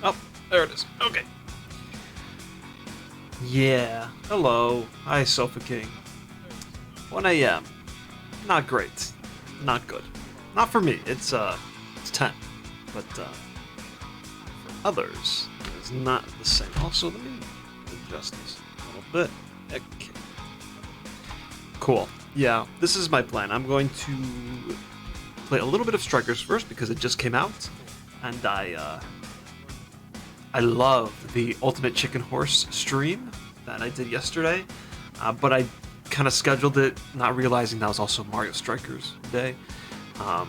Oh, there it is. Okay. Yeah. Hello. Hi, Sofa King. 1 a.m. Not great. Not good. Not for me. It's 10. But for others, it's not the same. Also, let me adjust this a little bit. Okay. Cool. Yeah, this is my plan. I'm going to play a little bit of Strikers first because it just came out, and I love the Ultimate Chicken Horse stream that I did yesterday, but I kind of scheduled it not realizing that was also Mario Strikers Day. So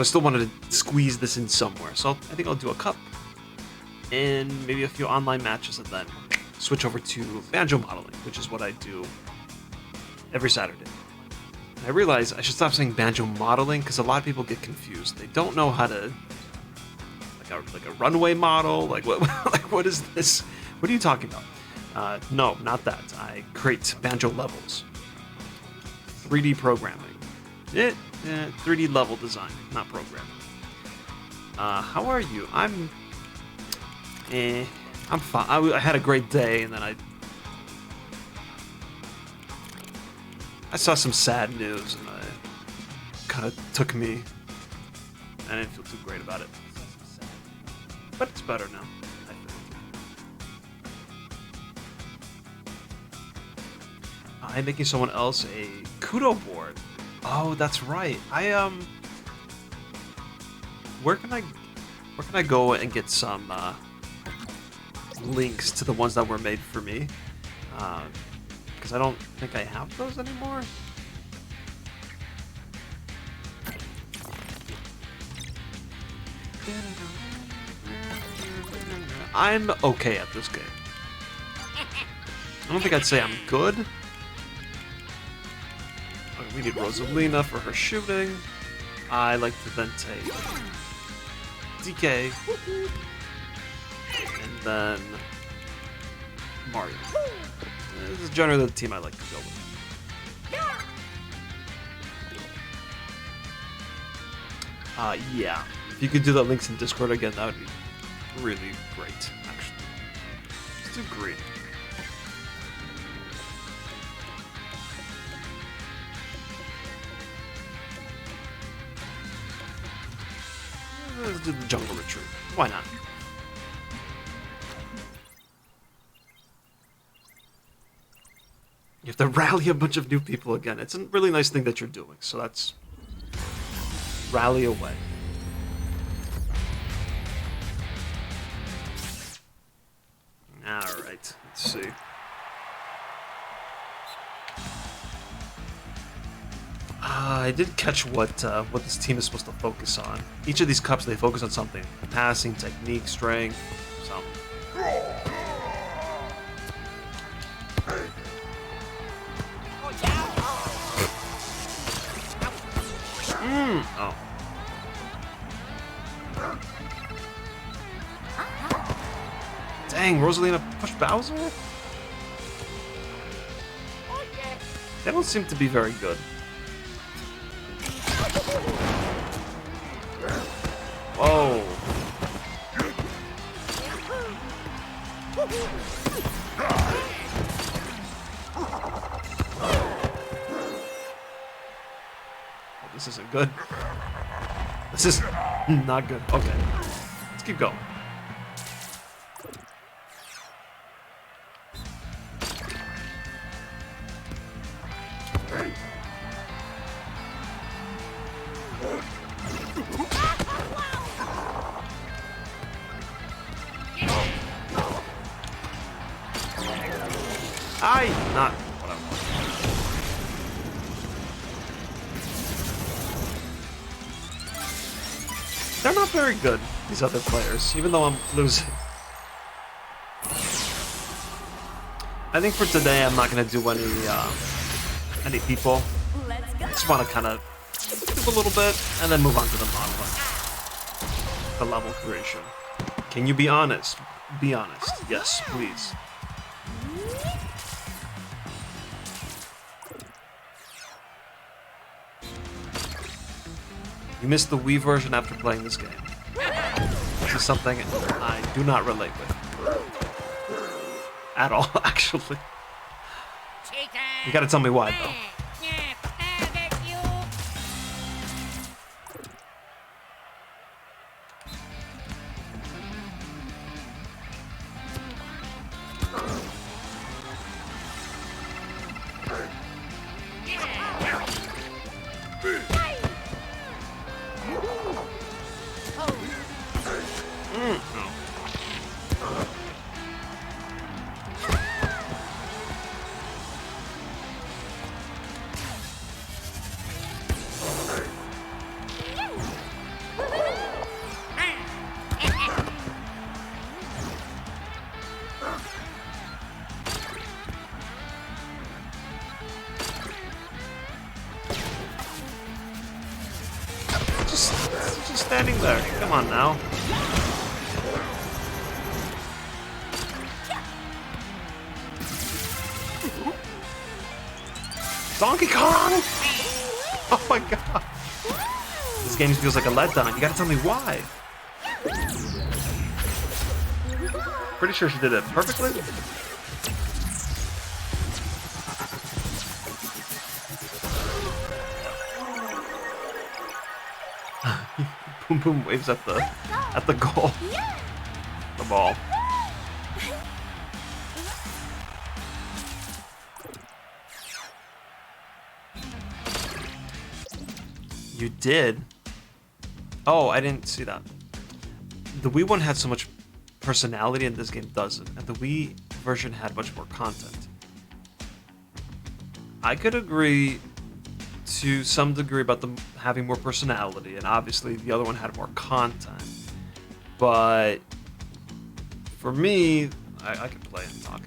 I still wanted to squeeze this in somewhere. So I think I'll do a cup and maybe a few online matches and then switch over to Banjo modeling, which is what I do every Saturday. And I realize I should stop saying Banjo modeling because a lot of people get confused. They don't know how to like a runway model. Like what? Like what is this? What are you talking about? No, not that. I create Banjo levels. 3D programming. 3D level design, not programming. How are you? I'm fine. I had a great day, and then I saw some sad news, and it kind of took me. I didn't feel too great about it, but it's better now, I think. I'm making someone else a Kudo board. Oh, that's right. Where can I go and get some links to the ones that were made for me? Because I don't think I have those anymore. I'm okay at this game. I don't think I'd say I'm good. We need Rosalina for her shooting. I like to then take DK. And then Mario. This is generally the team I like to go with. Yeah. If you could do the links in Discord again, that would be really great, actually. Let's do green. Let's do the jungle retreat. Why not? You have to rally a bunch of new people again. It's a really nice thing that you're doing, so that's... Rally away. Alright, let's see. I did catch what this team is supposed to focus on. Each of these cups, they focus on something. Passing, technique, strength, something. Oh. Dang, Rosalina pushed Bowser? They don't seem to be very good. Whoa. Oh, this isn't good. This is not good. Okay. Let's keep going. Not what I want. They're not very good, these other players, even though I'm losing. I think for today I'm not gonna do any people. I just want to kind of do a little bit and then move on to the modeling, the level creation. Can you be honest? Be honest. Yes, please. You missed the Wii version after playing this game. This is something I do not relate with. At all, actually. You gotta tell me why, though. Just standing there. Come on now. Donkey Kong! Oh my god. This game feels like a letdown. You gotta tell me why. Pretty sure she did it perfectly. Boom Boom waves at the goal. The ball. You did? Oh, I didn't see that. The Wii one had so much personality and this game doesn't. And the Wii version had much more content. I could agree to some degree about them having more personality, and obviously the other one had more content. But for me, I can play and talk.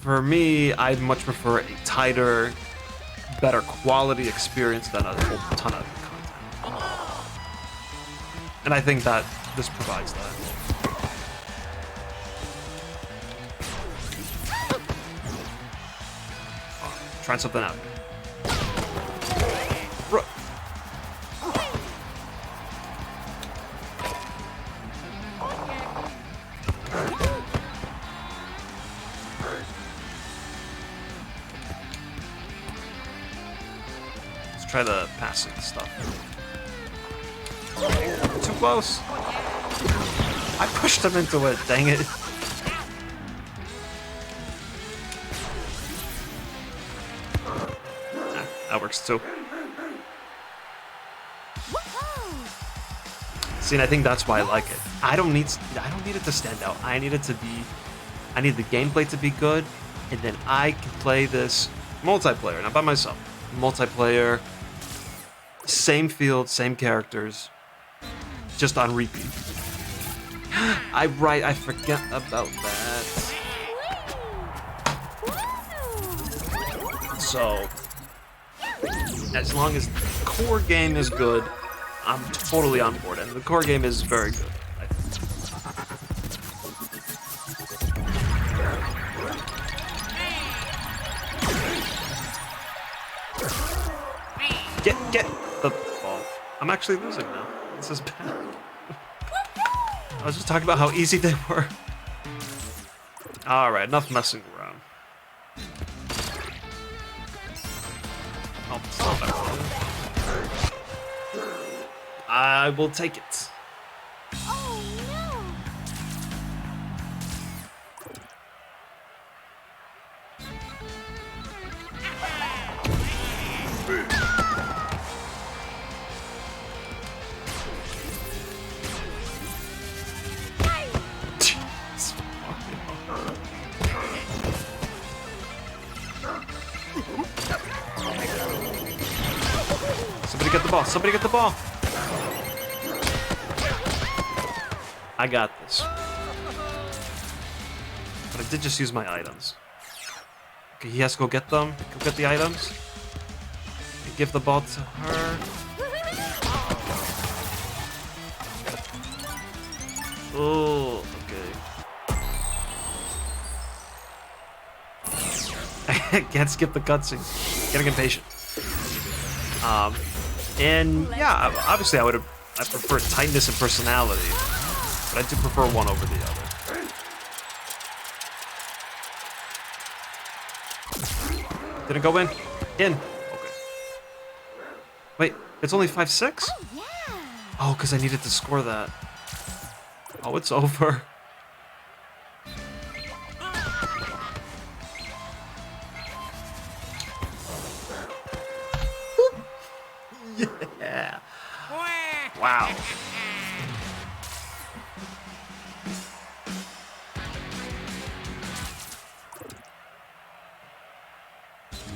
For me, I much prefer a tighter, better quality experience than a whole ton of content. And I think that this provides that. Trying something out. Let's try the passing stuff. Too close. I pushed him into it, dang it. That works too. See, and I think that's why I like it. I don't need it to stand out. I need the gameplay to be good, and then I can play this multiplayer, not by myself. Multiplayer, same field, same characters, just on repeat. I forget about that. So, as long as the core game is good, I'm totally on board, and the core game is very good. Get the ball. I'm actually losing now. This is bad. I was just talking about how easy they were. Alright, enough messing around. Oh, it's not bad. I will take it. Oh no! Somebody get the ball. Somebody get the ball. I got this. But I did just use my items. Okay, he has to go get them. Go get the items. And give the ball to her. Oh, okay. I can't skip the cutscenes. Getting impatient. And yeah, obviously I would have I prefer tightness and personality, but I do prefer one over the other. Did it go in? In. Okay. Wait, it's only 5-6? Oh, yeah. Oh, because I needed to score that. Oh, it's over. Yeah. Wow.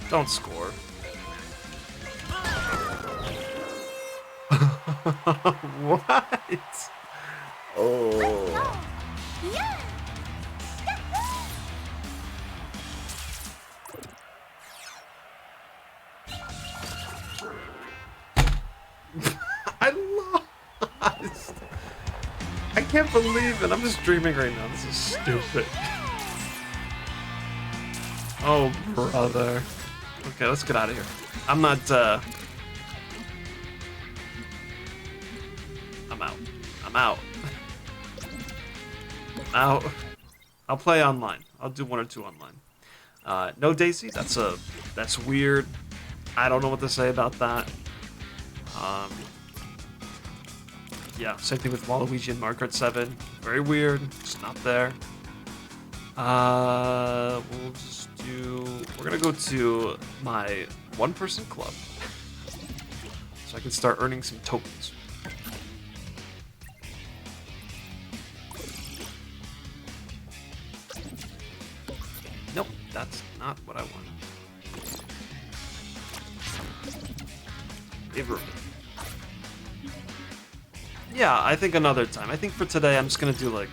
Don't score. What? Oh. Yeah. I lost. I can't believe it. I'm just dreaming right now. This is stupid. Oh, brother. Okay, let's get out of here. I'm not, I'm out. I'm out. I'm out. I'll play online. I'll do 1 or 2 online. No Daisy? That's weird. I don't know what to say about that. Yeah, same thing with Waluigi and Mario Kart 7. Very weird. Just not there. We'll just do... We're gonna go to my one-person club. So I can start earning some tokens. Nope, that's not what I want. Give her. Yeah, I think another time. I think for today I'm just gonna do like...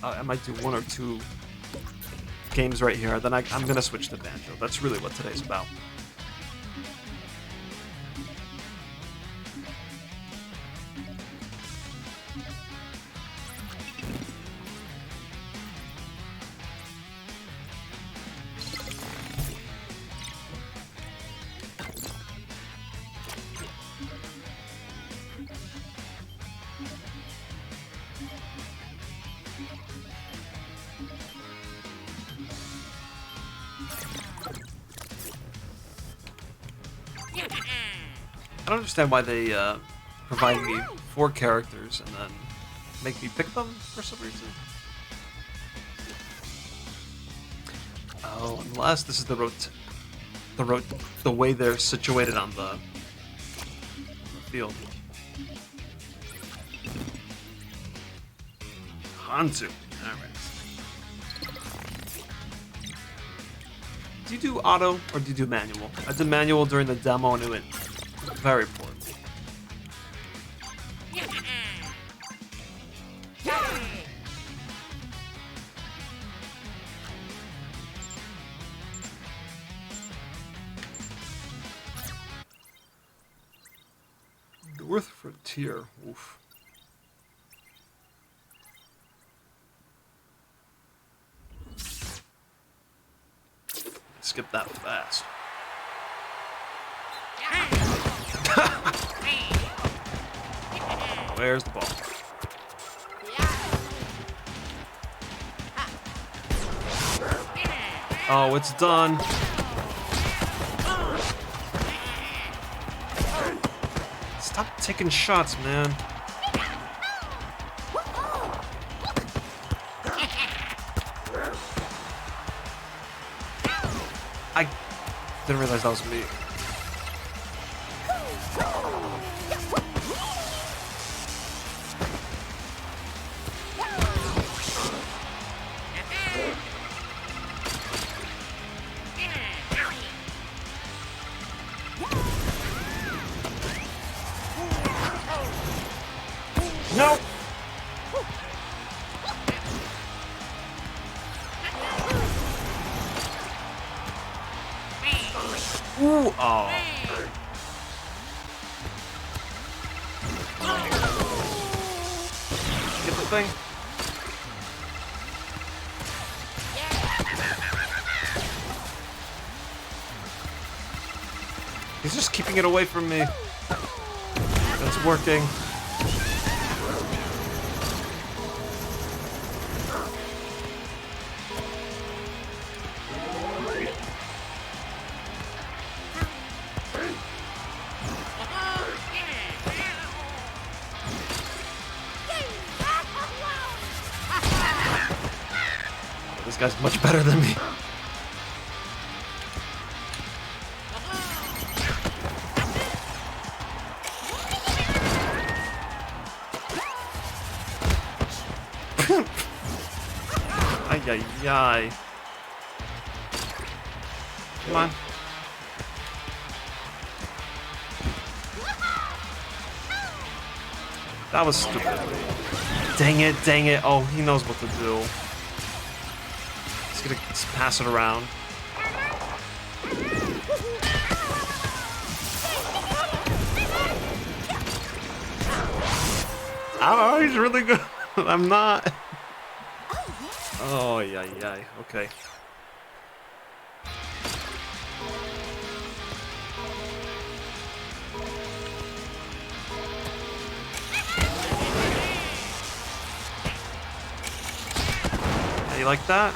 I might do 1 or 2 games right here, then I'm gonna switch to Banjo. That's really what today's about. I don't understand why they provide me 4 characters and then make me pick them for some reason. Oh, unless this is the way they're situated on the field. Hantu. Alright. Do you do auto or do you do manual? I did manual during the demo and it went very poorly. North Frontier. Oof. Skip that fast. Where's the ball? Oh, it's done. Stop taking shots, man. I didn't realize that was me. No! Ooh, oh. Get the thing. He's just keeping it away from me. That's working. This guy's much better than me. Ay, ay, ay. Come on. That was stupid. Dang it, dang it. Oh, he knows what to do. He's gonna pass it around. Oh, he's really good. I'm not. Oh, yeah, yeah. Okay. How you like that?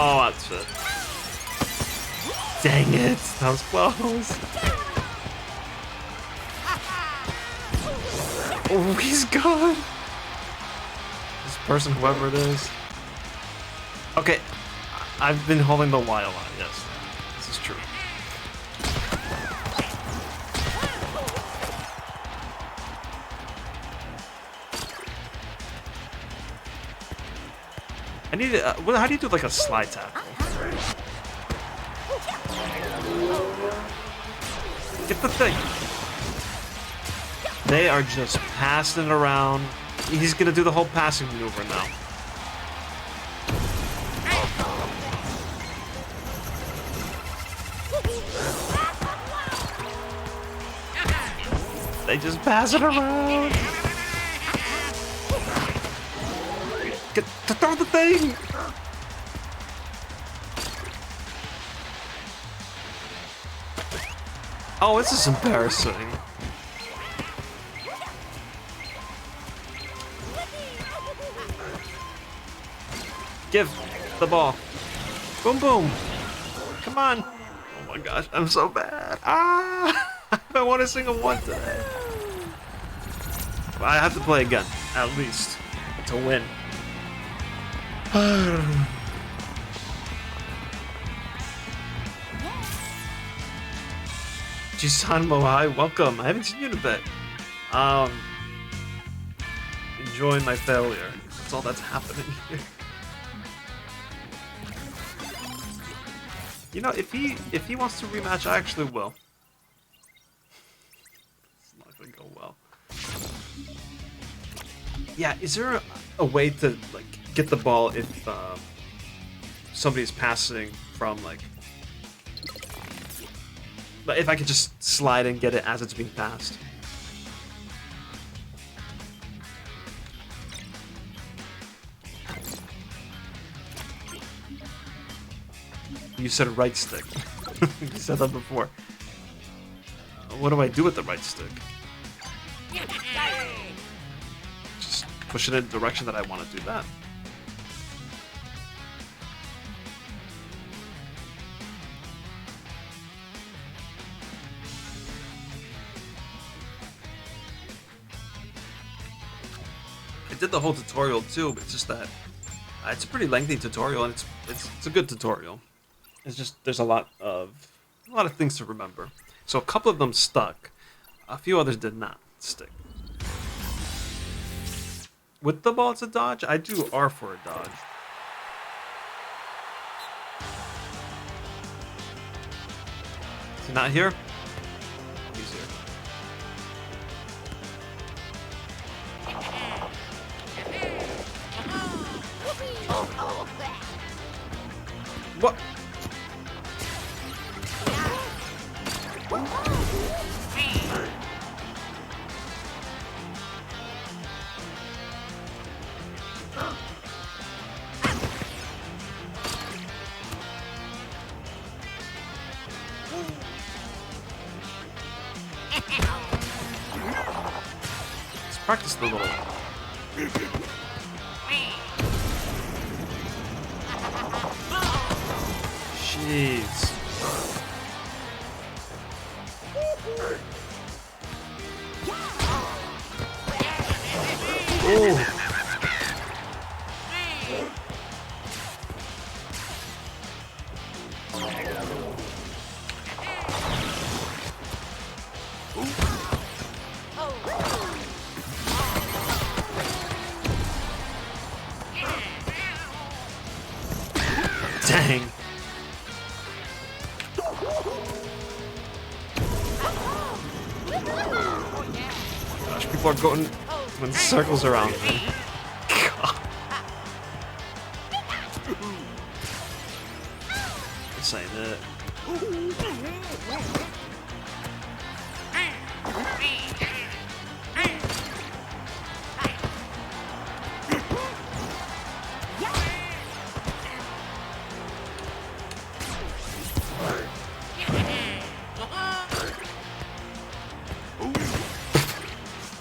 Oh, that's it. Dang it, that was close. Oh, he's gone. This person, whoever it is. Okay, I've been holding the Y a lot, yes. This is true. I need to, how do you do like a slide tackle? Get the thing. They are just passing it around. He's gonna do the whole passing maneuver now. They just pass it around. Get to throw the thing. Oh, this is embarrassing. Give the ball. Boom, boom. Come on. Oh my gosh, I'm so bad. Ah! I don't want a single one today. I have to play again, at least, to win. Jisan Mohai, welcome. I haven't seen you in a bit. Enjoying my failure. That's all that's happening here. You know, if he wants to rematch, I actually will. It's not gonna go well. Yeah, is there a way to like get the ball if somebody's passing from like? But if I could just slide and get it as it's being passed. You said right stick. You said that before. What do I do with the right stick? Just push it in the direction that I want to do that. I did the whole tutorial too, but it's just that it's a pretty lengthy tutorial, and it's a good tutorial. It's just there's a lot of things to remember. So a couple of them stuck, a few others did not stick. With the ball, it's a dodge. I do R for a dodge. Is he not here? He's here. What? practice the little. Jeez. Oh. Dang. Gosh, people are going in circles around me. God. This ain't it.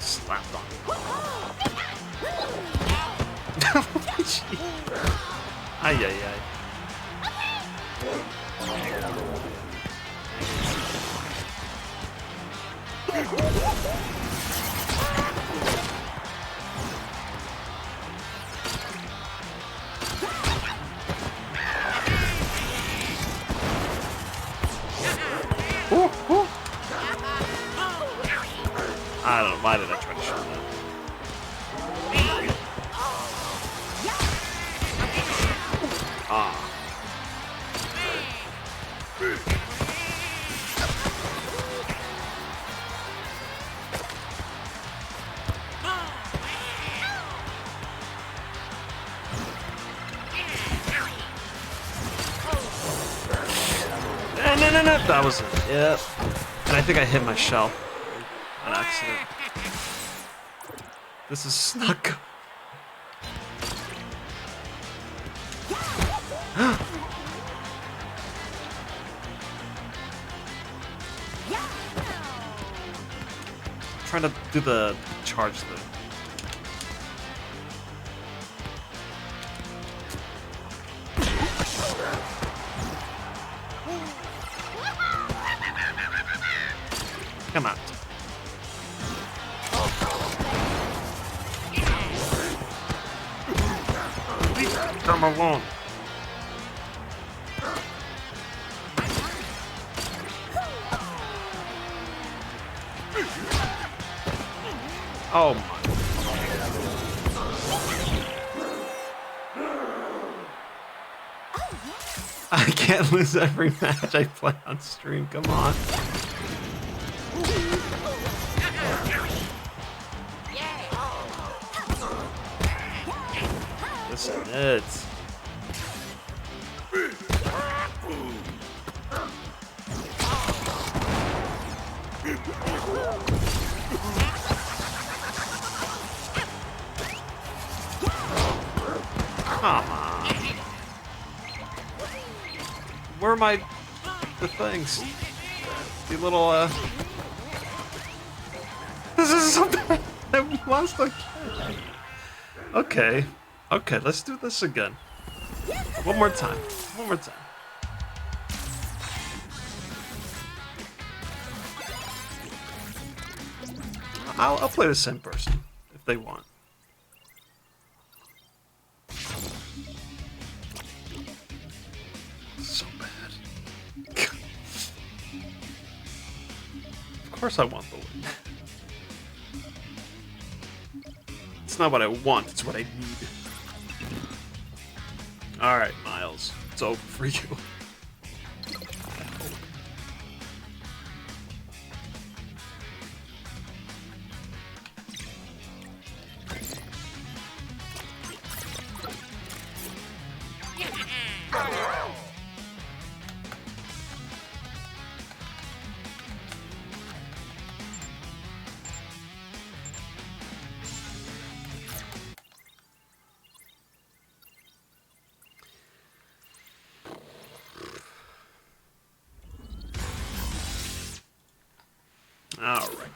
Slapped on. Ay, ay, ay. Ooh, ooh. I don't know, why did I try to shoot that? Ah. No, that was it. Yep. And I think I hit my shell on accident. This is not good. Trying to do the charge thing. Come on. Come along. Oh my. I can't lose every match I play on stream. Come on. This is it. Come on. Where are the things? The little, This is so bad. I lost again. Okay. Okay, let's do this again. One more time. One more time. I'll play the same person if they want. So bad. Of course I want the win. It's not what I want, it's what I need. Alright, Miles. It's over for you. All right.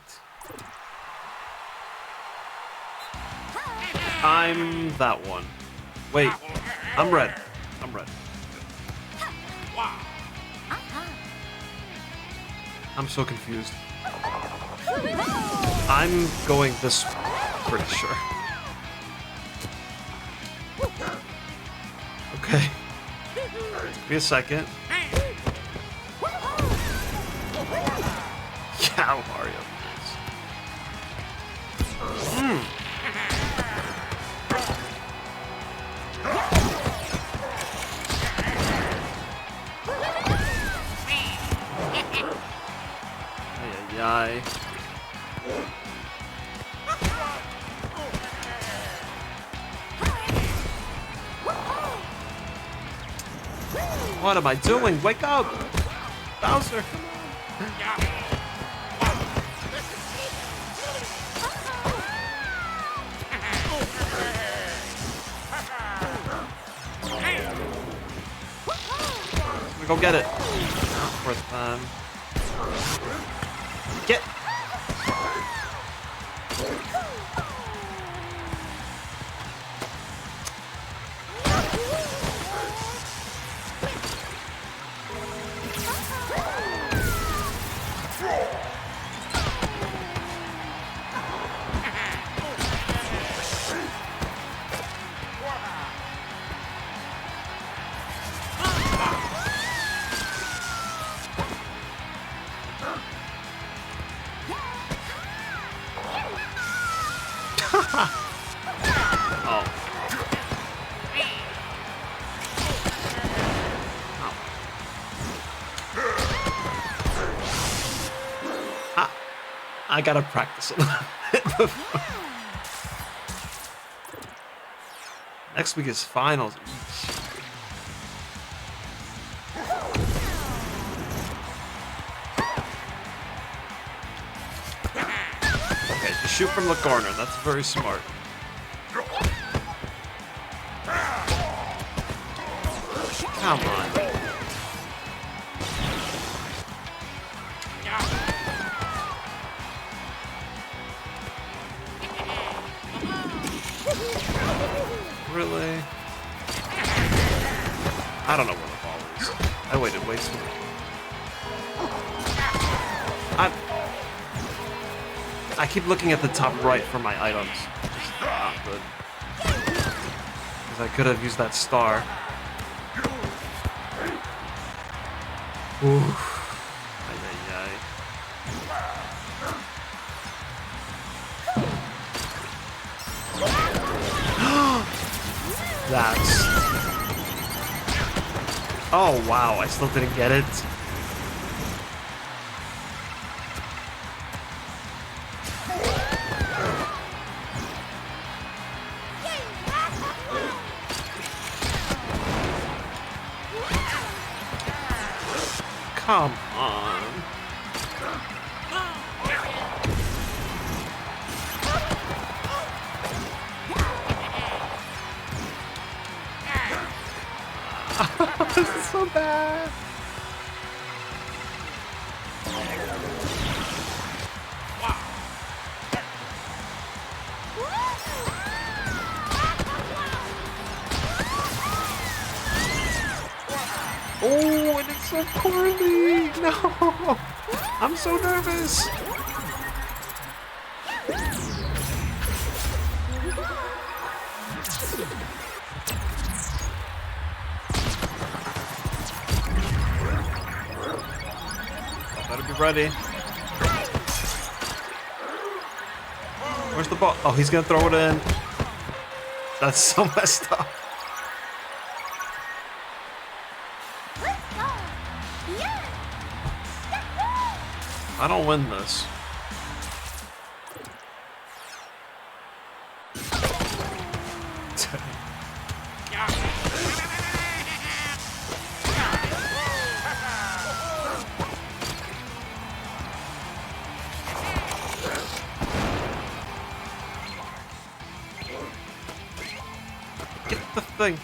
I'm that one. Wait, I'm red. I'm red. I'm so confused. I'm going this way, pretty sure. Okay. Give me a second. Yeah, Mario. Ay. What am I doing? Wake up! Bowser, come on! Go get it. Fourth time. Get! Oh. I gotta practice a little bit before. Next week is finals. Okay, just shoot from the corner. That's very smart. Come on. Really? I don't know where the ball is. I waited way too long. I keep looking at the top right for my items. It's not good. Because I could have used that star. Oof. Ay, ay, ay. That's... Oh, wow. I still didn't get it. Come on. This is so bad. Oh, and it's so poorly. No, I'm so nervous. Better be ready. Where's the ball? Oh, he's gonna throw it in. That's so messed up. I don't win this. Get the thing.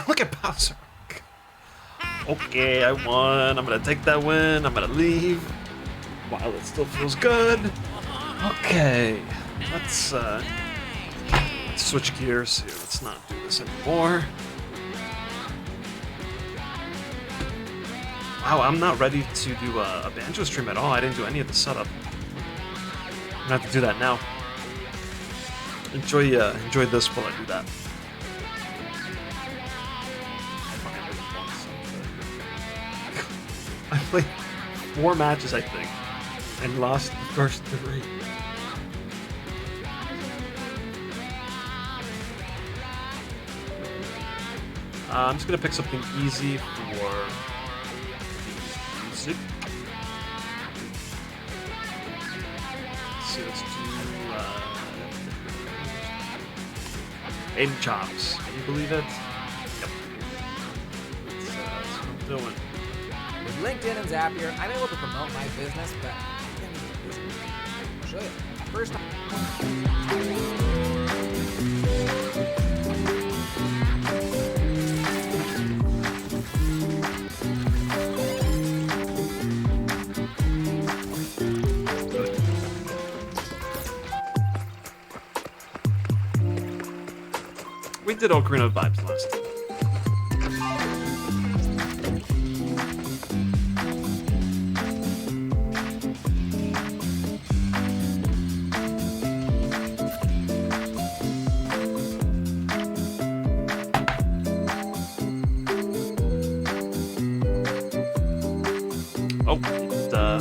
Look at Bowser. Okay, I won. I'm gonna take that win. I'm gonna leave while it still feels good. Okay, let's switch gears here. Let's not do this anymore. Wow, I'm not ready to do a banjo stream at all. I didn't do any of the setup. I'm gonna have to do that now. Enjoy this while I do that. I played 4 matches, I think, and lost the first 3. I'm just gonna pick something easy for the music. Let's see, let's do Aim Chops. Can you believe it? Yep. That's what I'm doing. With LinkedIn and Zapier, I'm able to promote my business, but I'll show you. First, we did Ocarina of Vibes last time. Oh,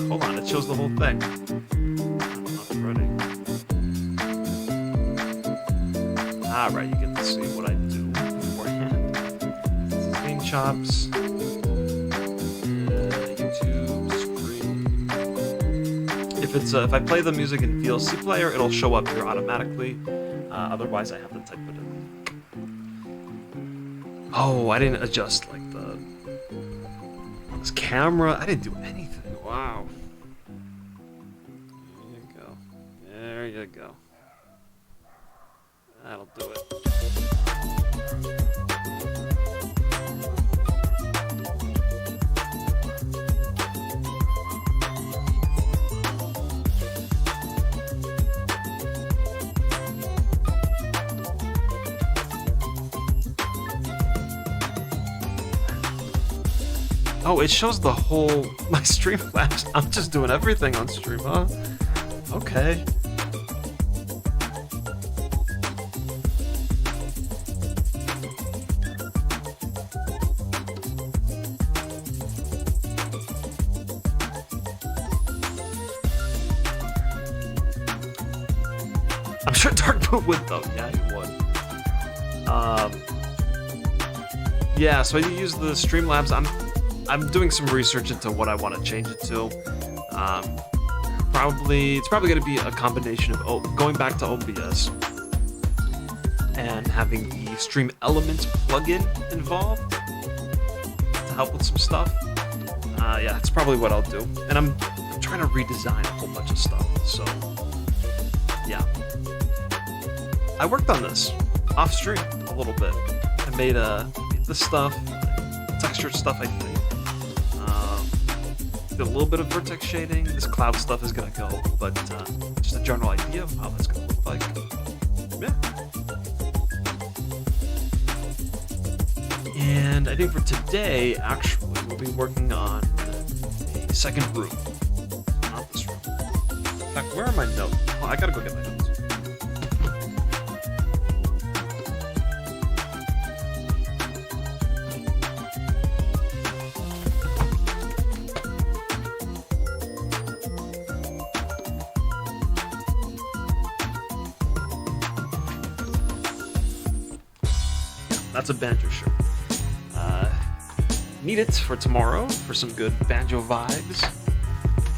hold on, it shows the whole thing. I'm not ready. Alright, you get to see what I do beforehand. This is Game Chops. YouTube stream. If I play the music in VLC player, it'll show up here automatically. Otherwise, I have to type it in. Oh, I didn't adjust like this camera. I didn't do anything. Wow. There you go. There you go. That'll do it. Oh, it shows the whole my Streamlabs. I'm just doing everything on stream, huh? Okay. I'm sure Dark Boot would though. Yeah, he would. Yeah, so I use the Streamlabs. I'm doing some research into what I want to change it to. It's probably going to be a combination of going back to OBS and having the Stream Elements plugin involved to help with some stuff. Yeah, that's probably what I'll do. And I'm trying to redesign a whole bunch of stuff. So yeah, I worked on this off stream a little bit. I made this stuff, textured stuff, I think. Did a little bit of vertex shading. This cloud stuff is gonna go, but just a general idea of how that's gonna look like. Yeah. And I think for today, actually, we'll be working on a second room. Not this room. In fact, where are my notes? Oh, I gotta go get my notes. That's a banjo shirt. Need it for tomorrow for some good banjo vibes.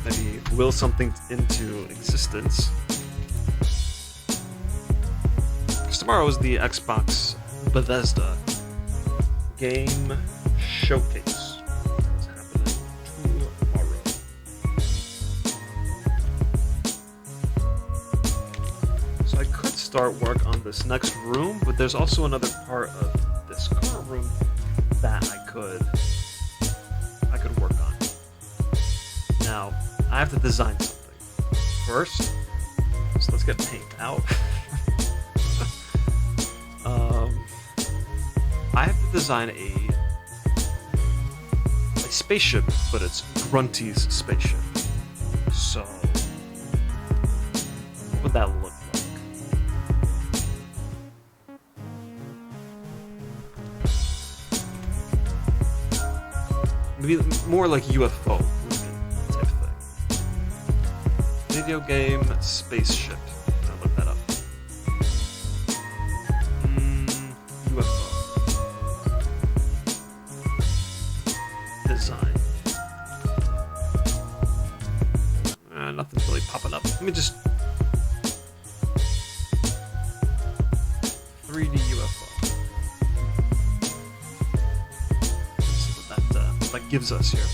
Maybe will something into existence. Because tomorrow is the Xbox Bethesda game showcase. That's happening tomorrow. So I could start work on this next room, but there's also another part of this current room that I could Now, I have to design something. First, so let's get paint out. I have to design a spaceship, but it's Grunty's spaceship. So, what would that look like? Maybe more like UFO type thing. Video game spaceship. I'll look that up. UFO. Design. Nothing's really popping up. Let me just 3D UFO. Let's see what that gives us here.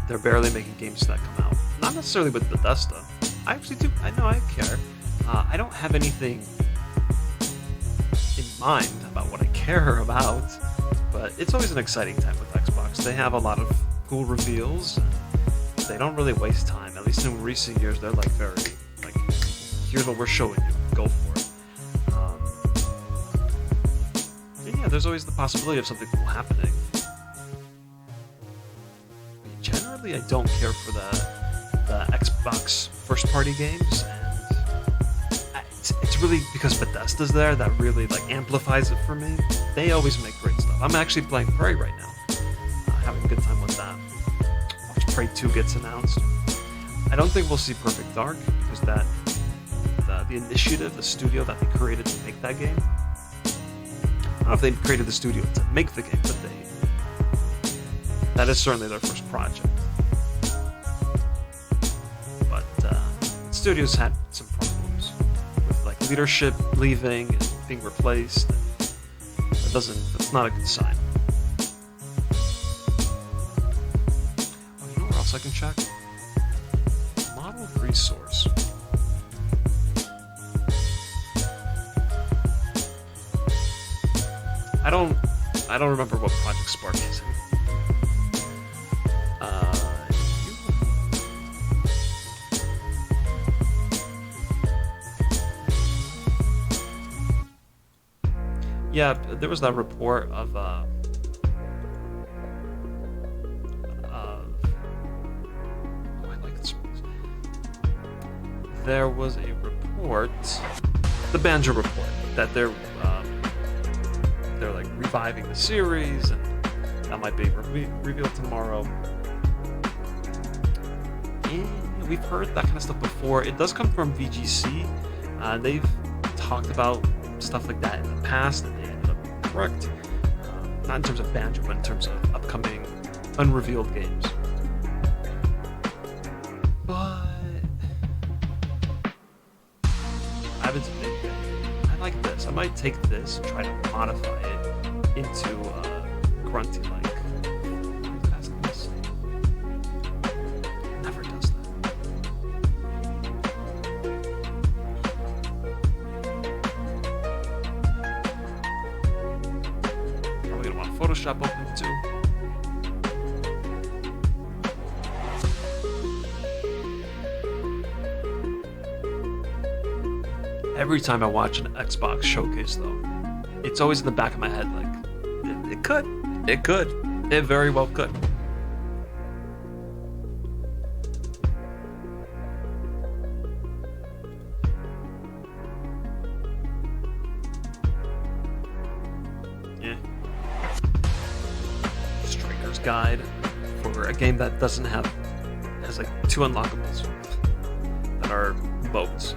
They're barely making games that come out. Not necessarily with Bethesda. I actually do. I know I care. I don't have anything in mind about what I care about, but it's always an exciting time with Xbox. They have a lot of cool reveals. And they don't really waste time. At least in recent years, they're like very like, here's what we're showing you. Go for it. And yeah, there's always the possibility of something cool happening. Generally, I don't care for the Xbox first-party games. It's really because Bethesda's there that really like amplifies it for me. They always make great stuff. I'm actually playing Prey right now, having a good time with that. Watch Prey 2 gets announced. I don't think we'll see Perfect Dark because the initiative, the studio that they created to make that game. I don't know if they created the studio to make the game, but that is certainly their first project. But studios had some problems with like leadership leaving and being replaced. That's not a good sign. Oh, you know where else I can check? Model resource. I don't remember what Project Spark is. Yeah, there was that report of oh, I like this. There was a report, the Banjo report, that they're like reviving the series, and that might be revealed tomorrow. And we've heard that kind of stuff before. It does come from VGC. They've talked about stuff like that in the past, and they ended up being correct. Not in terms of Banjo, but in terms of upcoming unrevealed games. But I haven't been. I like this. I might take this and try to modify it into Grunty like. Never does that. Probably gonna want Photoshop open too. Every time I watch an Xbox showcase, though, it's always in the back of my head, like, it very well could. Yeah. Striker's Guide for a game that has like 2 unlockables that are modes.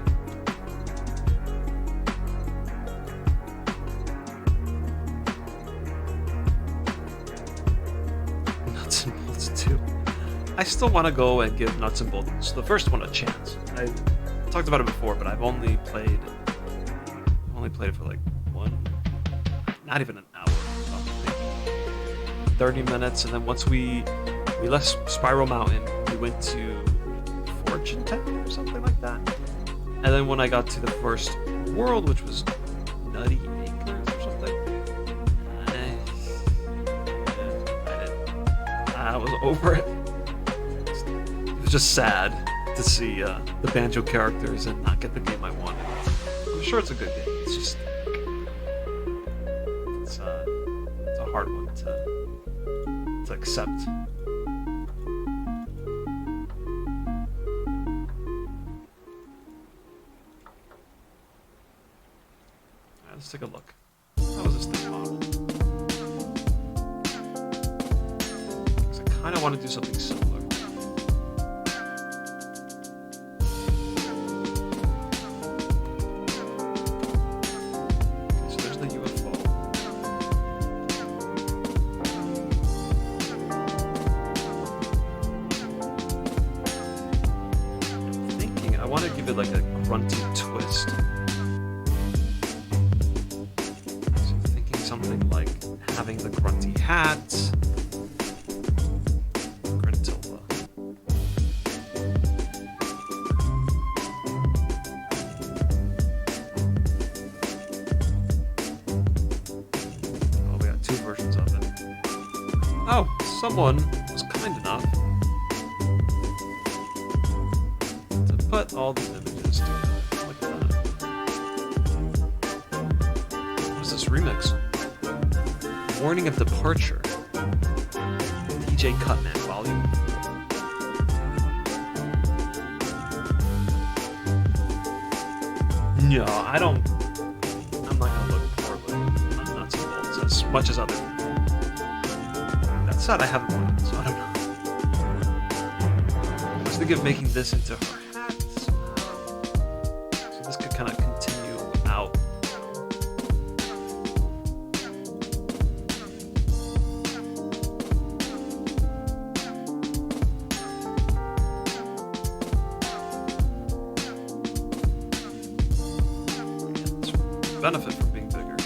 I still want to go and give Nuts and Bolts, the first one, a chance. I talked about it before, but I've only played it for like not even an hour, maybe 30 minutes, and then once we left Spiral Mountain, we went to Fortune Town or something like that. And then when I got to the first world, which was Nutty Acres, I was over it. It was just sad to see the Banjo characters and not get the game I wanted. I'm sure it's a good game. It's just it's a hard one to accept. Alright, let's take a look. How was this thing modeled? Because I kind of want to do something similar. Okay, so there's the UFO. I'm thinking I want to give it like a grunty twist. Something like having the grunty hat. Gruntilda. Oh, we got two versions of it. Oh, someone was kind enough to put all these images together. Look at that. What is this remix? Warning of Departure. DJ Cutman, Volume 4. No, I don't. I'm not gonna look for the nuts and bolts as much as other people. That said, I haven't won it, so I don't know. I was thinking of making this into her hat. So this could kind of continue out. Benefit from being bigger.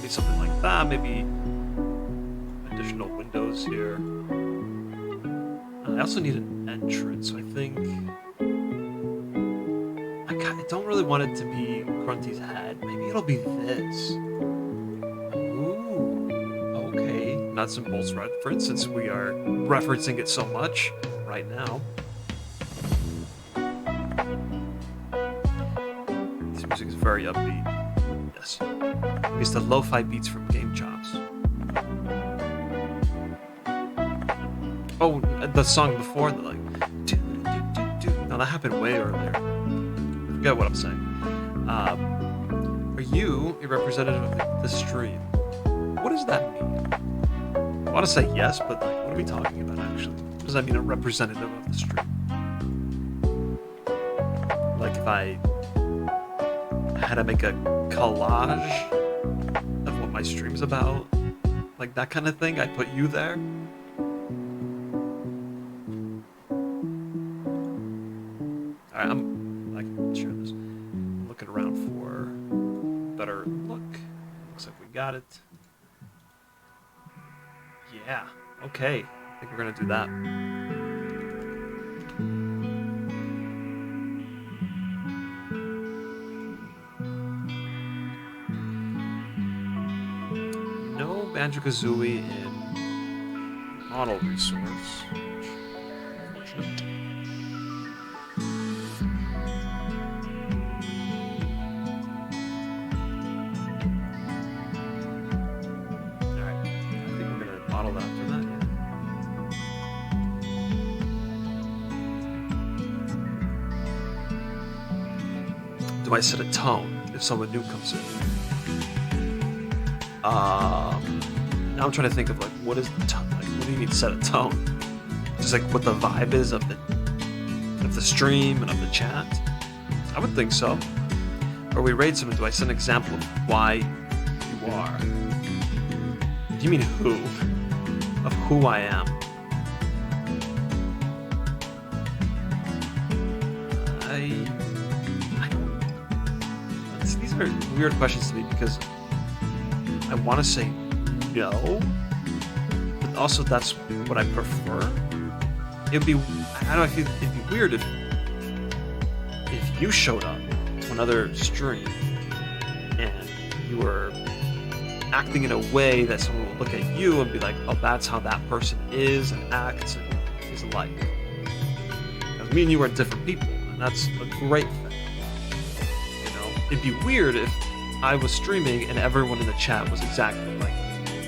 Something like that, maybe additional windows here. I also need an entrance, so I think I don't really want it to be Grunty's head. Maybe it'll be this. Ooh, okay. Nuts and bolts reference, since we are referencing it so much right now. This music is very upbeat. Yes. It's the lo-fi beats from Game Chops. Oh, the song before, the like, do do do do. No, that happened way earlier. Forget what I'm saying. Are you a representative of the stream? What does that mean? I want to say yes, but like, what are we talking about actually? What does that mean, a representative of the stream? Like if I had to make a collage of what my stream's about, like that kind of thing, I put you there. Alright, I can share this. I'm looking around for better look. Looks like we got it. Yeah, okay. I think we're gonna do that. Banjo-Kazooie in model resource. Unfortunate. Alright, I think we're gonna model that after that, yeah. do I set a tone if someone new comes in? Now I'm trying to think of like what is the tone? Like, what do you mean set a tone? Just like what the vibe is of the stream and of the chat. I would think so. Or we raid someone, do I set an example of why you are? Do you mean who? Of who I am? I don't. These are weird questions to me because I want to say no, but also that's what I prefer. It'd be, I don't know, I feel it'd be weird if you showed up to another stream and you were acting in a way that someone would look at you and be like, oh, that's how that person is and acts and is like. Because me and you are different people, and that's a great thing. You know, it'd be weird if I was streaming and everyone in the chat was exactly like me.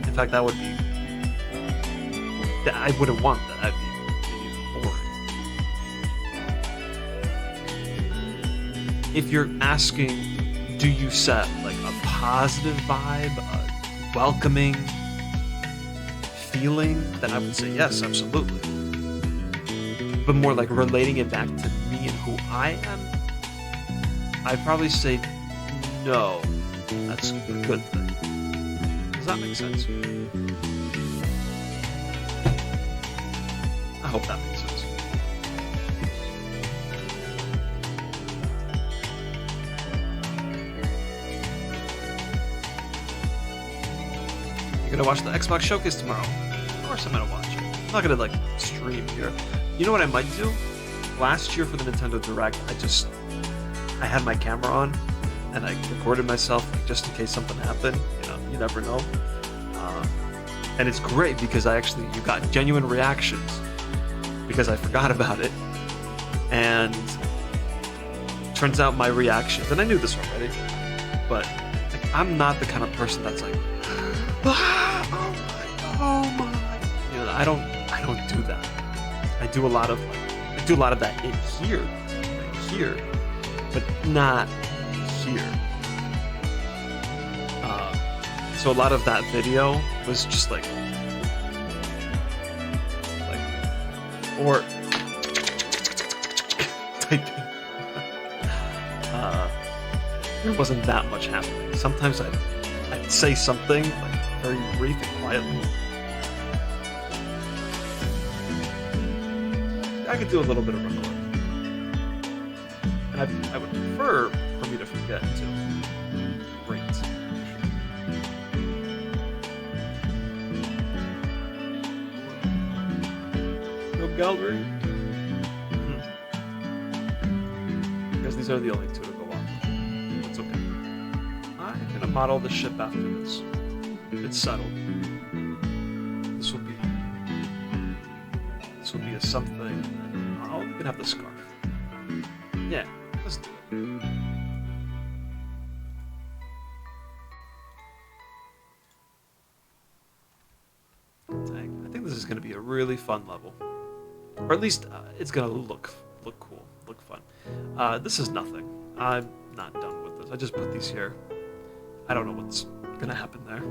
In fact, that would be, I wouldn't want that. That'd be boring. If you're asking, do you set like a positive vibe, a welcoming feeling, then I would say yes, absolutely. But more like relating it back to me and who I am, I'd probably say no. That's a good thing. Does that make sense? I hope that makes sense. You're gonna watch the Xbox Showcase tomorrow. Of course I'm gonna watch it. I'm not gonna like stream here. You know what I might do? Last year for the Nintendo Direct, I had my camera on and I recorded myself just in case something happened. You know, you never know. And it's great because you got genuine reactions because I forgot about it. And turns out my reactions, and I knew this already, but like, I'm not the kind of person that's like, oh my. You know, I don't do that. I do a lot of that in here, but not here. So a lot of that video was just like or typing. There wasn't that much happening. Sometimes I'd say something like very brief and quietly. I could do a little bit of recording, and I would prefer for me to forget too. Great. No gallery. Because these are the only two to go on. That's okay. I'm gonna model the ship after this. It's settled. This will be a something. I'll even have the scarf. Yeah, let's do it. Dang, I think this is gonna be a really fun level. Or at least it's gonna look cool, look fun. This is nothing. I'm not done with this. I just put these here. I don't know what's gonna happen there.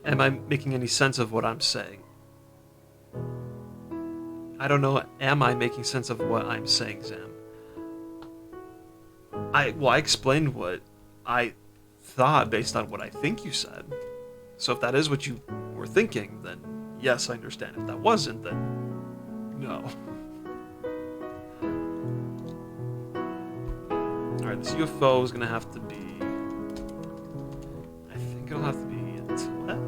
Am I making any sense of what I'm saying? I don't know. Am I making sense of what I'm saying, Zam? I explained what I thought based on what I think you said. So if that is what you were thinking, then yes, I understand. If that wasn't, then no. Alright, this UFO is gonna have to be... I think it'll have to be a 12?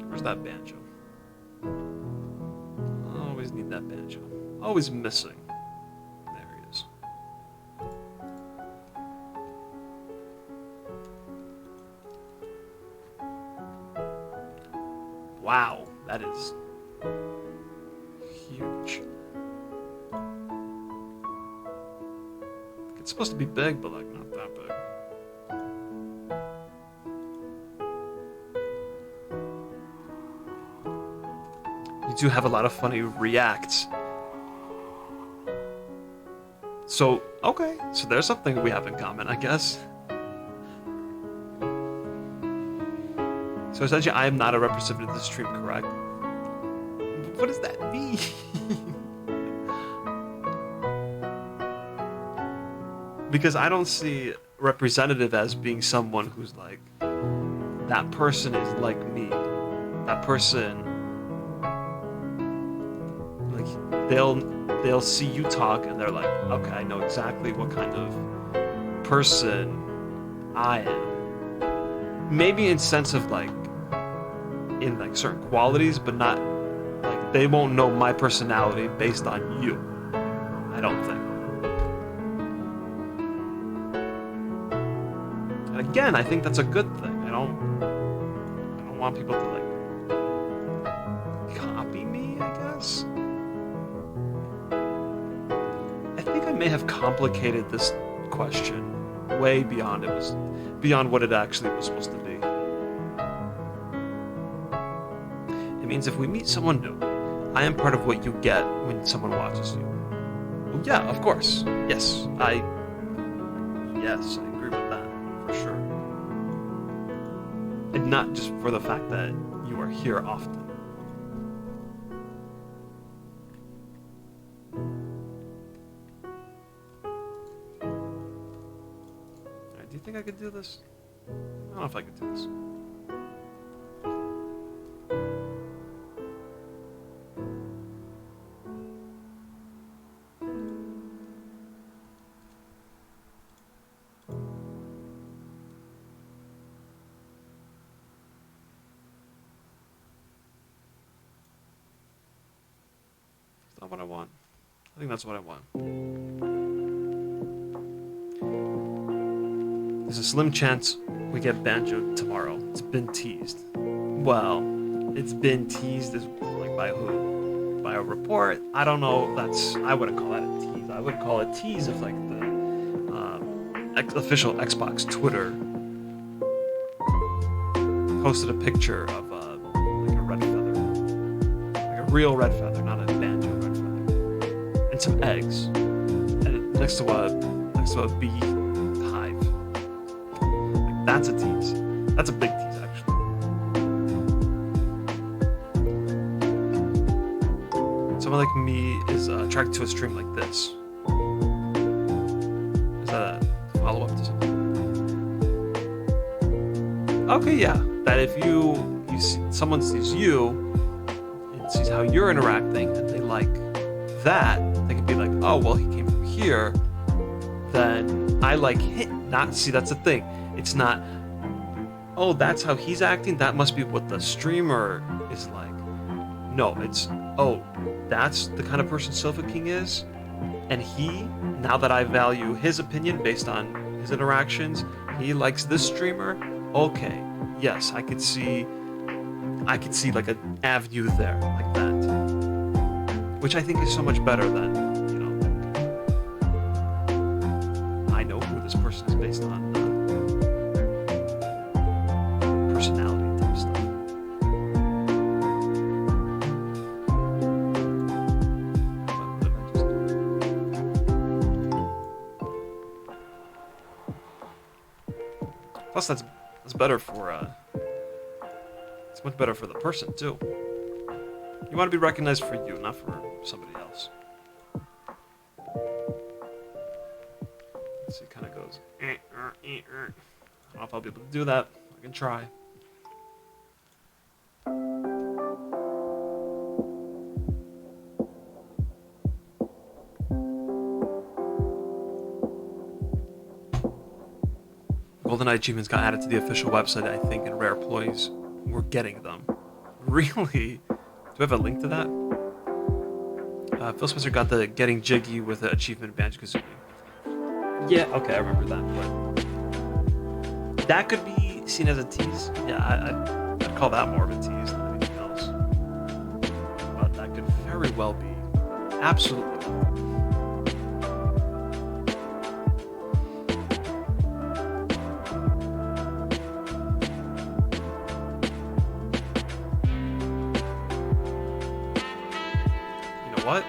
Where's that banjo? Always need that banjo. Always missing. There he is. Wow, that is huge. It's supposed to be big, but like not that big. You do have a lot of funny reacts. So, okay, so there's something we have in common, I guess. So essentially, I am not a representative of the stream, correct? What does that mean? Because I don't see representative as being someone who's like, that person is like me. That person, like, they'll see you talk and they're like, okay, I know exactly what kind of person I am. Maybe in sense of like, in like certain qualities, but not like they won't know my personality based on you. I don't think. And again, I think that's a good thing. I don't want people to like copy me, I guess. I think I may have complicated this question way beyond what it actually was supposed to be. It means if we meet someone new, I am part of what you get when someone watches you. Well, yeah, of course. Yes, I agree with that, for sure. And not just for the fact that you are here often. Alright, do you think I could do this? I don't know if I could do this. Not what I want. I think that's what I want. There's a slim chance we get Banjo tomorrow. It's been teased. Well, it's been teased as like by who? By a report? I don't know. I wouldn't call that a tease. I would call it a tease of like the official Xbox Twitter posted a picture of like a red feather, like a real red feather, not a Banjo red feather. And some eggs, and next to a bee hive. Like, that's a tease. That's a big tease, actually. Someone like me is attracted to a stream like this. Is that a follow-up to something? Okay, yeah. That if you see, someone sees you and sees how you're interacting, and they like that. They could be like, oh, well, he came from here, then I like him. See, that's the thing. It's not, oh, that's how he's acting, that must be what the streamer is like. No, it's, oh, that's the kind of person Sofa King is, and now that I value his opinion based on his interactions, he likes this streamer, okay, yes, I could see like an avenue there, like that. Which I think is so much better than, I know who this person is based on personality type stuff. Plus, that's better for, it's much better for the person, too. You want to be recognized for you, not for somebody else. Let's see, it kind of goes. I don't know if I'll be able to do that. I can try. GoldenEye achievements got added to the official website, I think, and rare employees were getting them. Really? Do we have a link to that? Phil Spencer got the getting jiggy with the achievement Banjo-Kazooie. Yeah, okay, I remember that. But that could be seen as a tease. Yeah, I'd call that more of a tease than anything else. very well be absolutely nothing. You know what?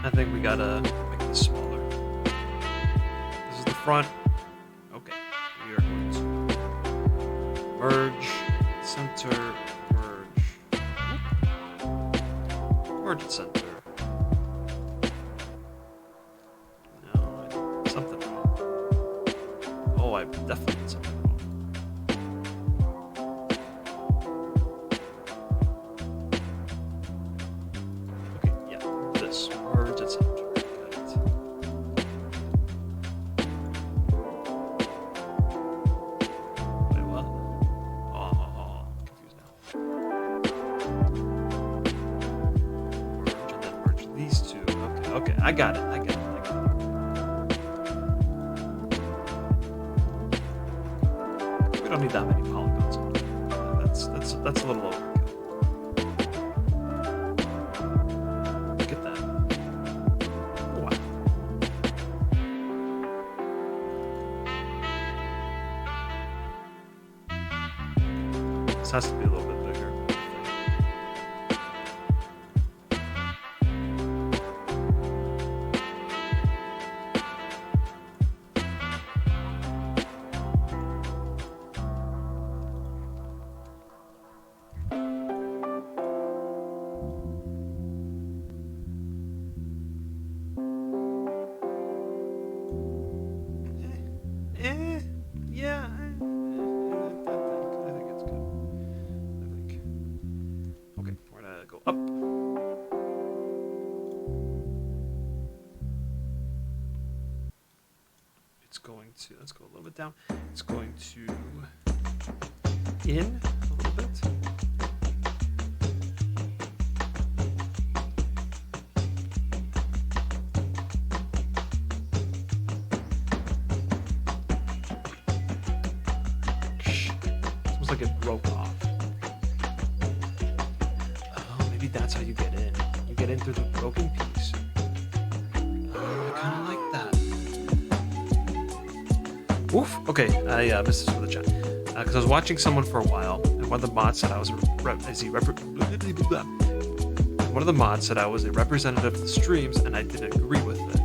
I think we gotta make this smaller. This is the front. Okay, we are going to merge, center, merge, merge and center. No, I did something wrong. Oh, I definitely did something wrong. Okay, yeah, this merge and center. Got it. Wait, what? Oh, I'm confused now. Merge and then merge these two. Okay, I got it. We don't need that many polygons. That's a little overkill. Look at that. Wow. This has to be a little bit bigger. Yeah. I think it's good. I think. Okay, we're gonna go up. It's going to, let's go a little bit down. It's going to in a little bit. It's almost like it broke off. Oh, maybe that's how you get in. You get in through the broken piece. Oh, I kind of like that. Oof. Okay, I missed this for the chat. Because I was watching someone for a while, and one of the mods said I was a one of the mods said I was a representative of the streams, and I didn't agree with it.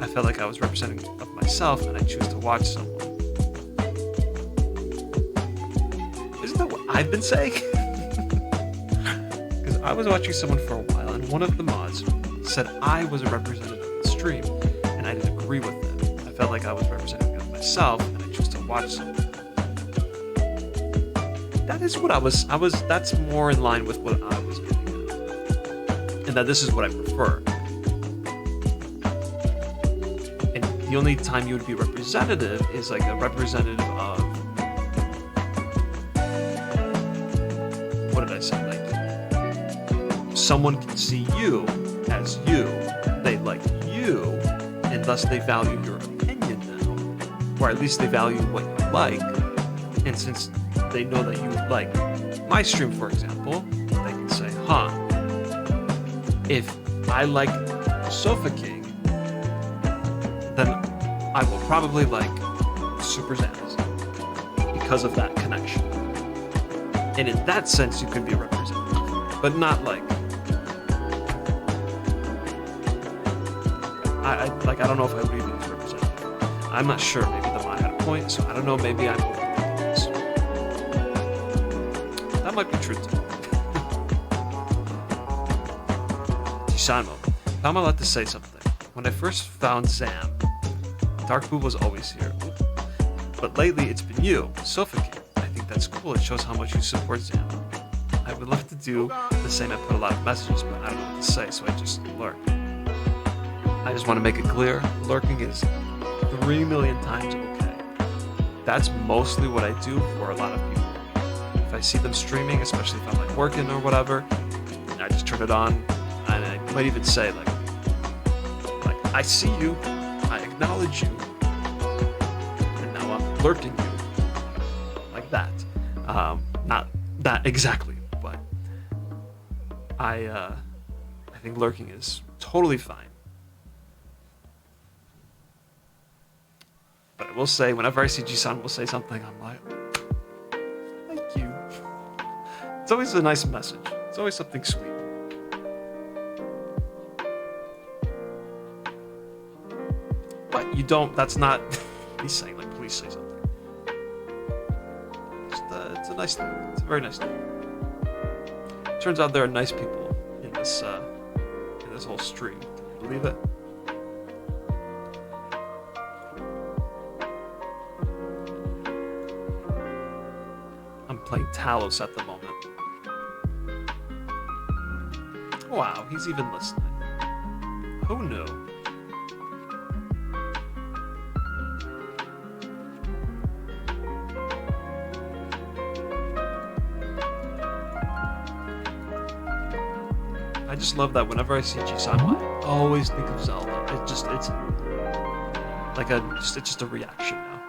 I felt like I was representing of myself, and I choose to watch someone. Isn't that what I've been saying? Because I was watching someone for a while, and one of the mods said I was a representative of the stream, and I didn't agree with it. I felt like I was representing of myself, and I choose to watch someone. That is what I was. That's more in line with what I was getting at, and that this is what I prefer. And the only time you would be representative is like a representative of, what did I say? Like someone can see you as you, they like you, and thus they value your opinion now, or at least they value what you like. And since they know that you like my stream, for example, they can say, huh, if I like Sofa King, then I will probably like Super Zans because of that connection. And in that sense, you could be a representative, but not like, I don't know if I would even be representative. I'm not sure. Maybe the mod had a point, so I don't know. Maybe I'm overthinking this. That might be true too. Tisano, I'm allowed to say something. When I first found Zam, Dark Boo was always here. But lately it's been you, Sofa King. I think that's cool. It shows how much you support Zam. I would love to do the same. I put a lot of messages, but I don't know what to say, so I just lurk. I just want to make it clear, lurking is 3 million times okay. That's mostly what I do for a lot of people. If I see them streaming, especially if I'm like working or whatever, I just turn it on, and I might even say like I see you, I acknowledge you, and now I'm lurking you, like that. Not that exactly, but I I think lurking is totally fine. But I will say, whenever I see Jisan will say something, I'm like, thank you. It's always a nice message. It's always something sweet. But you don't, that's not, he's saying, like, please say something. It's a nice thing. It's a very nice thing. Turns out there are nice people in this whole stream. Can you believe it? I'm playing Talos at the moment. Wow, he's even listening. Who knew? I just love that whenever I see Chisama, I always think of Zelda. It's like it's just a reaction now.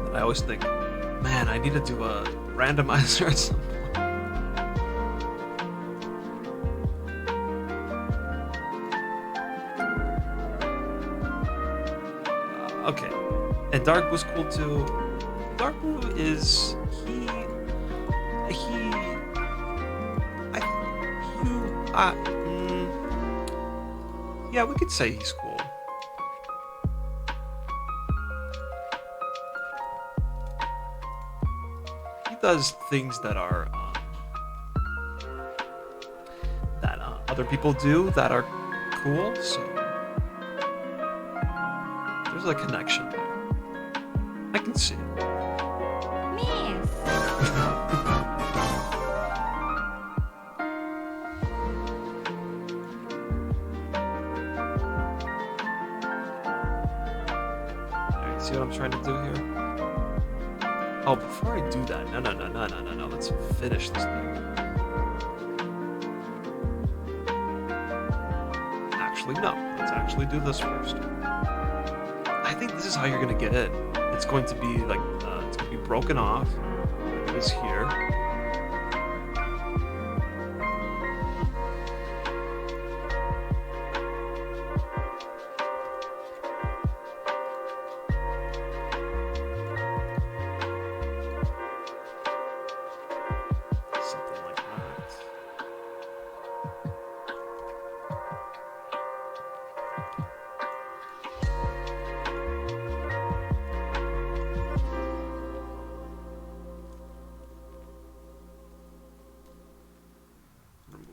And I always think, man, I need to do a randomizer at some point. Okay. And Dark was cool too. Dark Blue is yeah, we could say he's cool. He does things that are other people do that are cool. So there's a connection there. I can see it. Miss. Alright, see what I'm trying to do here? Oh, before I do that, no. Let's finish this thing. Actually, no. Let's actually do this first. I think this is how you're gonna get in. It's going to be like it's going to be broken off like it is here. Something like that.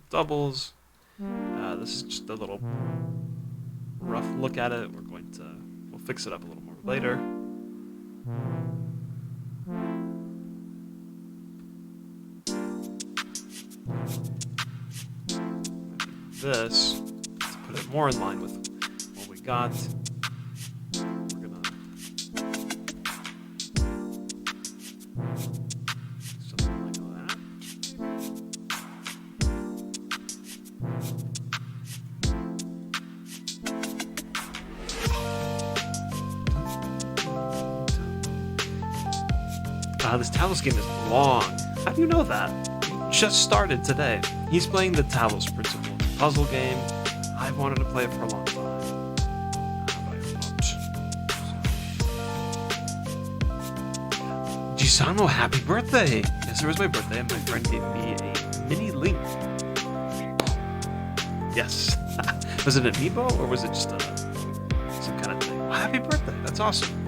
Doubles. This is just a little rough look at it. We'll fix it up a little more later. This, to put it more in line with what we got, we're gonna something like that. This Talos game is long. How do you know that? It just started today. He's playing the Talos Principle puzzle game. I've wanted to play it for a long time. But I don't. Gisano, happy birthday! Yes, it was my birthday, and my friend gave me a mini Link. Yes. Was it an amiibo, or was it just some kind of thing? Well, happy birthday! That's awesome.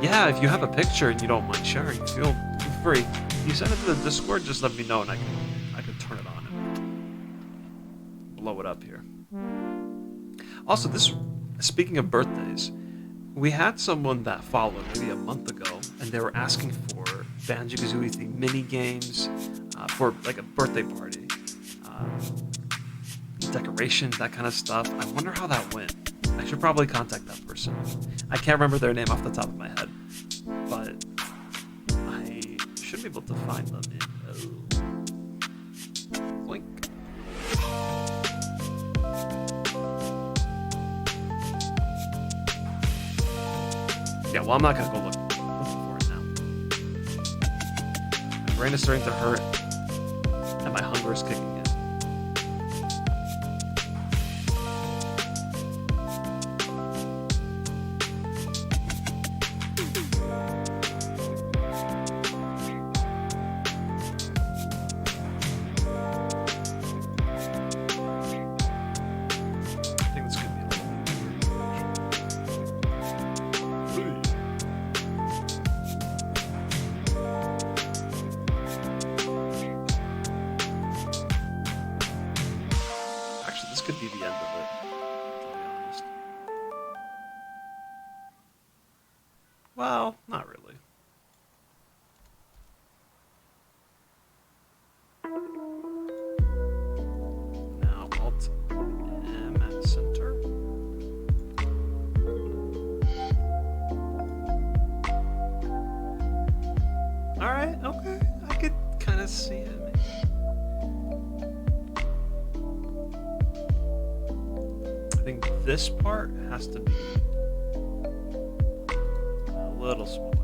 Yeah, if you have a picture and you don't mind sharing, feel free. If you send it to the Discord, just let me know and I can turn it on and blow it up here. Also, speaking of birthdays, we had someone that followed maybe a month ago, and they were asking for Banjo-Kazooie themed mini games for like a birthday party, decorations, that kind of stuff. I wonder how that went. I should probably contact that person. I can't remember their name off the top of my head, but I should be able to find them in Link. Yeah, well, I'm not gonna go look for it now. My brain is starting to hurt, and my hunger is kicking in. I think this could be a little Actually, this could be the end of it, to be honest. Well, not really. Now, Alt M at center. Alright, okay. I could kind of see it, maybe. I think this part has to be a little smaller.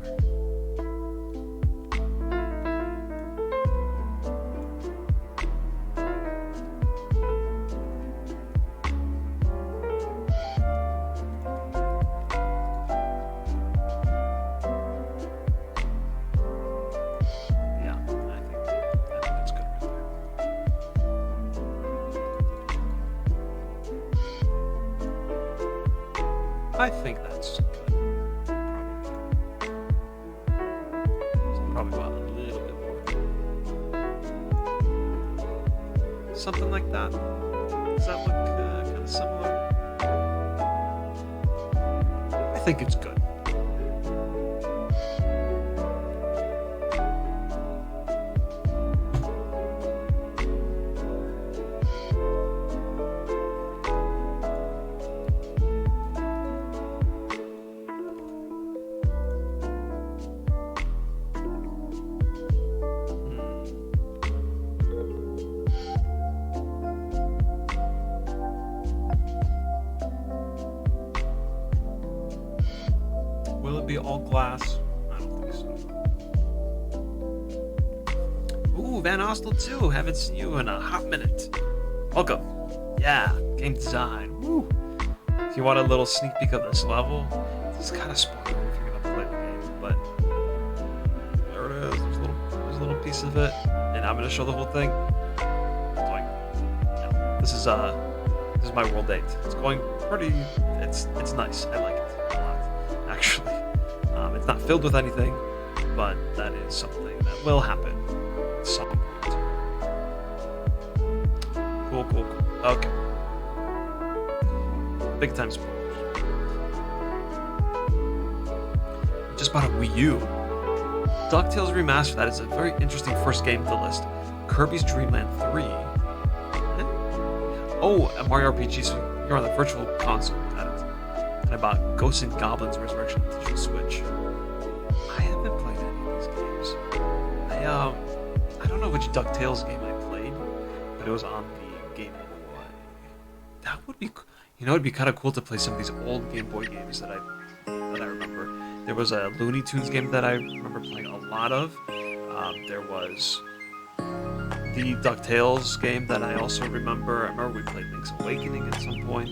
Yeah, I think that's good right there. I think that's good. Probably about a little bit more. Something like that. Does that look kind of similar? I think it's good. Will it be all glass? I don't think so. Ooh, Van Hostel 2. Haven't seen you in a hot minute. Welcome. Yeah, game design. Woo. If you want a little sneak peek of this level, this is kind of spoiler if you're gonna play the game, but there it is. There's a little piece of it, and I'm gonna show the whole thing. It's like, yeah, this is my world 8. It's going pretty. It's nice. I like it a lot, actually. It's not filled with anything, but that is something that will happen at some point. Cool. Okay. Big time spoilers. Just bought a Wii U. DuckTales Remastered. That is a very interesting first game to the list. Kirby's Dream Land 3. Oh, a Mario RPG. So you're on the Virtual Console. Got it. And I bought Ghosts and Goblins Resurrection on the Switch. I haven't played any of these games. I don't know which DuckTales game I played, but it was on the Game Boy. That would be, it'd be kind of cool to play some of these old Game Boy games that I remember. There was a Looney Tunes game that I remember playing a lot of. There was the DuckTales game that I also remember. I remember we played Link's Awakening at some point.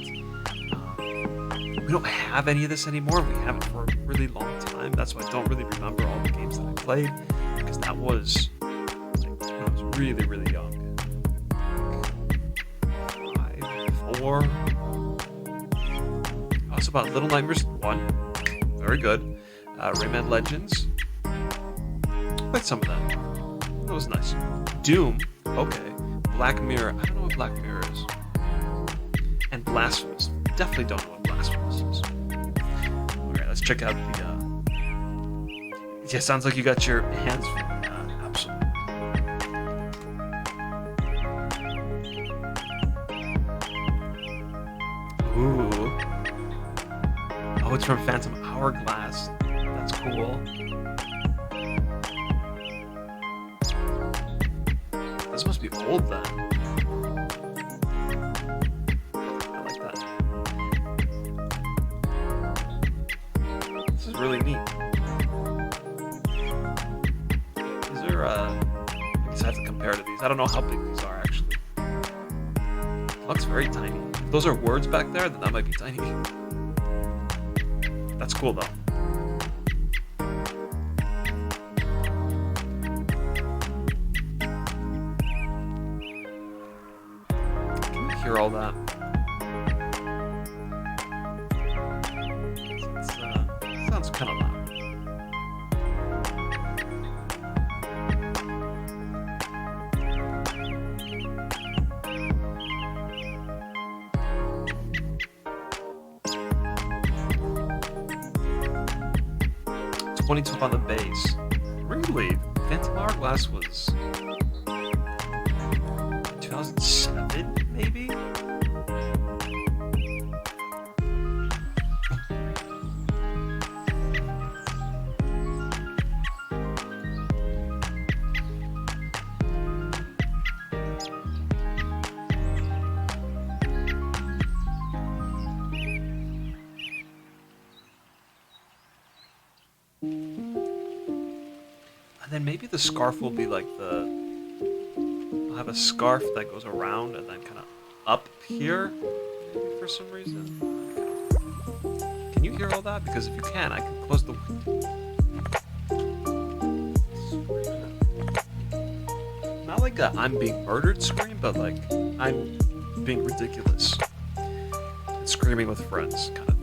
We don't have any of this anymore. We haven't for a really long time. That's why I don't really remember all the games that I played, because that was when I was really, really young. 5, 4. Also about Little Nightmares 1. Very good. Rayman Legends. Played some of them. That was nice. Doom. Okay. Black Mirror. I don't know what Black Mirror is. And Blasphemous. Definitely don't know what Blasphemous is. Alright, let's check out the... Yeah, sounds like you got your hands full. Absolutely. Ooh. Oh, it's from Phantom Hourglass. That's cool. This must be old then. I guess I have to compare to these. I don't know how big these are actually. It looks very tiny. If those are words back there, then that might be tiny. That's cool though. Can you hear all that? Sounds kind of loud. $22 on the base. Really? Phantom Hourglass was 2007, maybe? And then maybe the scarf will be like I'll have a scarf that goes around and then kind of up here, maybe for some reason. Can you hear all that? Because if you can, I can close the window. Not like a I'm being murdered scream, but like I'm being ridiculous and screaming with friends kind of thing.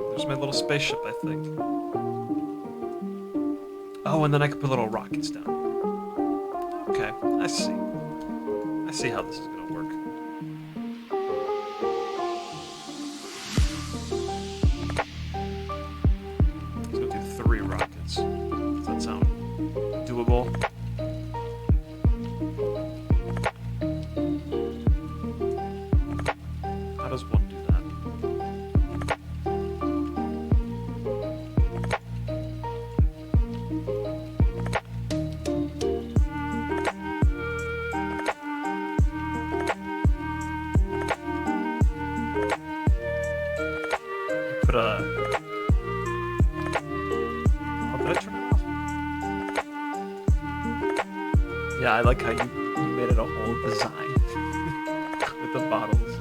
There's my little spaceship, I think. Oh, and then I can put little rockets down. Okay, I see. I see how this is gonna work. Let's go do 3 rockets. Does that sound doable? How does one do that? Oh, did I turn it off? Yeah, I like how you made it a whole design with the bottles.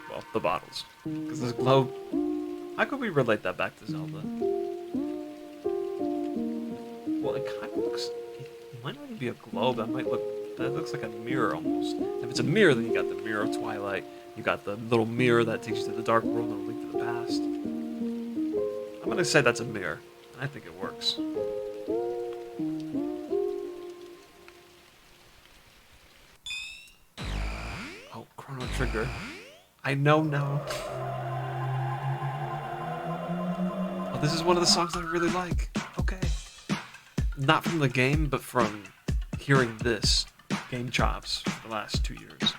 Well, the bottles. Because this globe... How could we relate that back to Zelda? Well, it kind of looks... It might not even be a globe. That looks like a mirror almost. If it's a mirror, then you got the Mirror of Twilight. You got the little mirror that takes you to the Dark World and a Link to the Past. I'm gonna say that's a mirror. I think it works. Oh, Chrono Trigger. I know now. Oh, this is one of the songs that I really like. Okay. Not from the game, but from hearing this game chops for the last 2 years.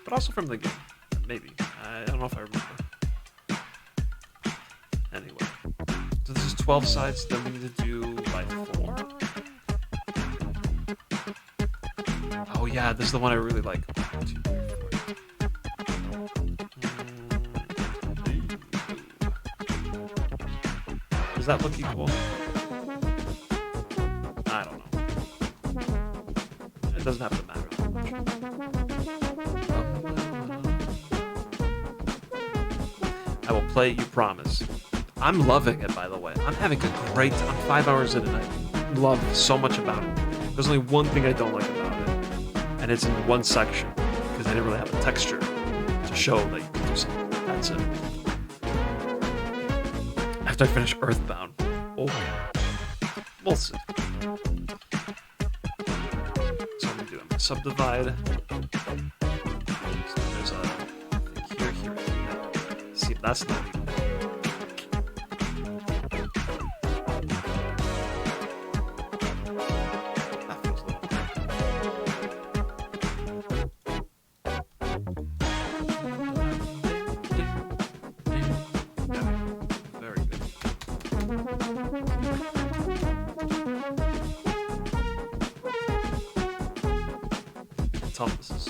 But also from the game. Maybe. I don't know if I remember. Anyway. So this is 12 sides, then we need to do like 4. Oh yeah, this is the one I really like. 1, 2, 3, 4. Does that look equal? I don't know. It doesn't have to matter that much. I will play it, you promise. I'm loving it, by the way. I'm having a great time. I'm 5 hours in and I love so much about it. There's only one thing I don't like about it, and it's in one section, because I didn't really have a texture to show that you can do something. That's it. After I finish Earthbound. Oh. We'll see. So I'm going to do it. Subdivide. That's not even. That feels a little very good. Tell me this is.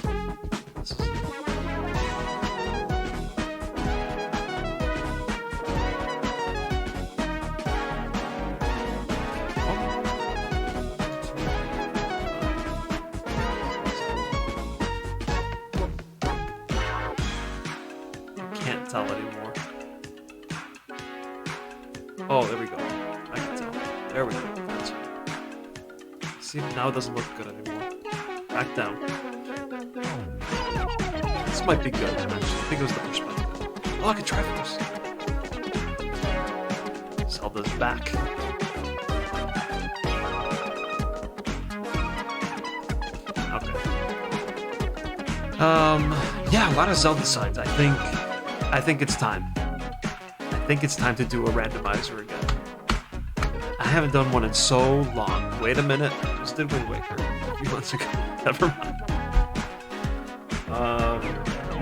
Can't tell anymore. Oh, there we go. I can tell. There we go. That's it. See, now it doesn't look good anymore. Back down. This might be good, actually. I think it was the perspective. Oh, I can try this. Zelda's back. Okay. Yeah, a lot of Zelda signs. I think it's time. I think it's time to do a randomizer again. I haven't done one in so long. Wait a minute. I just did Wind Waker a few months ago. Never mind.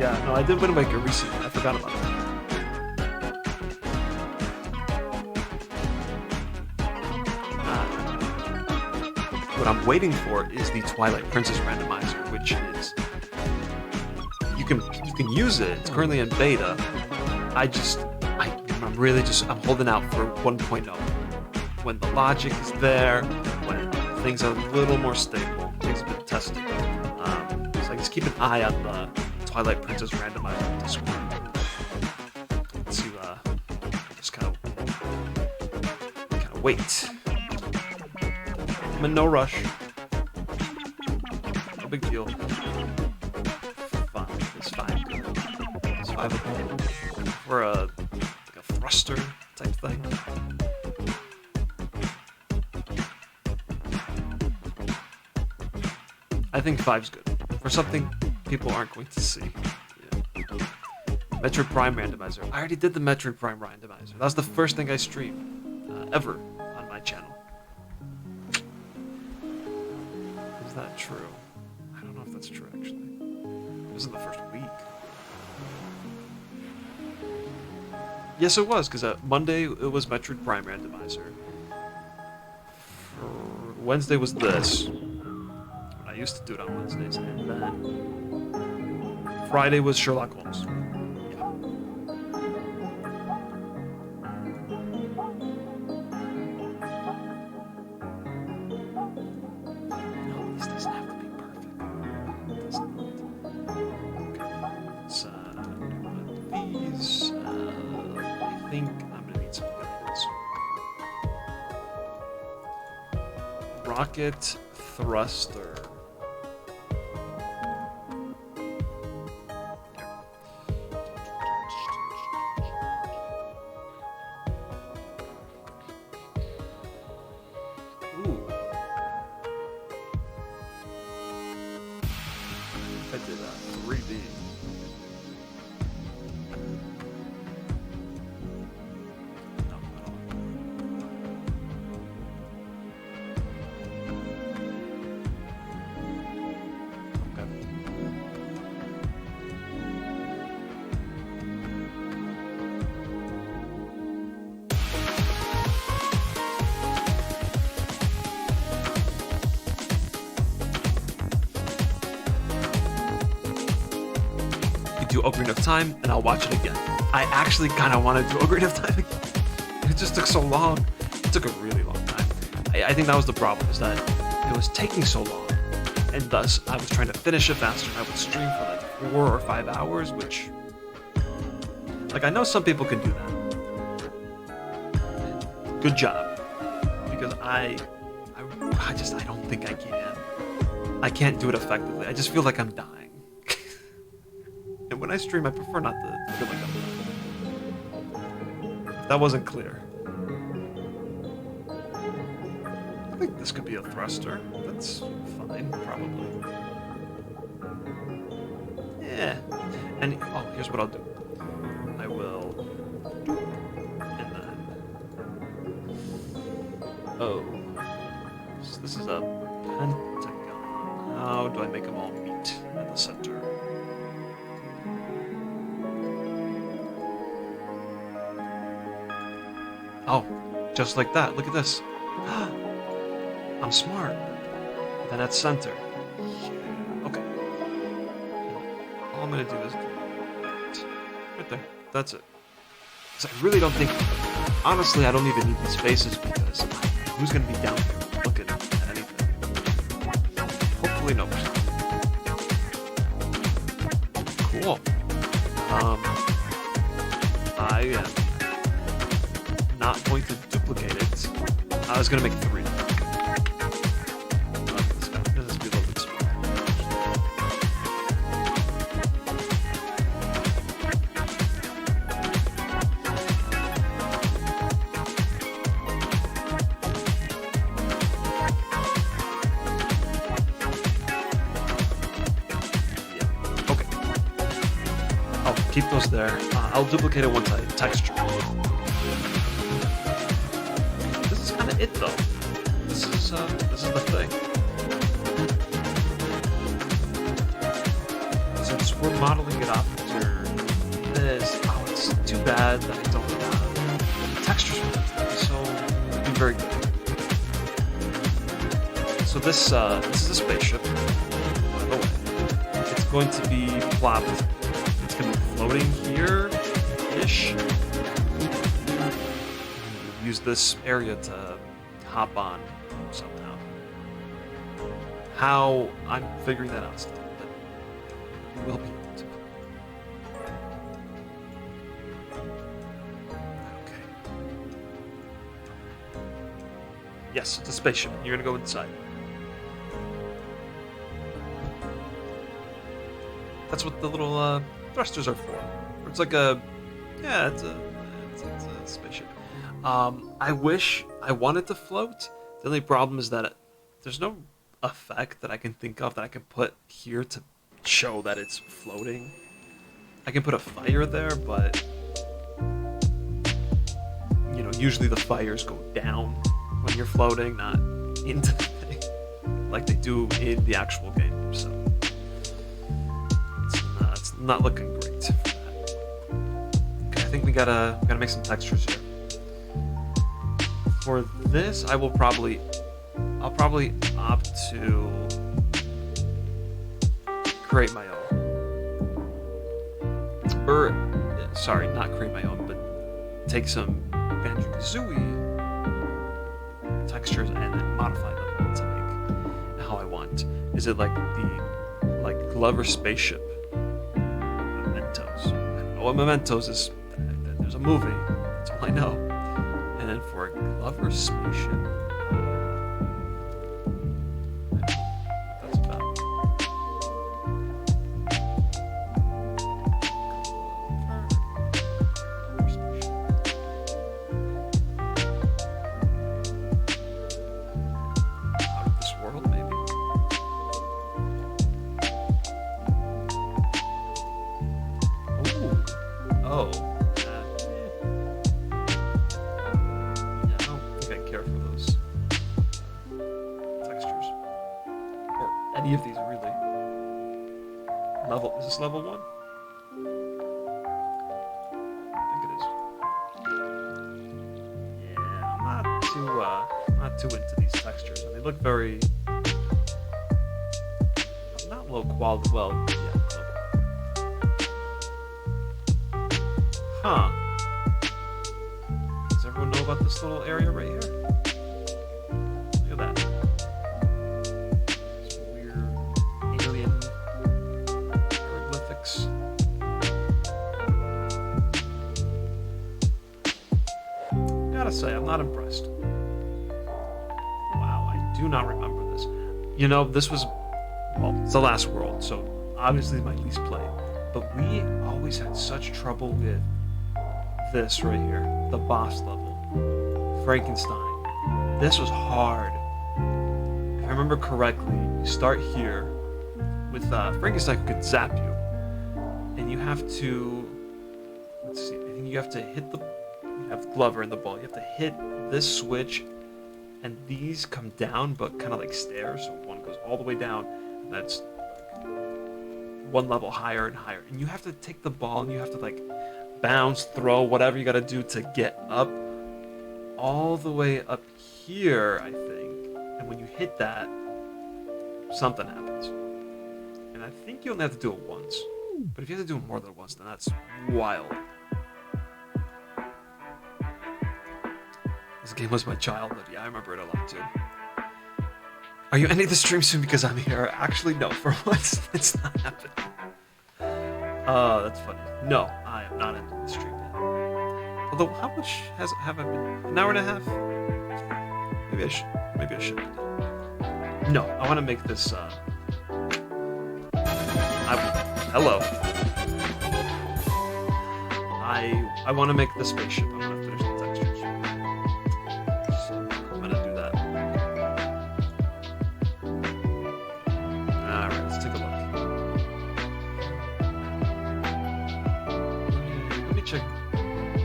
Yeah, no, I did Wind Waker recently. I forgot about that. What I'm waiting for is the Twilight Princess randomizer, which is you can use it. It's currently in beta. I'm holding out for 1.0 when the logic is there, when things are a little more stable, things have been tested. So I just keep an eye on the Twilight Princess randomizer on Discord to just kind of wait. I'm in no rush. No big deal. Fine. It's fine. It's fine. For a thruster type thing. I think 5's good. For something people aren't going to see. Yeah. Metroid Prime randomizer. I already did the Metroid Prime randomizer. That was the first thing I streamed ever on my channel. Is that true? I don't know if that's true, actually. It was in the first week. Yes, it was, because Monday it was Metroid Prime randomizer. Wednesday was this. I used to do it on Wednesdays, and then Friday was Sherlock Holmes. Yeah. No, this doesn't have to be perfect. It does not. Okay, let's do these. I think I'm gonna need some good ones. Rocket thruster. I did 3D. No, I don't. Okay. Do Ocarina of Time, and I'll watch it again. I actually kind of want to do Ocarina of Time again. It just took so long. It took a really long time. I think that was the problem, is that it was taking so long, and thus I was trying to finish it faster. I would stream for like 4 or 5 hours, which, like, I know some people can do that. Good job, because I don't think I can. I can't do it effectively. I just feel like I'm dying. And when I stream, I prefer not to feel like I'm dying. That wasn't clear. I think this could be a thruster. That's fine, probably. Yeah. And, oh, here's what I'll do. I will make them all meet at the center. Oh, just like that. Look at this. I'm smart. Then at center. Yeah. Okay. All I'm gonna do is right there. That's it. 'Cause I really don't think. Honestly, I don't even need these faces because who's gonna be down here looking at anything? Hopefully nobody. Cool. I am not going to duplicate it. I was gonna make 3. This has to be a little bit smaller. Yeah. Okay. I'll keep those there. I'll duplicate it once I texture. This is kind of it, though. This is the thing. Since we're modeling it after this, oh, it's too bad that I don't have textures for this thing, so it'd be very good. So this is a spaceship, by the way. It's going to be plopped. It's going to be floating here-ish. Use this area to hop on somehow. How, I'm figuring that out still, but we will be able to. Okay. Yes, it's a spaceship. You're gonna go inside. That's what the little thrusters are for. It's like a, yeah, it's a spaceship. I wish I wanted to float. The only problem is that there's no effect that I can think of that I can put here to show that it's floating. I can put a fire there, but you know, usually the fires go down when you're floating, not into the thing, like they do in the actual game. So it's not looking great for that. Okay, I think we gotta make some textures here. For this, I'll probably opt to create my own. Or, sorry, not create my own, but take some Banjo-Kazooie textures and then modify them to make how I want. Is it like the Glover spaceship mementos? I don't know what mementos is. There's a movie. That's all I know. And then for a Glover spaceship, that's about. Glover spaceship. Out of this world, maybe. Ooh. Oh. Any of these really. Is this level 1? I think it is. Yeah, I'm not too into these textures. And they look very not low quality. Well, yeah. Huh. Does everyone know about this little area right here? Look at that. Gotta say, I'm not impressed. Wow, I do not remember this. You know, this was, well, it's the last world, so obviously my least played. But we always had such trouble with this right here, the boss level, Frankenstein. This was hard. If I remember correctly, you start here with Frankenstein who could zap you, and you have to, let's see, I think you have to hit the, you have Glover in the ball, you have to hit this switch, and these come down, but kind of like stairs, so one goes all the way down, and that's one level higher and higher, and you have to take the ball and you have to like bounce, throw, whatever you got to do to get up all the way up here, I think. And when you hit that, something happens. And I think you only have to do it once. But if you have to do it more than once, then that's wild. This game was my childhood. Yeah, I remember it a lot too. Are you ending the stream soon because I'm here? Actually, no. For once, it's not happening. That's funny. No, I am not ending the stream yet. Although, how much have I been? An hour and a half? Maybe I should end it. No, I want to make this. Hello. I want to make the spaceship. I want to finish the textures. So I'm gonna do that. Alright, let's take a look. Let me check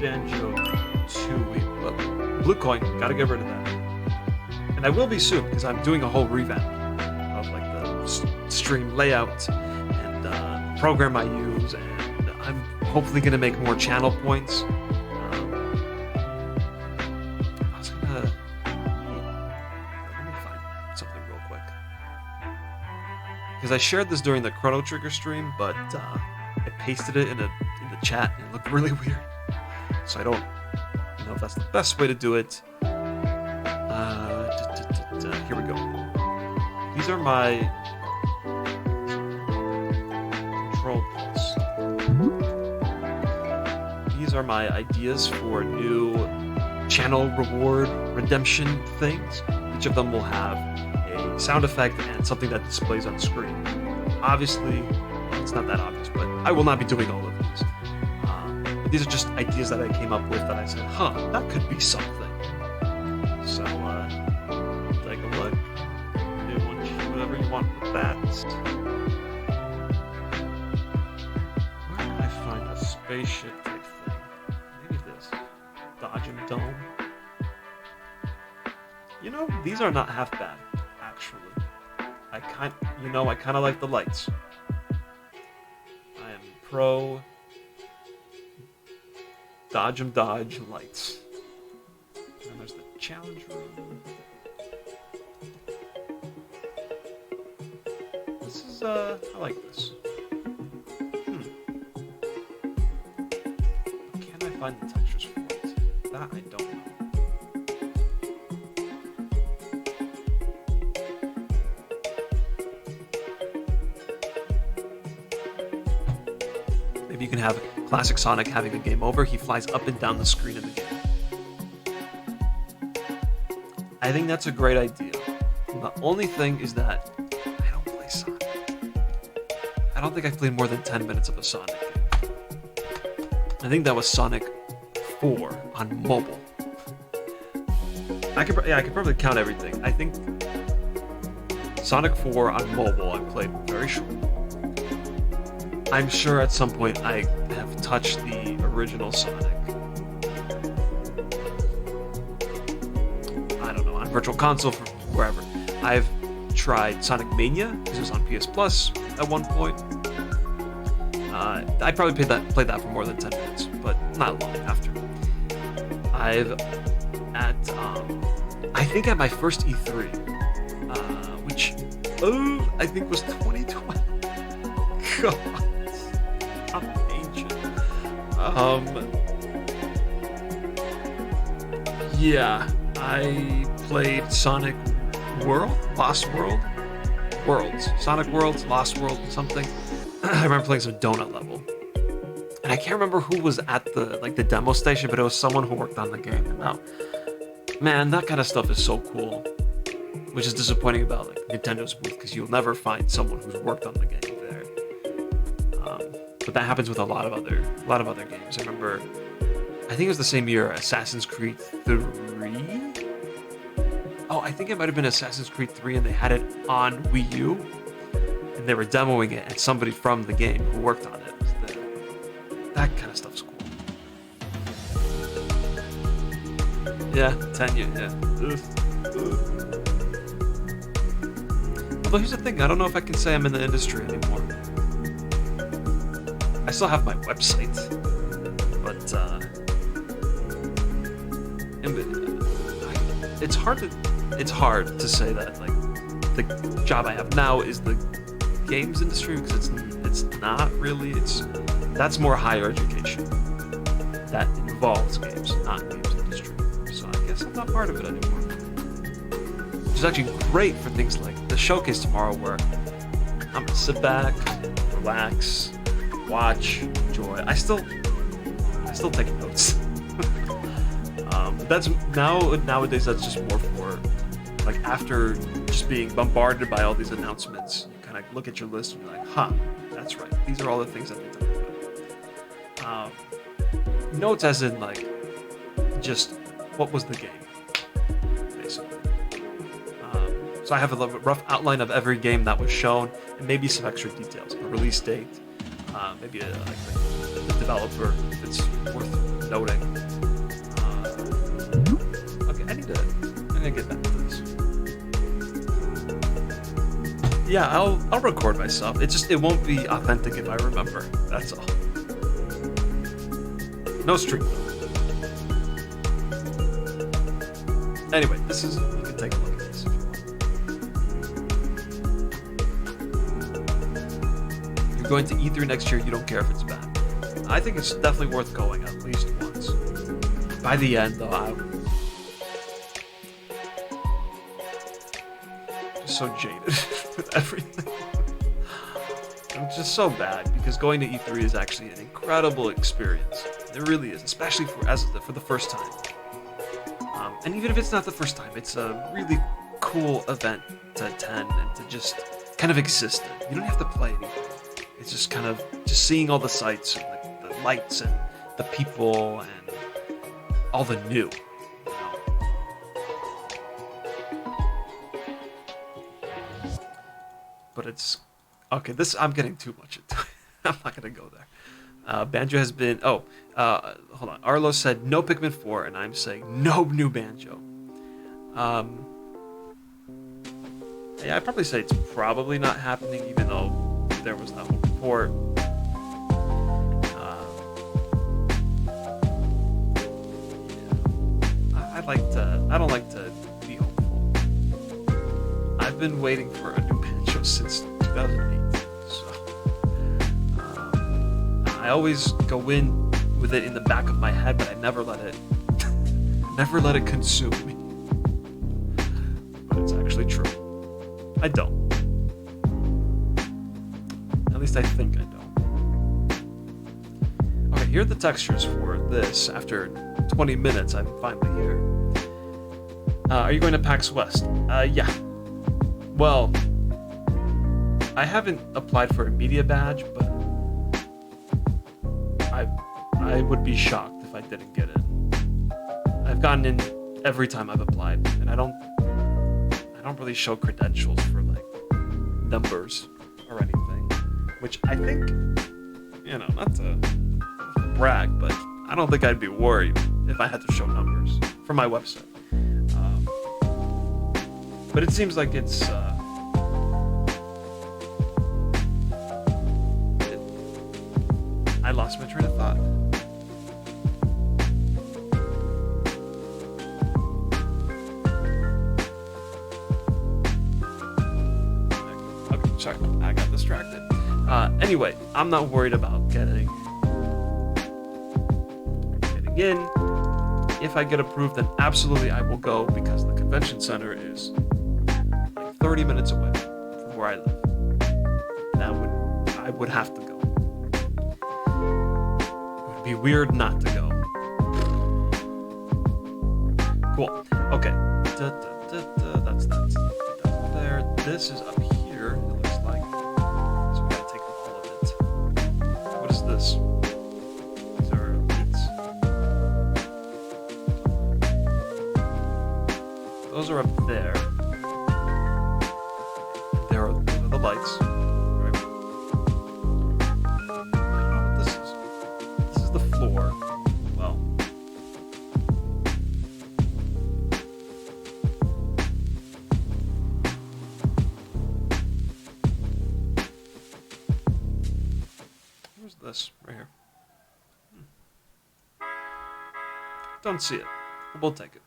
Banjo-Kazooie. Blue coin, gotta get rid of that. And I will be soon, because I'm doing a whole revamp of like the stream layout and program I use, and I'm hopefully gonna make more channel points. I was gonna let me find something real quick, because I shared this during the Chrono Trigger stream, but I pasted it in the chat and it looked really weird. So I don't know if that's the best way to do it. Here we go. These are my control points. These are my ideas for new channel reward redemption things. Each of them will have a sound effect and something that displays on screen. Obviously, it's not that obvious, but I will not be doing all of these. These are just ideas that I came up with that I said, that could be something. So, take a look. Do whatever you want with that. Where can I find a spaceship type thing? Maybe this. Dodge and Dome. You know, these are not half bad, actually. I kind of like the lights. I am pro dodge and dodge lights. And there's the challenge room. This is I like this. Can I find the textures for it? That I don't know. Maybe you can have classic Sonic having a game over. He flies up and down the screen in the game. I think that's a great idea. The only thing is that I don't play Sonic. I don't think I've played more than 10 minutes of a Sonic game. I think that was Sonic 4 on mobile. I could probably count everything. I think Sonic 4 on mobile I played very short. I'm sure at some point I have touched the original Sonic. I don't know, on Virtual Console, for wherever. I've tried Sonic Mania, this was on PS Plus at one point. I probably played that for more than 10 minutes, but not long after. I think at my first E3, which I think was 2020. God. I'm ancient. Yeah, I played Sonic Lost World? Worlds. Sonic Worlds, Lost World, something. I remember playing some donut level. And I can't remember who was at the demo station, but it was someone who worked on the game. And now, man, that kind of stuff is so cool. Which is disappointing about Nintendo's booth, because you'll never find someone who's worked on the game there. But that happens with a lot of other games. I remember, I think it was the same year, Assassin's Creed 3. Oh, I think it might have been Assassin's Creed 3, and they had it on Wii U, and they were demoing it, and somebody from the game who worked on it was there. That kind of stuff's cool. Yeah, 10 years. Yeah. Although here's the thing, I don't know if I can say I'm in the industry anymore. still have my website, but it's hard to say that like the job I have now is the games industry, because it's not really. That's more higher education that involves games, not games industry. So I guess I'm not part of it anymore. Which is actually great for things like the showcase tomorrow, where I'm gonna sit back, relax, watch, enjoy. I still take notes. But that's nowadays. That's just more for like after just being bombarded by all these announcements. You kind of look at your list and you're like, huh, that's right. These are all the things that they talk about. Notes as in like just what was the game, basically. So I have a rough outline of every game that was shown, and maybe some extra details, a release date, maybe like the developer, if it's worth noting. Okay, I need to get back to this. Yeah, I'll record myself. It won't be authentic if I remember. That's all. No stream. Anyway, you can take a look at this if you want. You're going to E3 next year, you don't care if it's bad. I think it's definitely worth going at least once. By the end, though, I'm just so jaded with everything. I'm just so bad, because going to E3 is actually an incredible experience. It really is, especially for the first time. And even if it's not the first time, it's a really cool event to attend and to just kind of exist in. You don't have to play anything. It's just kind of just seeing all the sights and the lights and the people and all the new. But it's okay. I'm getting too much into it. I'm not gonna go there. Banjo has been. Hold on. Arlo said no Pikmin 4, and I'm saying no new Banjo. Yeah, I'd probably say it's probably not happening, even though there was that whole report. I don't like to be hopeful. I've been waiting for a new Banjo since 2008, so I always go in with it in the back of my head, but I never let it consume me. But it's actually true. I don't. At least I think I don't. Okay, here are the textures for this. After 20 minutes, I'm finally here. Are you going to PAX West? Yeah. Well, I haven't applied for a media badge, but I would be shocked if I didn't get it. I've gotten in every time I've applied, and I don't really show credentials for like numbers or anything, which I think, not to brag, but I don't think I'd be worried if I had to show numbers for my website. But it seems like it's I lost my train of thought. Okay, sorry, I got distracted. Anyway, I'm not worried about getting in. If I get approved, then absolutely I will go, because the convention center is like 30 minutes away from where I live. And I would have to go. It would be weird not to go. Cool. Okay. That's there. This is up here, it looks like. So we gotta take all of it. What is this? These are lights. Those are up there. There are the lights. Right. I don't know what this is. This is the floor. Well. Where's this? Right Don't see it. We'll take it.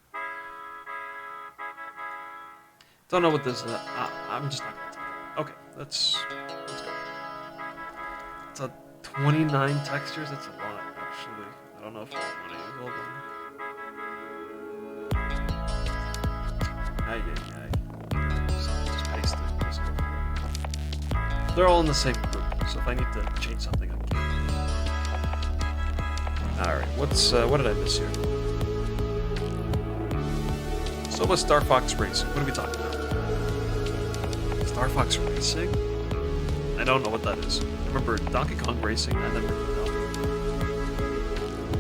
Don't know what this is. I'm just not gonna take it. Okay, let's go. It's a 29 textures. That's a lot, actually. I don't know if I want to use all of them. Aye. Just paste it. Just go for it. They're all in the same group, so if I need to change something up. Alright, what did I miss here? So what's Star Fox Racing? What are we talking about? Star Fox Racing? I don't know what that is. I remember Donkey Kong Racing, I never know.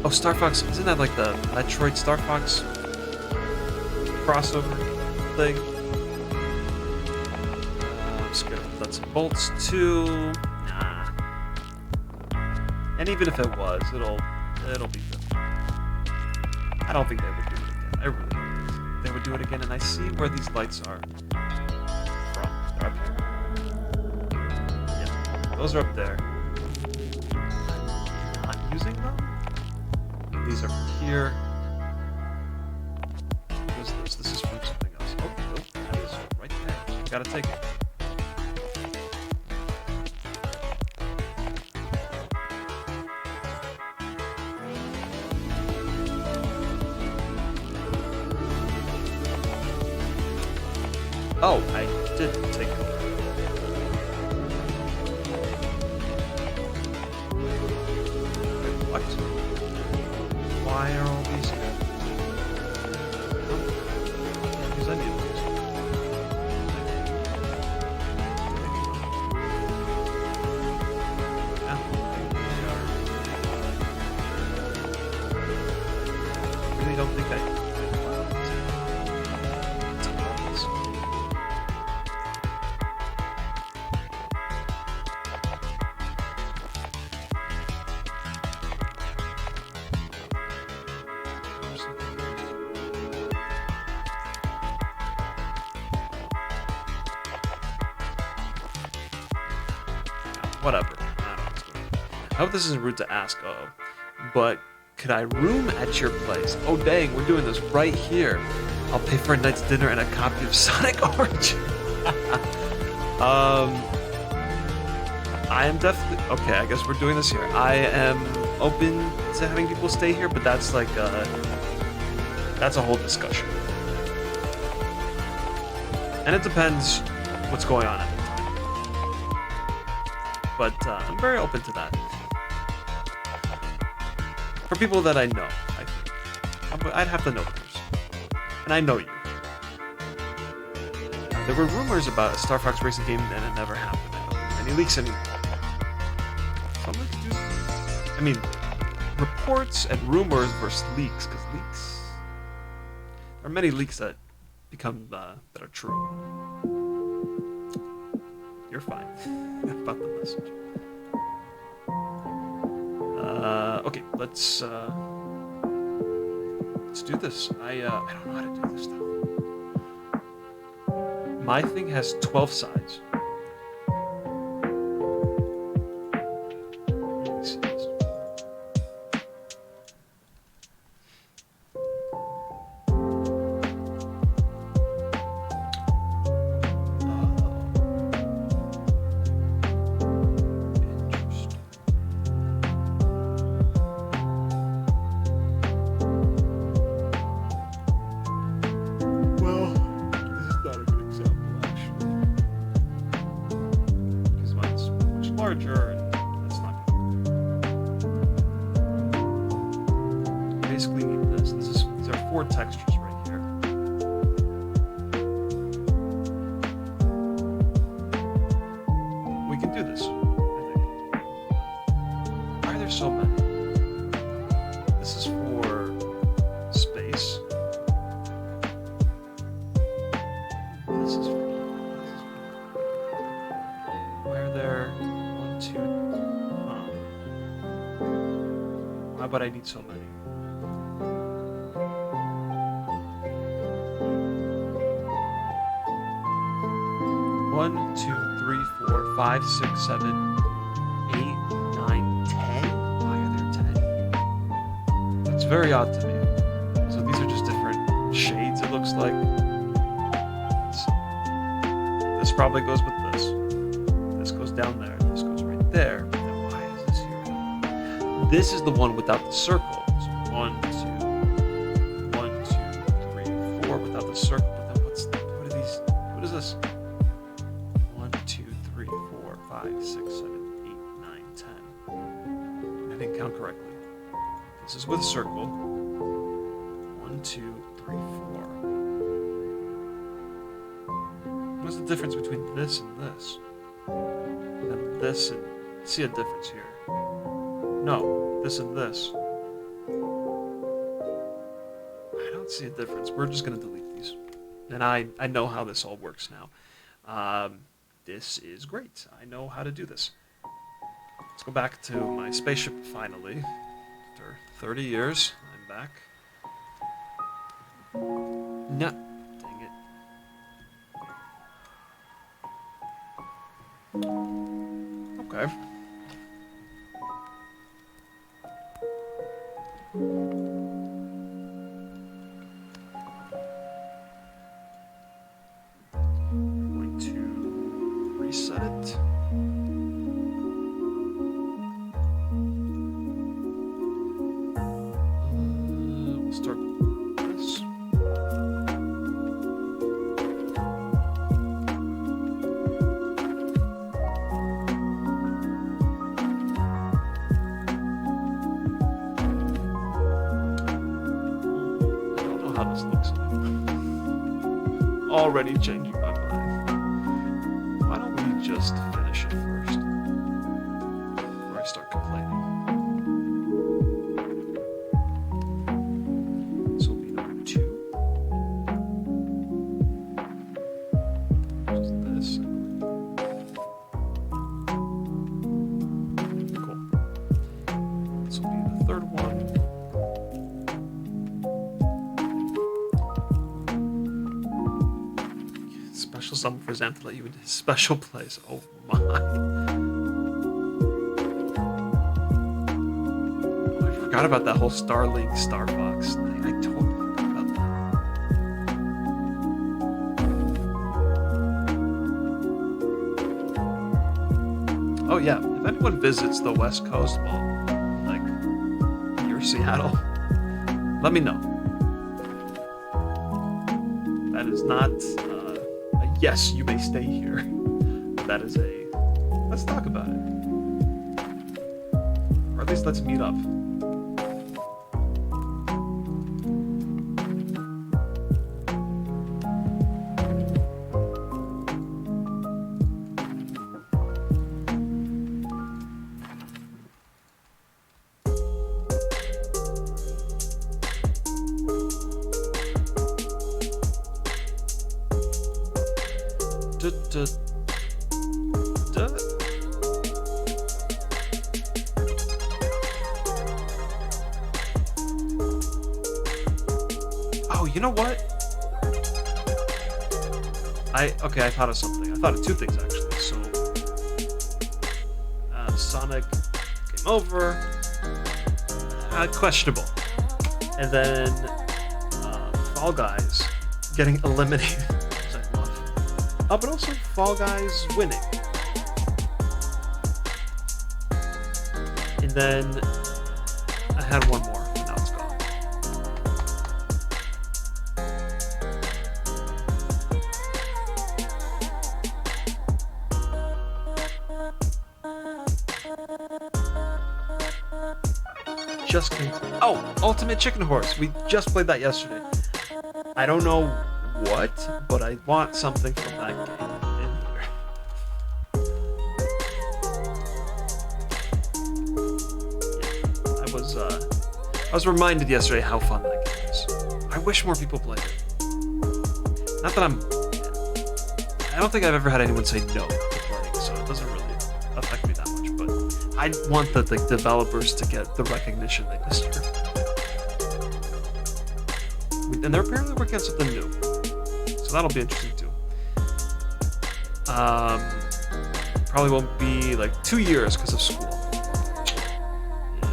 Oh, Star Fox, isn't that like the Metroid Star Fox crossover thing? I'm just gonna put some bolts too. Nah. And even if it was, it'll be good. I don't think they would do it again. I really don't think they would do it again, and I see where these lights are from. They're up here. Yeah, those are up there. I'm not using them. These are from here. What is this? This is from something else. Oh, nope, that is right there. Gotta take it. Oh, I did take it. Wait, what? Why are all these here? Can't use any of these. Yeah, I really don't think I. Whatever. I don't know what's going on. I hope this isn't rude to ask, but could I room at your place? Oh dang, we're doing this right here. I'll pay for a night's dinner and a copy of Sonic Orange. I am definitely okay. I guess we're doing this here. I am open to having people stay here, but that's like that's a whole discussion, and it depends what's going on at the time. But I'm very open to that. For people that I know, I think. I'd have to know first. And I know you. There were rumors about a Star Fox Racing game, and it never happened. I don't think any leaks anymore. So let's do this. I mean, reports and rumors versus leaks, because leaks... There are many leaks that become, that are true. You're fine about the message. Okay, let's do this. I don't know how to do this though. My thing has 12 sides. Let me see this. Larger, and that's not good. Basically need this. These are 4 textures right here. We can do this, I think. Why are there so many? This is for space. This is for... Why are there... Why would I need so many? One, 2, 3, 4, 5, 6, 7, 8, 9, 10. Why are there 10? That's very odd to me. shades, it looks like. This probably goes with this. This goes down there. This goes right there. Now, why is this here? This is the one without the circle. So 1, 2, 3, 4 without the circle. But then what are these? What is this? 1, 2, 3, 4, 5, 6, 7, 8, 9, 10. I didn't count correctly. This is with circle. 1, 2, 3, 4. What's the difference between this and this? And then this and... See a difference here. No, this and this. I don't see a difference. We're just going to delete these. And I know how this all works now. This is great. I know how to do this. Let's go back to my spaceship finally. After 30 years, I'm back. No, dang it. Okay. Going to reset it. We'll start with this. How this looks. Already changing my mind. Why don't we just finish it first? Before I start complaining. This will be number 2. Just this. Cool. This will be the third one. Special summon for Zan to let you in his special place. Oh my. Oh, I forgot about that whole Starlink Star Fox thing. I totally forgot about that. Oh yeah, if anyone visits the West Coast, well, like, near Seattle, let me know. That is not... yes, you may stay here. That is a... Let's talk about it. Or at least let's meet up. Oh, you know what? Okay, I thought of something. I thought of 2 things actually. So, Sonic came over, questionable, and then Fall Guys getting eliminated, which I love. But also Fall Guys winning, and then I had one more. And now it's gone. Just came. Oh, Ultimate Chicken Horse. We just played that yesterday. I don't know what, but I want something from that game in here. Yeah, I was reminded yesterday how fun that game is. I wish more people played it. Not that I don't think I've ever had anyone say no to playing, so it doesn't really affect me that much. But I want the developers to get the recognition they deserve. And they're apparently working on something new, so that'll be interesting too. Probably won't be like 2 years because of school. Yeah.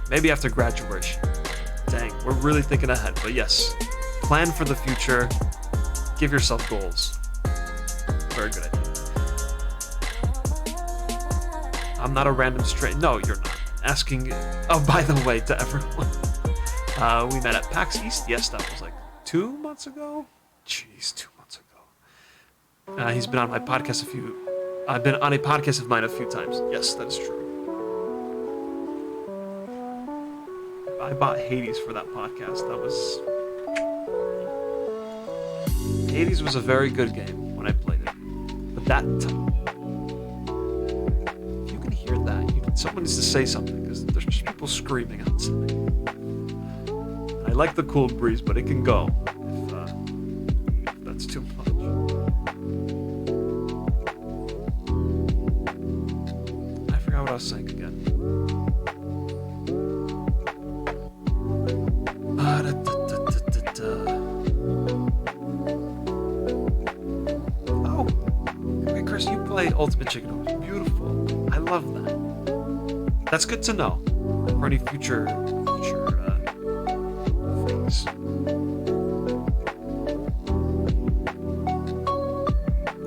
Maybe after graduation. Dang, we're really thinking ahead. But yes, Plan for the future. Give yourself goals. Very good idea. I'm not a random stranger. No, you're not. Asking. Oh, by the way, to everyone. We met at PAX East. Yes, that was like 2 months ago. Jeez, 2 months ago. He's been on my podcast I've been on a podcast of mine a few times. Yes, that is true. I bought Hades for that podcast. Hades was a very good game when I played it. But that time, if you can hear that, someone needs to say something because there's just people screaming outside. I like the cool breeze, but it can go if that's too much. I forgot what I was saying again. Oh, okay, Chris, you played Ultimate Chicken. It was beautiful. I love that. That's good to know for any future things.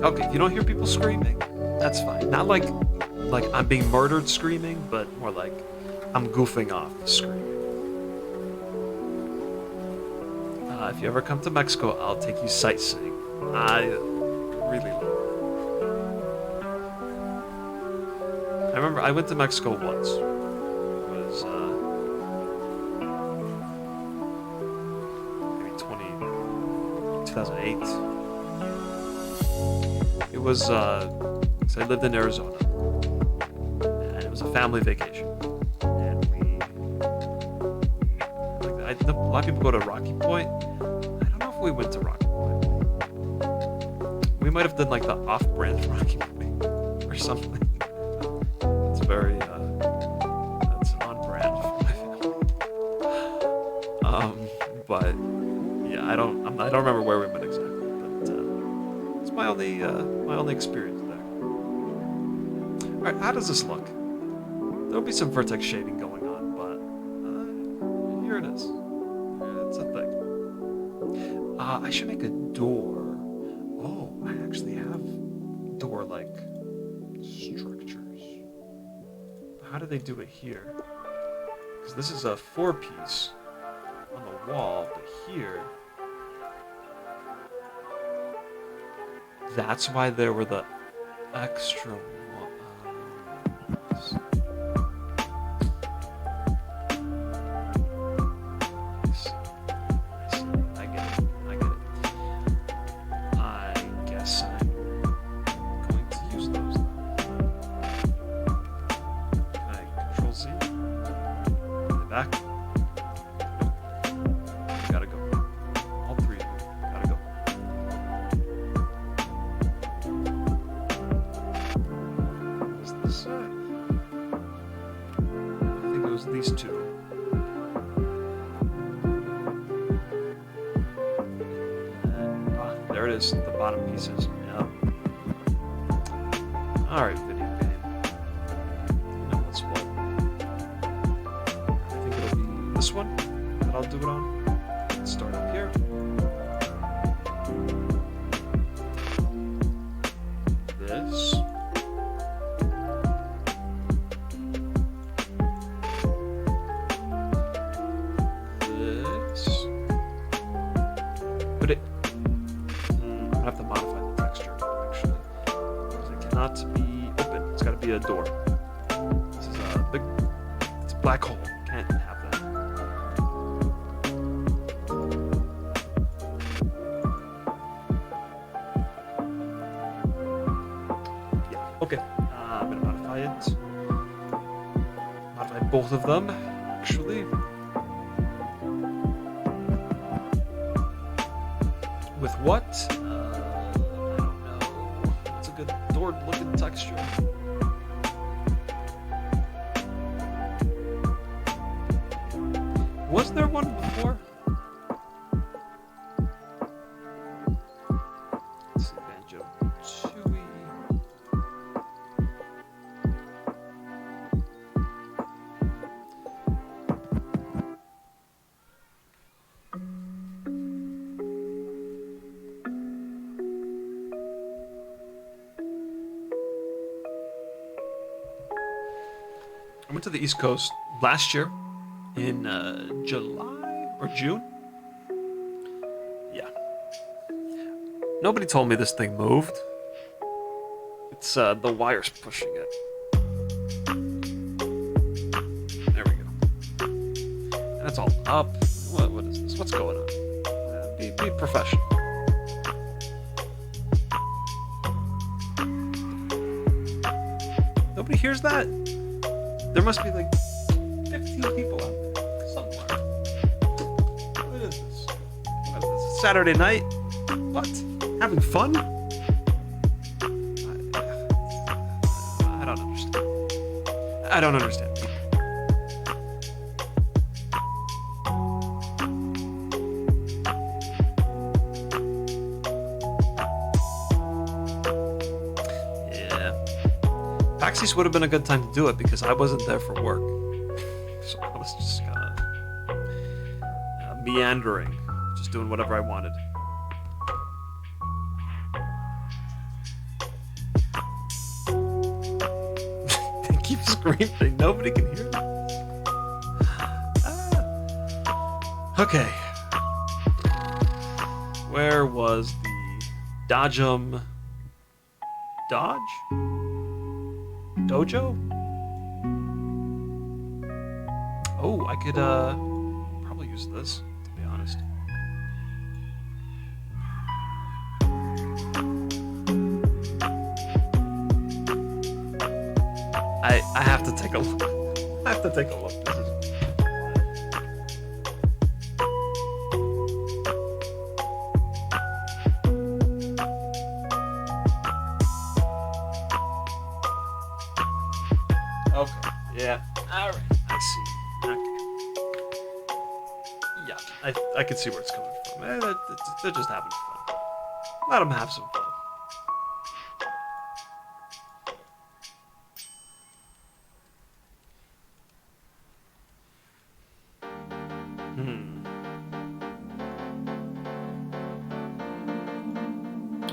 Okay, if you don't hear people screaming, that's fine. Not like I'm being murdered screaming, but more like I'm goofing off screaming. If you ever come to Mexico, I'll take you sightseeing. I really love it. I remember I went to Mexico once. It was maybe 2008. It was so I lived in Arizona, and it was a family vacation. And a lot of people go to Rocky Point. I don't know if we went to Rocky Point. We might have done like the off-brand Rocky Point or something. It's very that's on brand for my family. But yeah, I don't remember where we went exactly, but it's my only experience there. All right, how does this look? There'll be some vertex shading going on, but here it is. It's a thing. I should make a door. Oh, I actually have door-like structures. How do they do it here? Because this is a 4-piece on the wall, but here... That's why there were the extra ones. I get it. I guess I'm going to use those then. Can I Control Z? Back? Nope. Gotta go. All three of you. Gotta go. What was this? I think it was these two. There it is, the bottom pieces. Yeah. Alright, video game. You know what's what. I think it'll be this one that I'll do it on. Let's start up here. This. This. But it... I have to modify the texture, actually. Because it cannot be open. It's got to be a door. This is a big... It's a black hole. Can't have that. Yeah, okay. I'm going to modify it. Modify both of them, actually. With what? I don't know. It's a good door-looking texture. Was there one before? Let's see, Banjo-Kazooie. to the East Coast last year in July or June. Yeah. Nobody told me this thing moved. It's the wire's pushing it. There we go. And it's all up. What is this? What's going on? Be professional. Nobody hears that? There must be like 15 people out there somewhere. What is this? What is this? Saturday night? What? Having fun? I don't understand. I don't understand. PAX East would have been a good time to do it because I wasn't there for work. So I was just kind of meandering, just doing whatever I wanted. They keep screaming. Nobody can hear them. Okay. Where was the Dodge? Dojo? Oh, I could probably use this, to be honest. I have to take a look. I have to take a look. This is okay. Yeah. All right. I see. Okay. Yeah. I can see where it's coming from. They're just having fun. Let them have some fun.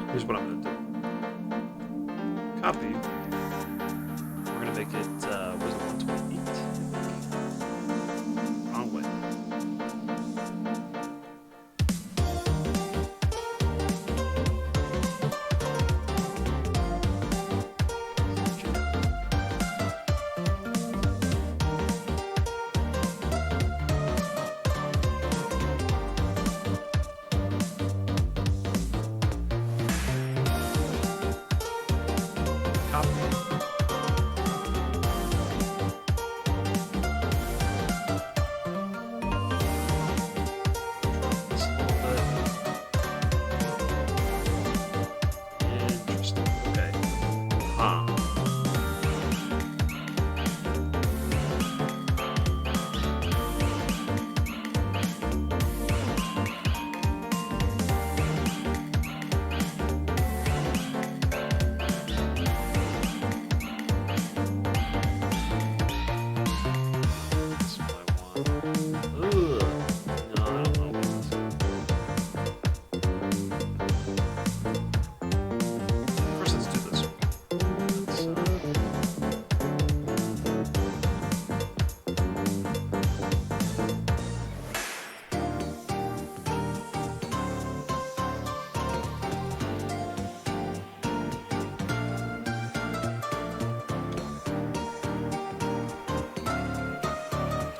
Here's what I'm gonna do. Copy. We're gonna make it, where's it, 128? Wrong way. Copy. This a little bit. Interesting. Okay. Huh. That's what I want. Ugh. No, I don't know what this First, let's do this one. Let's,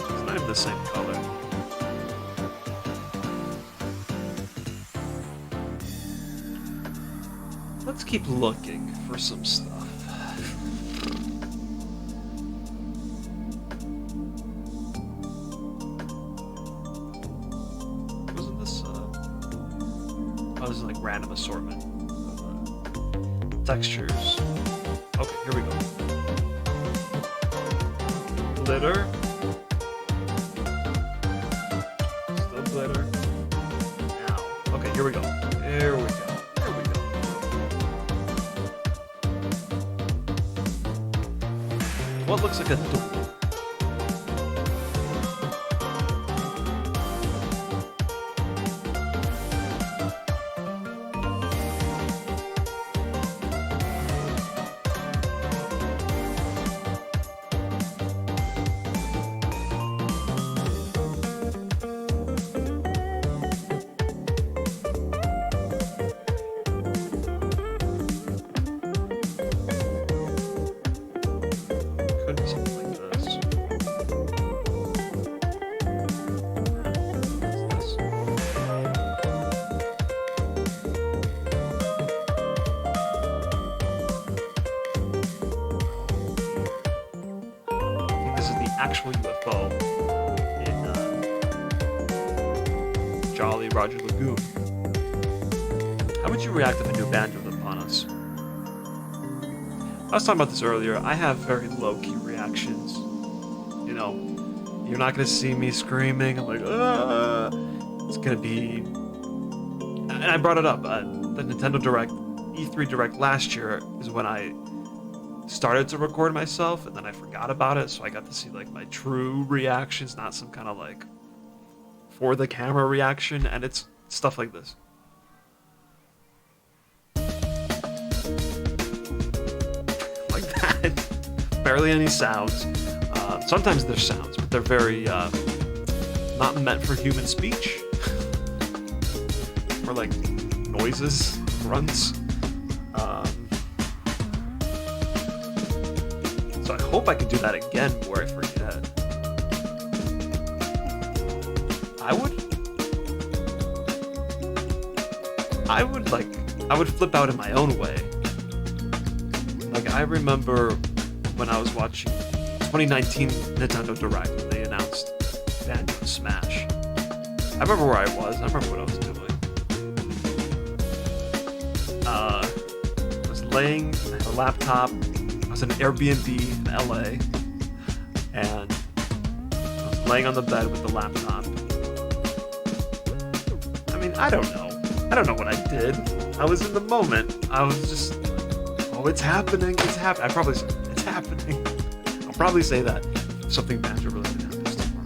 it's not even the same color. Let's keep looking for some stuff. Wasn't this, oh, this is like random assortment of textures. Okay, here we go. Glitter. Still glitter. Now. Okay, here we go. Here we go. Here we go. What looks like a door? actual UFO in Jolly Roger Lagoon. How would you react if a new band was upon us? I was talking about this earlier. I have very low-key reactions. You know, you're not gonna see me screaming. I'm like, ah. It's gonna be, and I brought it up. The Nintendo Direct, E3 Direct last year is when I started to record myself, and then I forgot about it. So I got to see like my true reactions, not some kind of like for the camera reaction, and it's stuff like this. Like that. Barely any sounds. Sometimes there's sounds, but they're very not meant for human speech. Or like noises, grunts. So I hope I can do that again before I forget. I would flip out in my own way. Like I remember when I was watching 2019 Nintendo Direct when they announced Banjo Smash. I remember where I was. I remember what I was doing. I was laying, I had a laptop. I was in an Airbnb in LA, and I was laying on the bed with the laptop. I mean, I don't know. I don't know what I did. I was in the moment. I was just, oh, it's happening. It's happening. I probably said, it's happening. I'll probably say that if something Banjo related happens tomorrow.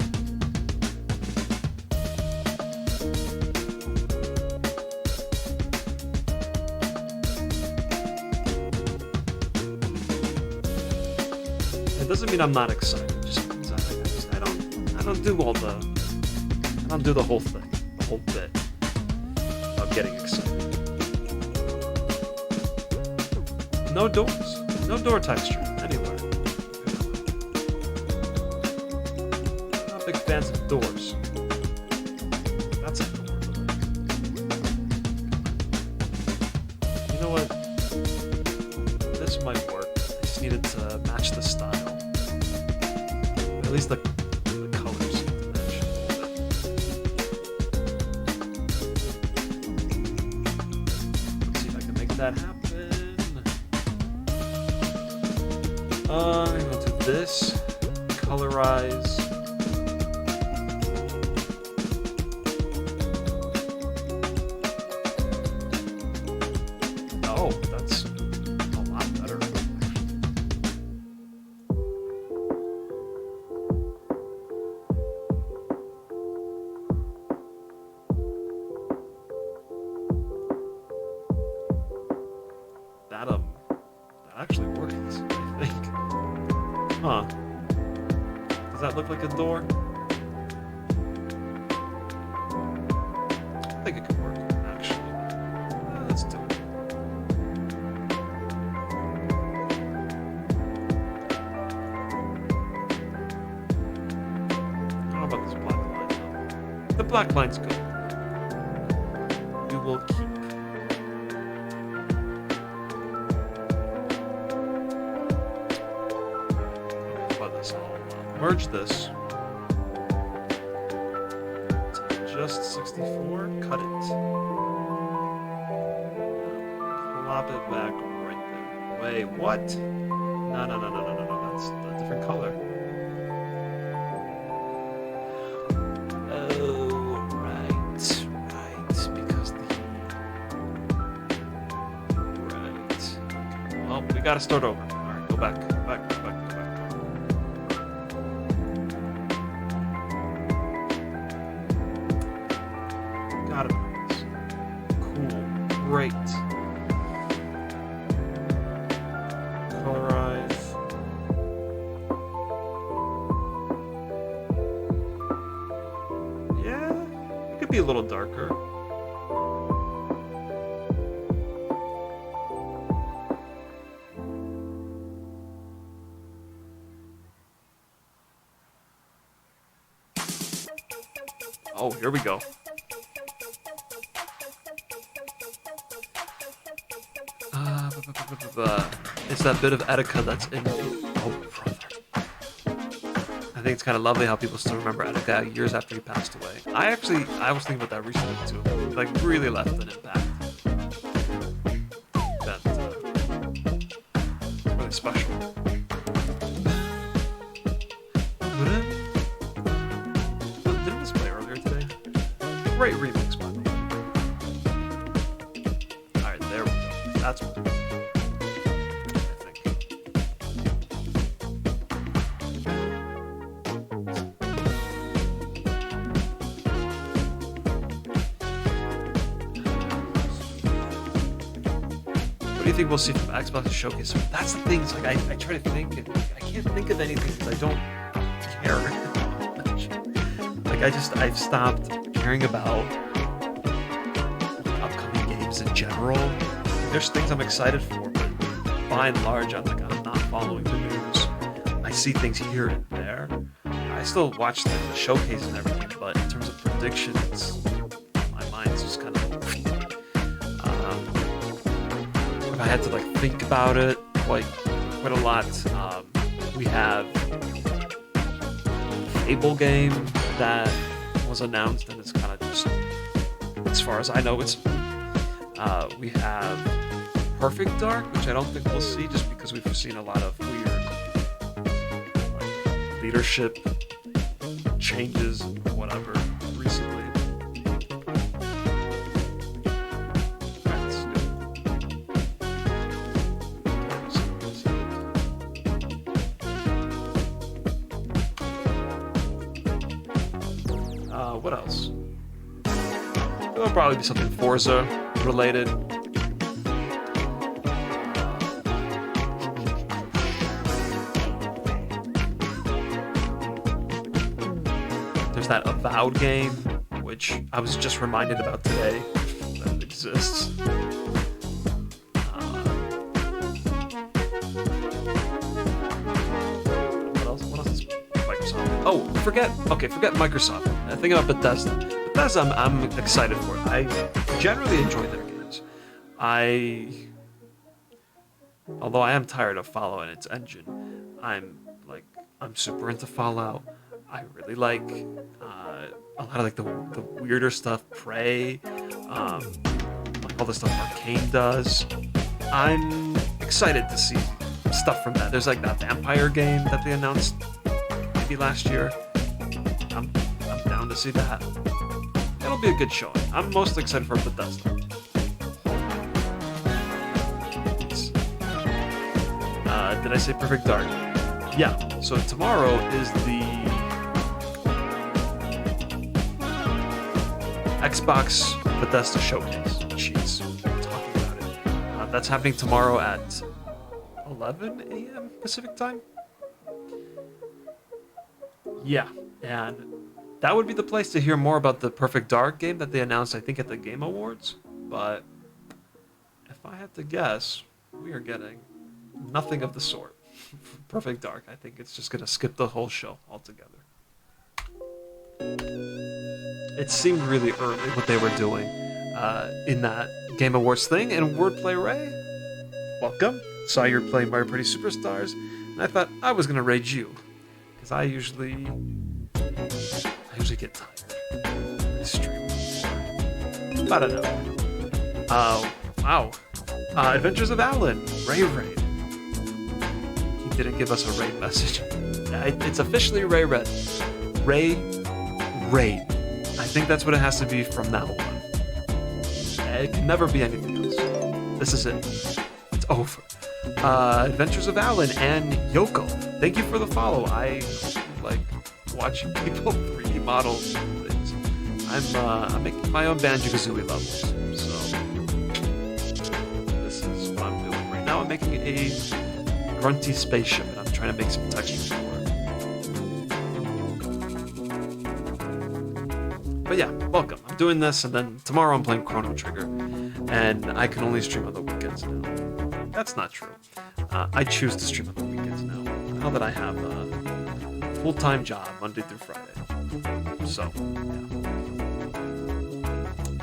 It doesn't mean I'm not excited. It just means I don't do the whole thing, the whole bit of getting excited. No doors, no door texture anywhere. Not big fans of doors. That's a door. You know what? This might work. I just needed to match the style. At least the colors seem to match a little bit. Let's see if I can make that happen. I'm gonna do this. Colorize. Oh, that's a lot better. That actually works, I think. Huh. Does that look like a door? I think it could work, actually. Let's do it. How about this black line, though? The black line's good. We will keep. Merge this to just 64, cut it, plop it back right there. Wait, what? No, that's a different color. Oh, right, because right. Well, we gotta start over. All right, go back. Cool. Great. Colorize. Yeah, it could be a little darker. Oh, here we go. It's that bit of Etika that's in me. Oh, brother. I think it's kind of lovely how people still remember Etika years after he passed away. I was thinking about that recently too. Like, really left an impact. That's really special. Didn't this play earlier today? Great remix, by the way. Alright, there we go. That's what. What do you think we'll see from Xbox Showcase? That's the thing. It's like I try to think, and I can't think of anything because I don't care much. Like I've stopped caring about upcoming games in general. There's things I'm excited for, but by and large, I'm not following the news. I see things here and there. I still watch the showcase and everything, but in terms of predictions, my mind's just kind of. If I had to think about it quite a lot, we have a Fable game that was announced, and it's kind of just, as far as I know, it's. We have Perfect Dark, which I don't think we'll see, just because we've seen a lot of weird leadership changes, whatever, recently. What else? There'll probably be something Forza related. There's that Avowed game, which I was just reminded about today that it exists. What else is Microsoft? Oh, forget Microsoft. I think about Bethesda. Bethesda, I'm excited for it. I generally enjoy their games. Although I am tired of following its engine, I'm super into Fallout. I really like a lot of the weirder stuff, Prey, all the stuff Arcane does. I'm excited to see stuff from that. There's that vampire game that they announced maybe last year. I'm down to see that. It'll be a good showing. I'm most excited for Bethesda. Did I say Perfect Dark? Yeah. So tomorrow is the Xbox Bethesda Showcase. Jeez, I'm talking about it. That's happening tomorrow at 11 a.m. Pacific time. Yeah, and that would be the place to hear more about the Perfect Dark game that they announced, I think, at the Game Awards. But if I had to guess, we are getting nothing of the sort. Perfect Dark. I think it's just going to skip the whole show altogether. It seemed really early what they were doing in that Game Awards thing. And Wordplay Ray, welcome. Saw you were playing Mario Party Superstars, and I thought I was going to raid you. Because I usually get tired. I stream. I don't know. Wow. Adventures of Alan. Ray Raid. He didn't give us a raid message. It's officially Ray Red. Ray Raid. I think that's what it has to be from now on. It can never be anything else. This is it. It's over. Adventures of Alan and Yoko. Thank you for the follow. I like watching people 3D model things. I'm making my own Banjo-Kazooie levels. So this is what I'm doing right now. I'm making a grunty spaceship, and I'm trying to make some textures for it. But yeah, welcome. I'm doing this, and then tomorrow I'm playing Chrono Trigger, and I can only stream on the weekends now. That's not true. I choose to stream on the weekends now that I have a full-time job Monday through Friday. So,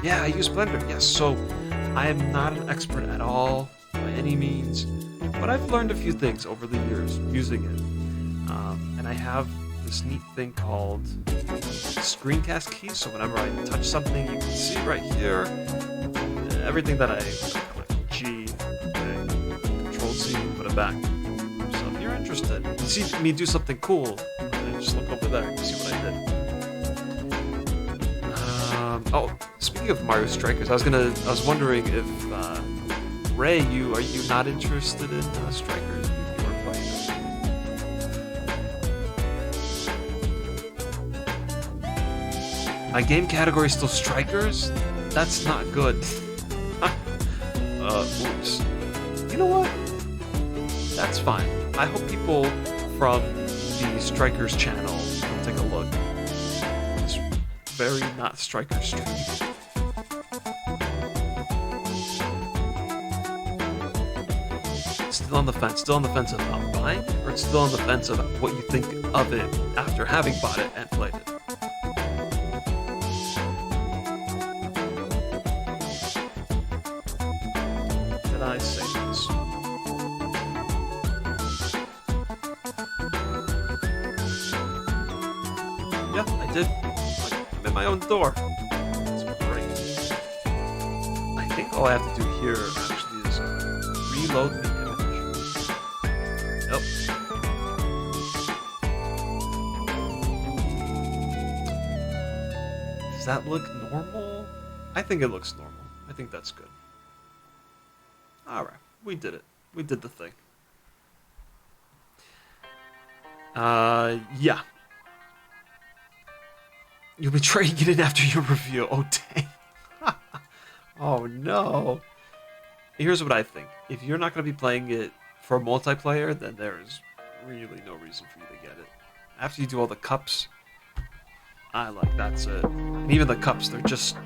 yeah, I use Blender. Yes, so I am not an expert at all by any means, but I've learned a few things over the years using it, and I have this neat thing called screencast keys. So whenever I touch something, you can see right here everything that I click. G, okay, Control C, put it back. So if you're interested, you see me do something cool, just look over there and see what I did. Oh, speaking of Mario Strikers, I was wondering if Ray, are you not interested in Strikers? You weren't playing it. My game category is still Strikers? That's not good. Oops. You know what? That's fine. I hope people from the Strikers channel will take a look. It's very not Strikers stream. Still on the fence of buying, or it's still on the fence of what you think of it after having bought it and played it. Did I say this? Yeah, I did. I'm in my own door. It's great. I think all I have to do here actually is reload the image. Yep. Does that look normal? I think it looks normal. I think that's good. Alright, we did it. We did the thing. Yeah. You'll be trading it in after your review. Oh, dang. Oh, no. Here's what I think. If you're not going to be playing it for multiplayer, then there's really no reason for you to get it. After you do all the cups, that's it. And even the cups, they're just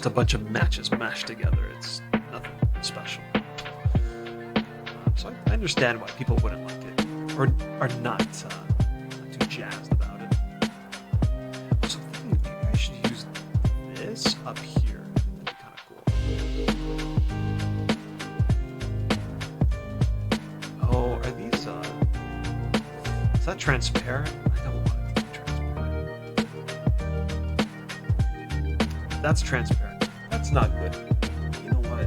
a bunch of matches mashed together. It's nothing special. So I understand why people wouldn't like it, or are not too jazzed about it. So I'm thinking maybe I should use this up here. That'd be kind of cool. Oh, are these, is that transparent? I don't want it to be transparent. That's transparent. That's not good. You know what?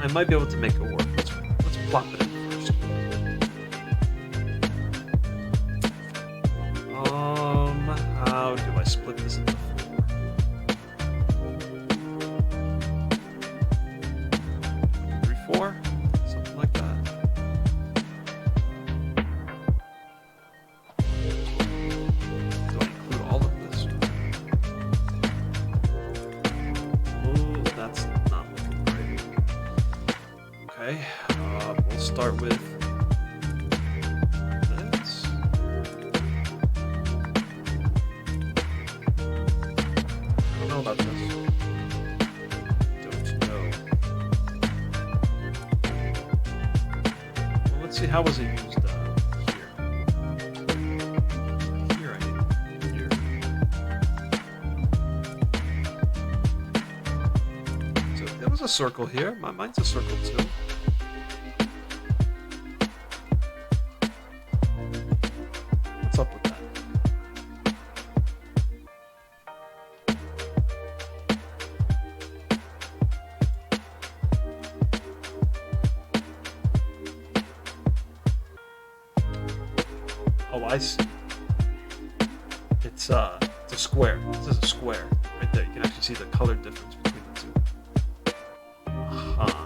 I might be able to make it work. Let's plop it in first. How do I split this into 4? 3, 4? Something like that. Do I include all of this? Oh, that's not looking great. Okay, we'll start with this. I don't know about this. Don't know. Well, let's see, how was it used here? Here, I mean. Here. So there was a circle here. Mine's a circle too. What's up with that? Oh, I see. It's a square. This is a square. Right there. You can actually see the color difference between the two. Huh.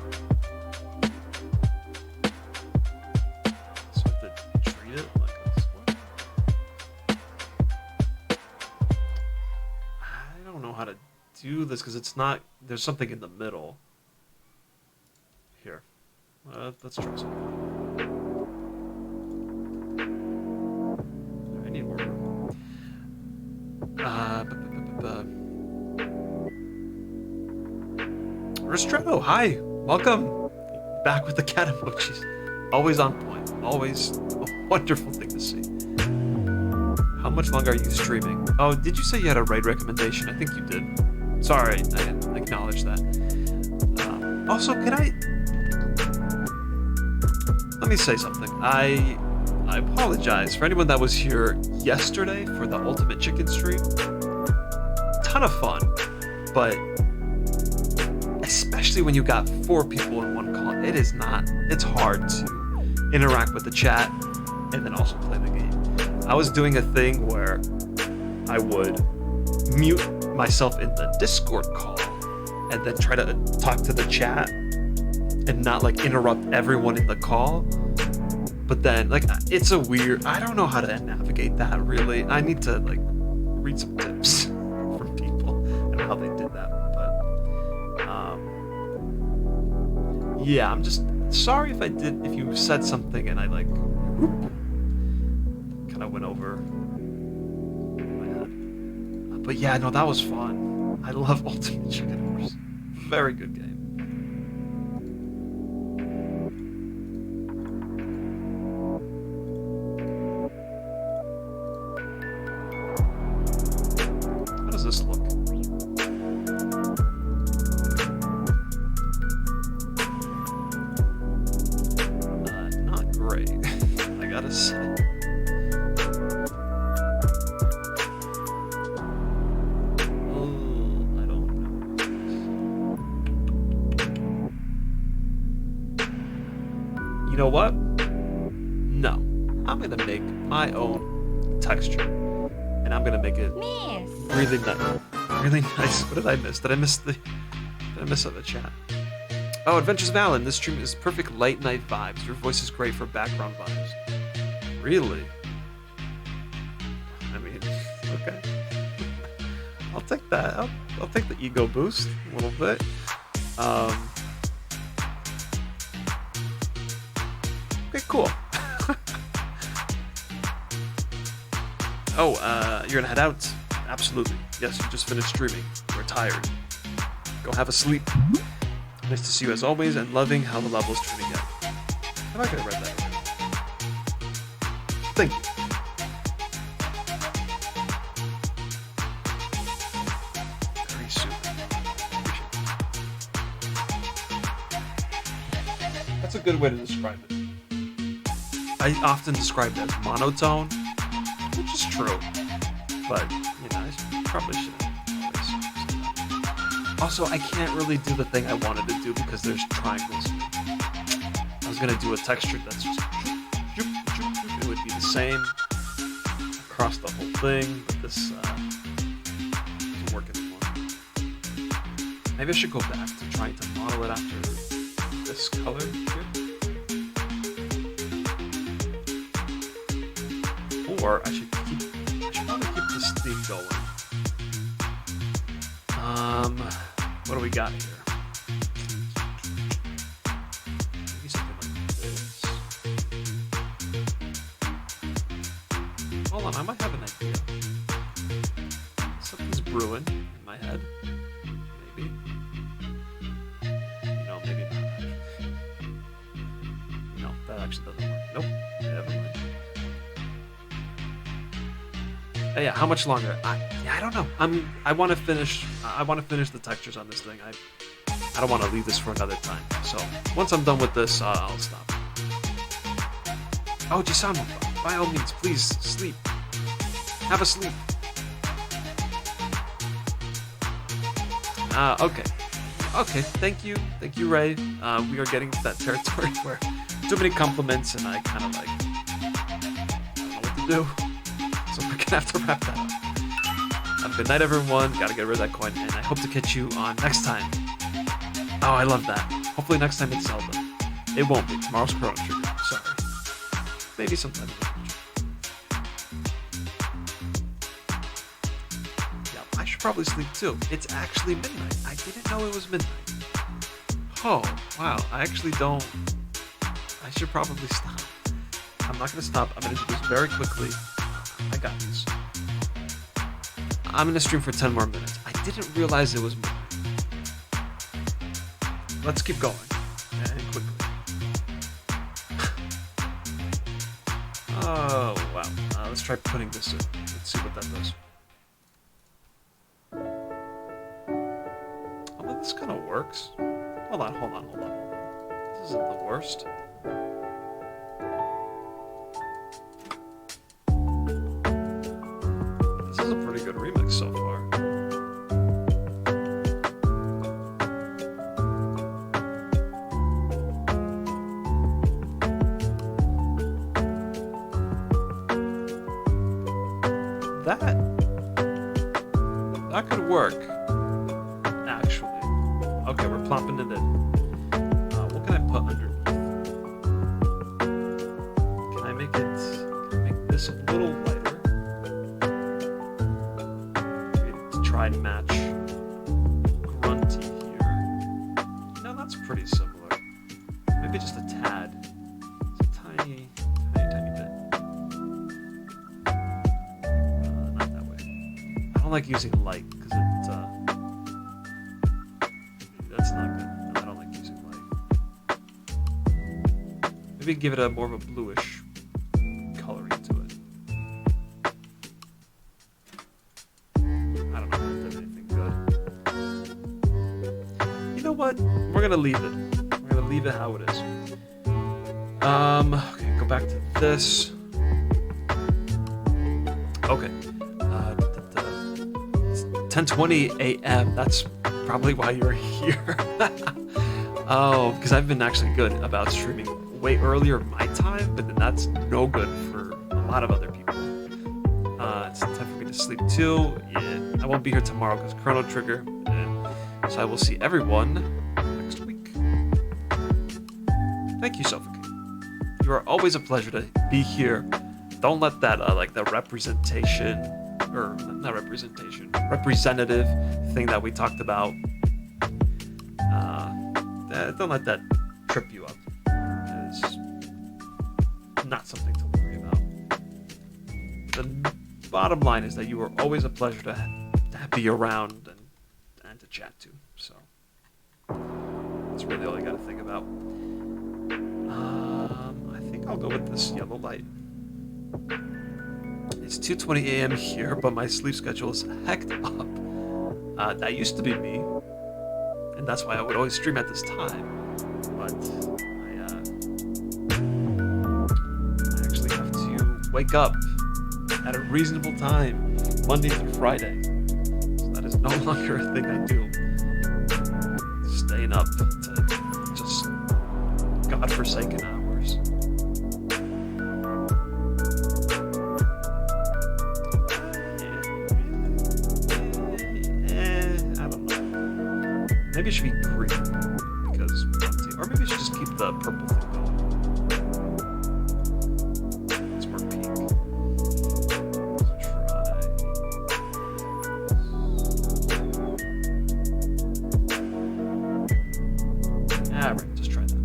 So I have to treat it like a square? I don't know how to do this because it's not... There's something in the middle. Here. Let's try something. I need more room. Restretto, hi! Welcome! Back with the cat emojis. Always on point. Always a wonderful thing to see. How much longer are you streaming? Oh, did you say you had a raid recommendation? I think you did. Sorry, I didn't acknowledge that. Also, can I... Let me say something. I I apologize for anyone that was here yesterday for the Ultimate Chicken stream. Ton of fun, but especially when you got 4 people in one call, it's hard to interact with the chat and then also play the game. I was doing a thing where I would mute myself in the Discord call and then try to talk to the chat and not like interrupt everyone in the call. But then like it's a weird, I don't know how to navigate that really. I need to like read some tips from people and how they did that. But yeah, I'm just sorry if you said something and I like kind of went over my head. But yeah, no, that was fun. I love Ultimate Chicken Horse. Very good game. How does this look? Not great, I gotta say. You know what? No. I'm gonna make my own texture. And I'm gonna make it Miss. really nice. Really nice. What did I miss? Did I miss the chat? Oh, Adventures of Alan. This stream is perfect late night vibes. Your voice is great for background vibes. Really? I mean, okay. I'll take that. I'll take the ego boost a little bit. Okay, cool. Oh, you're gonna head out? Absolutely. Yes, you just finished streaming. We're tired. Go have a sleep. Nice to see you as always, and loving how the level's turning out. I'm not gonna read that. Thank you. Very soon. That's a good way to describe it. I often describe it as monotone, which is true, but you know, I probably shouldn't. Also, I can't really do the thing I wanted to do because there's triangles. I was gonna do a texture that's just it would be the same across the whole thing, but this doesn't work anymore. Maybe I should go back to trying to model it after this color here. Or I should probably keep this theme going. What do we got here? Maybe something like this. Hold on, I might have an idea. Something's brewing in my head. Maybe. No, maybe not. No, that actually doesn't work. Nope. Never mind. Yeah, how much longer? I don't know. I want to finish. I want to finish the textures on this thing. I don't want to leave this for another time. So once I'm done with this, I'll stop. Oh, Jisano, by all means, please sleep. Have a sleep. Okay. Thank you, Ray. We are getting to that territory where too many compliments, and I kind of like I don't know what to do. So we're gonna have to wrap that up. Have a good night, everyone. Gotta get rid of that coin, and I hope to catch you on next time. Oh, I love that. Hopefully next time it's Zelda. It won't be. Tomorrow's Chrono Trigger. Sorry. Maybe sometime in the future. Yeah, I should probably sleep too. It's actually midnight. I didn't know it was midnight. Oh, wow. I actually don't. I should probably stop. I'm not gonna stop. I'm gonna do this very quickly. I got this. I'm gonna stream for 10 more minutes. I didn't realize it was midnight. Let's keep going. And quickly. Oh, wow. Let's try putting this in. Let's see what that does. Oh, but this kind of works. Hold on. This isn't the worst. This is a pretty good remix so far. That could work, actually. Okay, we're plopping it in. What can I put underneath? Can I make this a little lighter? Maybe to try and match Grunty here. No, that's pretty similar. Maybe just a tad. It's a tiny bit. Not that way. I don't like using light because that's not good. No, I don't like using light. Maybe give it a more of a bluish coloring to it. I don't know if that did anything good. You know what? We're gonna leave it. We're gonna leave it how it is. Okay, go back to this. Okay. 10:20 a.m. That's probably why you're here. Oh, because I've been actually good about streaming way earlier my time, but then that's no good for a lot of other people. It's time for me to sleep too. Yeah, I won't be here tomorrow because Chrono Trigger. So I will see everyone next week. Thank you, Sophie. You are always a pleasure to be here. Don't let that the representation. Or not representation, representative thing that we talked about. Don't let that trip you up. It's not something to worry about. The bottom line is that you are always a pleasure to be around and to chat to. So that's really all I got to think about. I think I'll go with this yellow light. It's 2:20 a.m. here, but my sleep schedule is hecked up. That used to be me, and that's why I would always stream at this time. But I actually have to wake up at a reasonable time, Monday through Friday. So that is no longer a thing I do. Staying up to just godforsaken hours. Maybe it should be green, because, or maybe I should just keep the purple thing going. It's more pink. Let's try. Alright, just try that.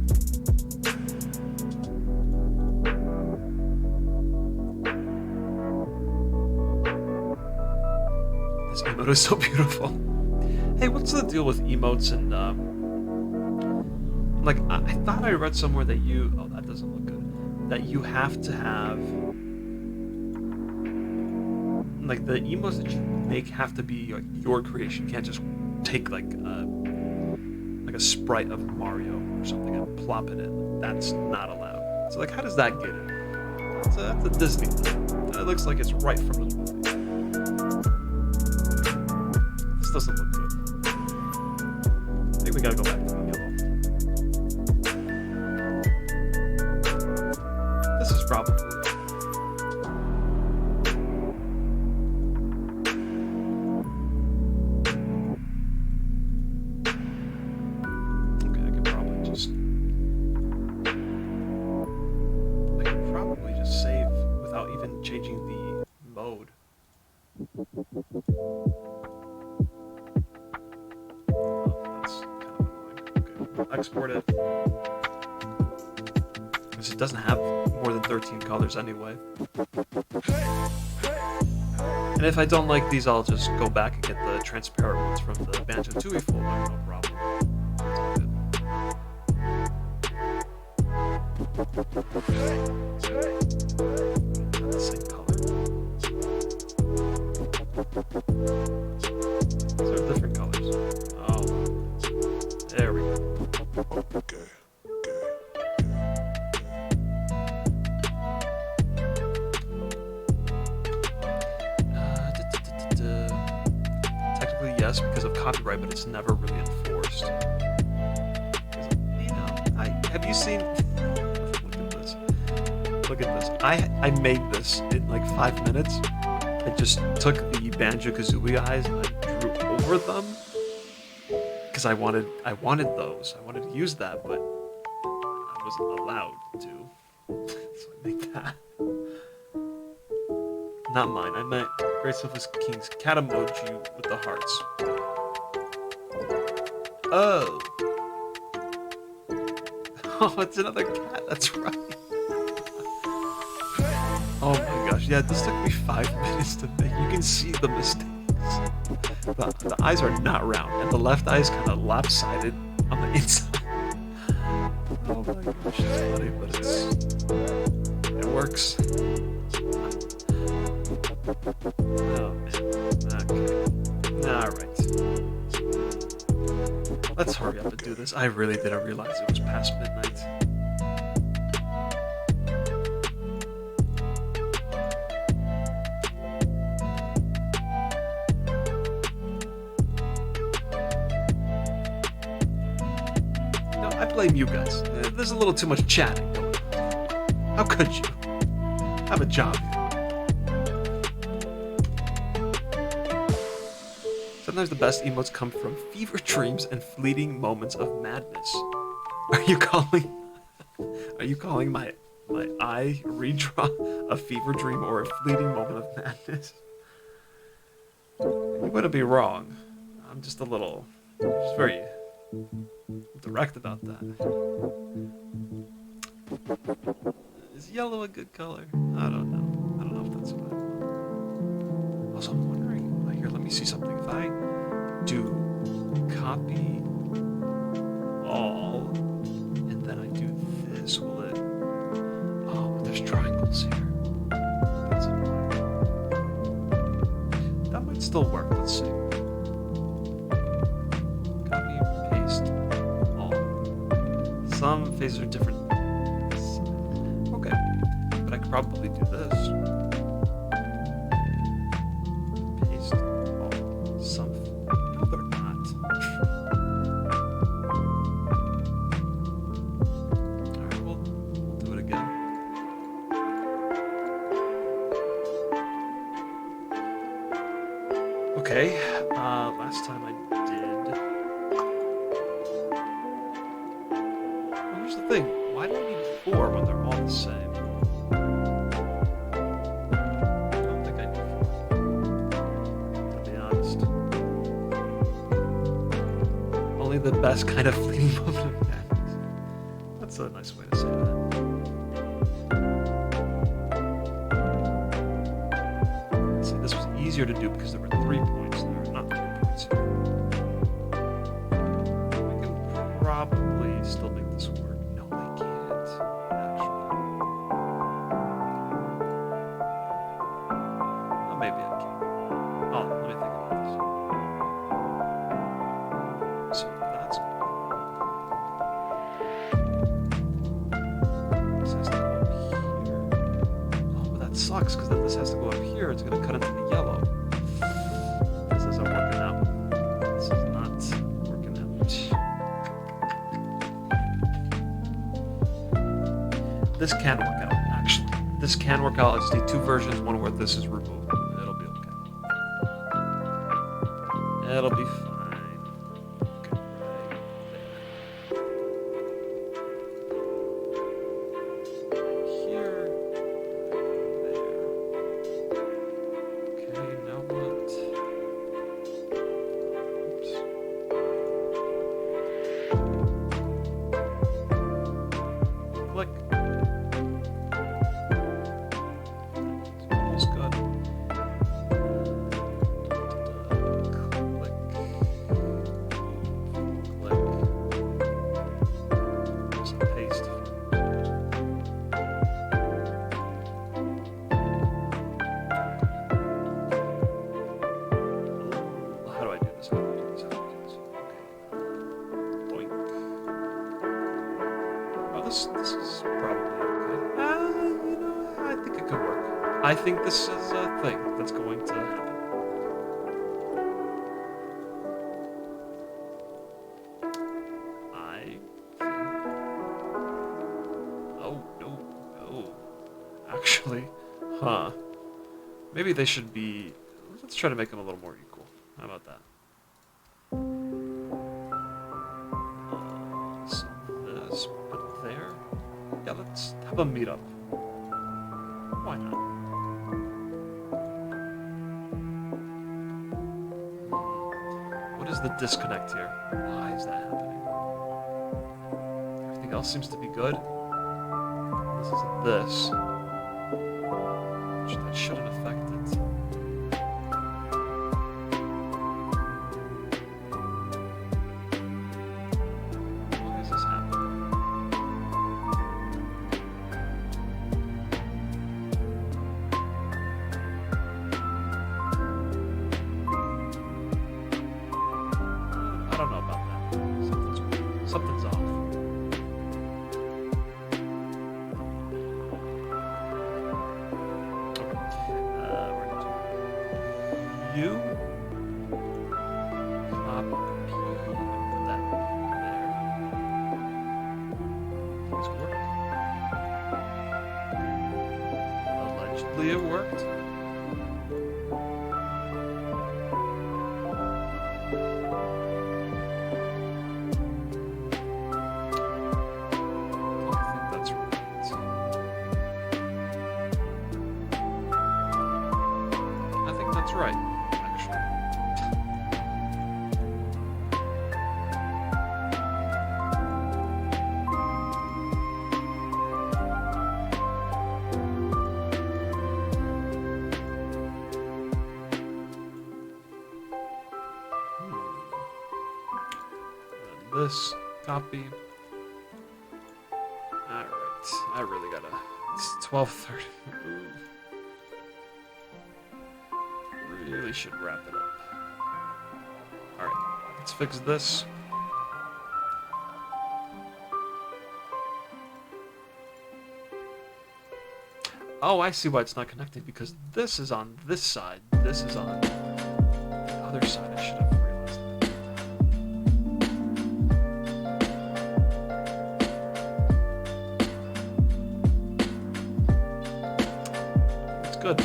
This emote is so beautiful. Hey, what's the deal with emotes and, I thought I read somewhere that oh, that doesn't look good, that you have to have, the emotes that you make have to be, your creation. You can't just take, a sprite of Mario or something and plop it in. That's not allowed. So, how does that get in? That's a Disney thing. It looks like it's right from the movie. This doesn't look good. I think we gotta go back to the yellow. This is probably it. Okay, I can probably just save without even changing the mode. Export it. Because it doesn't have more than 13 colors anyway. And if I don't like these, I'll just go back and get the transparent ones from the Banjo-Kazooie folder, no problem. Not the same color. These are different colors. Oh. There we go. Okay. guess, because of copyright, but it's never really enforced. 'Cause, you know, have you seen? Look at this. Look at this. I made this in like 5 minutes. I just took the Banjo-Kazooie eyes and I drew over them because I wanted those. I wanted to use that, but I wasn't allowed to. So I made that. Not mine. I meant Great Silver's King's cat emoji with the hearts. Oh. Oh, it's another cat. That's right. Oh my gosh. Yeah, this took me 5 minutes to make. You can see the mistakes. The eyes are not round, and the left eye is kind of lopsided on the inside. Oh my gosh, it's funny, but it works. Oh man. Okay. Alright. Let's hurry up and do this. I really didn't realize it was past midnight. No, I blame you guys. There's a little too much chatting going on. How could you? I have a job here. Sometimes the best emotes come from fever dreams and fleeting moments of madness. Are you calling my eye redraw a fever dream or a fleeting moment of madness? You wouldn't be wrong. I'm just very direct about that. Is yellow a good color? I don't know. I don't know if that's what I want. Also, I'm wondering. Here, let me see something. If I do copy all, and then I do this, will it? Oh, but there's triangles here. That's annoying. That might still work. Let's see. Copy, paste, all. Some phases are different. Okay, but I could probably do this. Okay, last time I did... Well, here's the thing. Why do I need 4 when they're all the same? I don't think I need 4. To be honest. Only the best kind of fleeting moment of madness. That's a nice way to say that. See, this was easier to do because there were 3 points there, not 3 points here. We can probably still make this work. No, I can't, actually. Oh, maybe I can. Oh, let me think about this. So that's good. This has to go up here. Oh, but that sucks, because then this has to go up here. It's going to cut into the yellow. This isn't working out. This is not working out. This can work out, actually. This can work out. I just need 2 versions, one where this is removed. It'll be okay. It'll be fine. Okay, right there. Here. There. Okay, now what? Oops. Click. It's almost good. Click. Click. Just paste. How do I do this? How do I do this? How do I do this? Okay. Boink. Oh, this is probably okay. You know, I think it could work. I think this is a thing that's going to happen. Huh. Maybe they should be... Let's try to make them a little more equal. How about that? So this, put there. Yeah, let's have a meetup. Why not? What is the disconnect here? Why is that happening? Everything else seems to be good. This is this. That shouldn't affect it. Why is this happening? I don't know about that. Something's off. You copy that there. It's worked. Allegedly it worked. I think that's right. I think that's right. This copy. Alright, I really gotta. It's 12:30. Really should wrap it up. Alright, let's fix this. Oh, I see why it's not connecting, because this is on this side. This is on the other side. I should have realized that. It's good.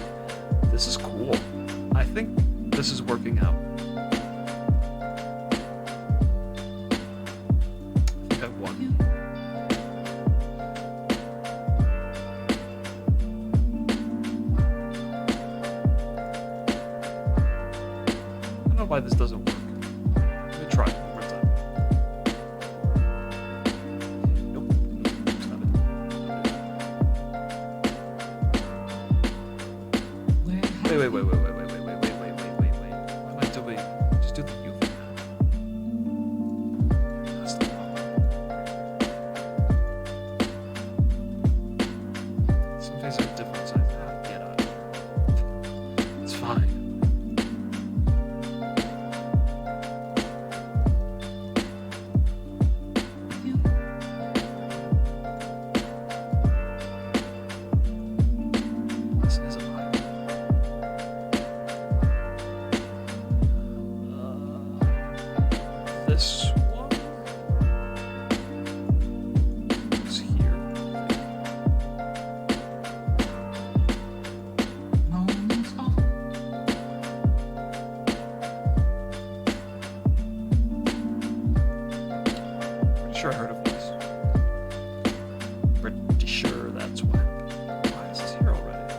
This is cool. I think this is working out. I think I've won. I don't know why this doesn't work. Let me try it one more time. Nope. That's not it. Wait. What am I doing? Just do the U for now. That's the problem. Some things are different sizes. Get out of here. It's fine. This is a vibe. This one is here. Pretty sure I heard a voice. Pretty sure that's what happened. Why is this here already?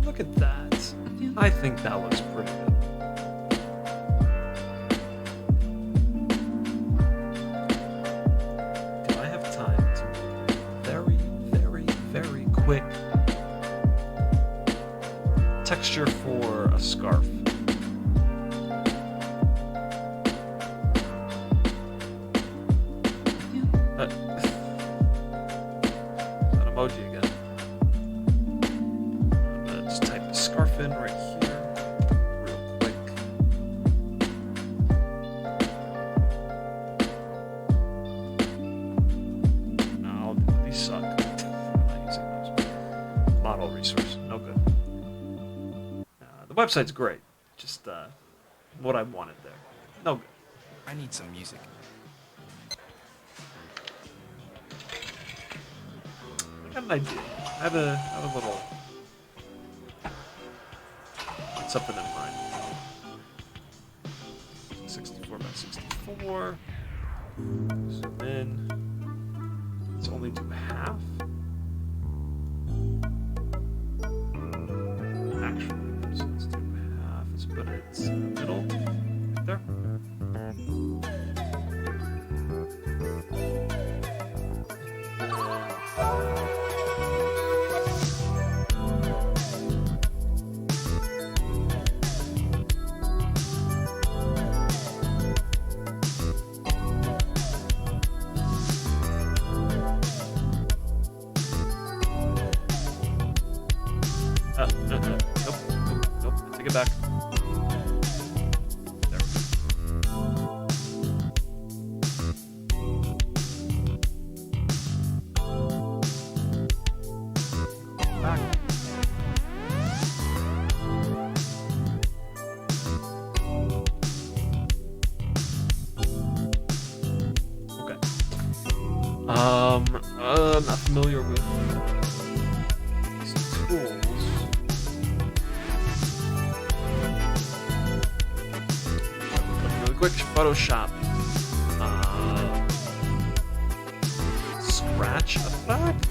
Look at that. I think that looks pretty good. Do I have time to make a very quick texture for a scarf? That emoji again. I'm gonna just type the scarf in right here, real quick. No, these suck. I'm not using those. Model resource, no good. The website's great, just what I wanted there. No good. I need some music. got an idea. I have a little something in mind. 64 by 64. Zoom in. Let's only do half. Actually, so let's do half. Let's put it in the middle. Right there. Nope. I take it back. There. Back. Okay. I'm not familiar with these tools. Really quick, Photoshop. Scratch effect?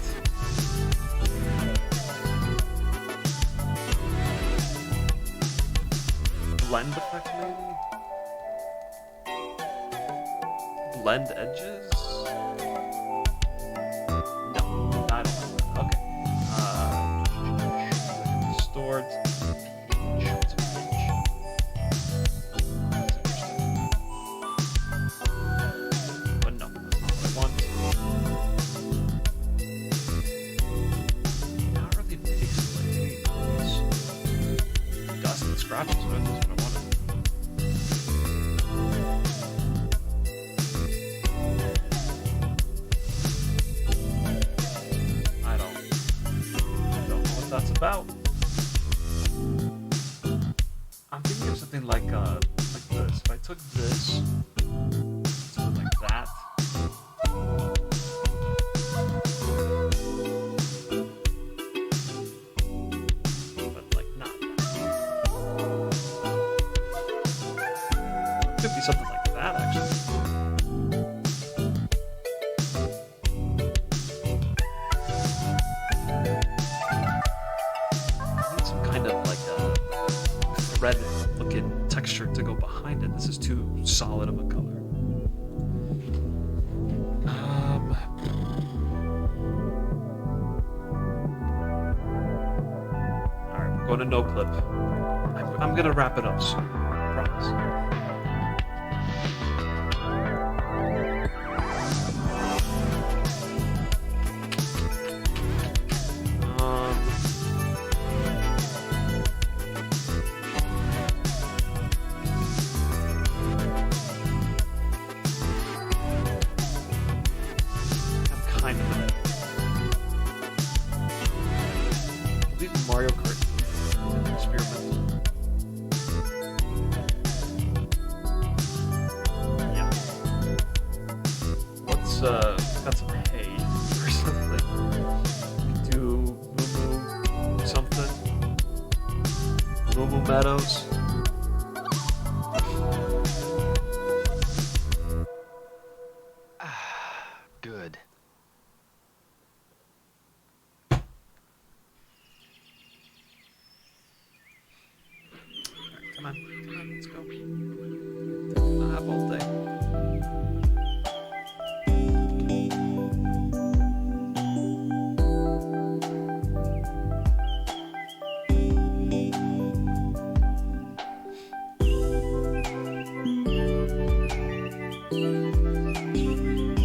Blend effect, maybe? Blend edges? No, I don't know that. Okay. Stored. What's a page? But no, that's not what I want. Not really pixelated. Dust and scratches, but that's what I wanted. I don't know what that's about. I'm thinking of something like this. If I took this, something like that. But like not that. Could be something like that actually. I need some kind of like a thread looking texture to go behind it. This is too solid of a color. Alright, we're going to no clip. I'm gonna wrap it up soon. I promise. I'm kind of an Mario Kart experiment. Yeah. Let's got some hay or something. Do Moo something. Moo Meadows. Good. Come on, let's go. I have all day.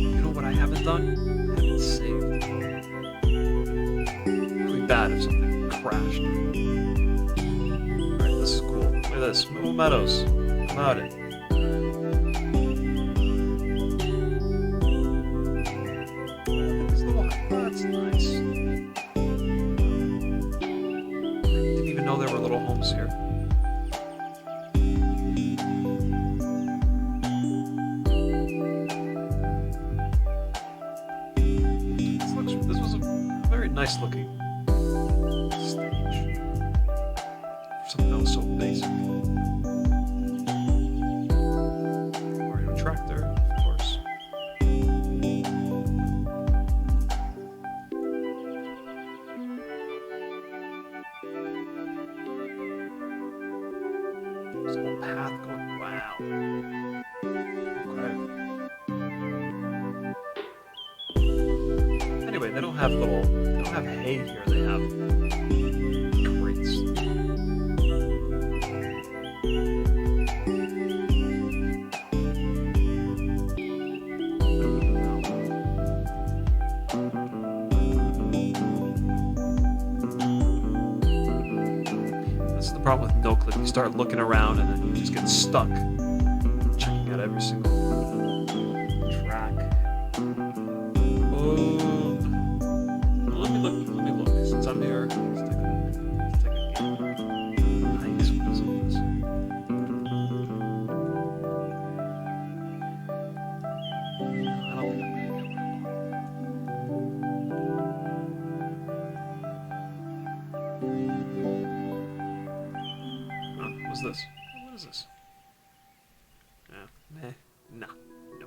You know what I haven't done? I haven't saved. Really bad if something crashed. Alright, this is cool. Look at this. Moo Meadows. How about it? These little that's nice. Didn't even know there were little homes here. This was a very very nice looking stage. Something that was so basic. Mario Tractor, of course. There's a whole path going. Wow. Okay. Anyway, they don't have hay here. They have crates. This is the problem with no clip. You start looking around and then you just get stuck checking out every single track. Let me look. Since I'm here, let's take a look. Nice. What is all this? I don't think I'm gonna get one. What's this? What is this? Nah. No.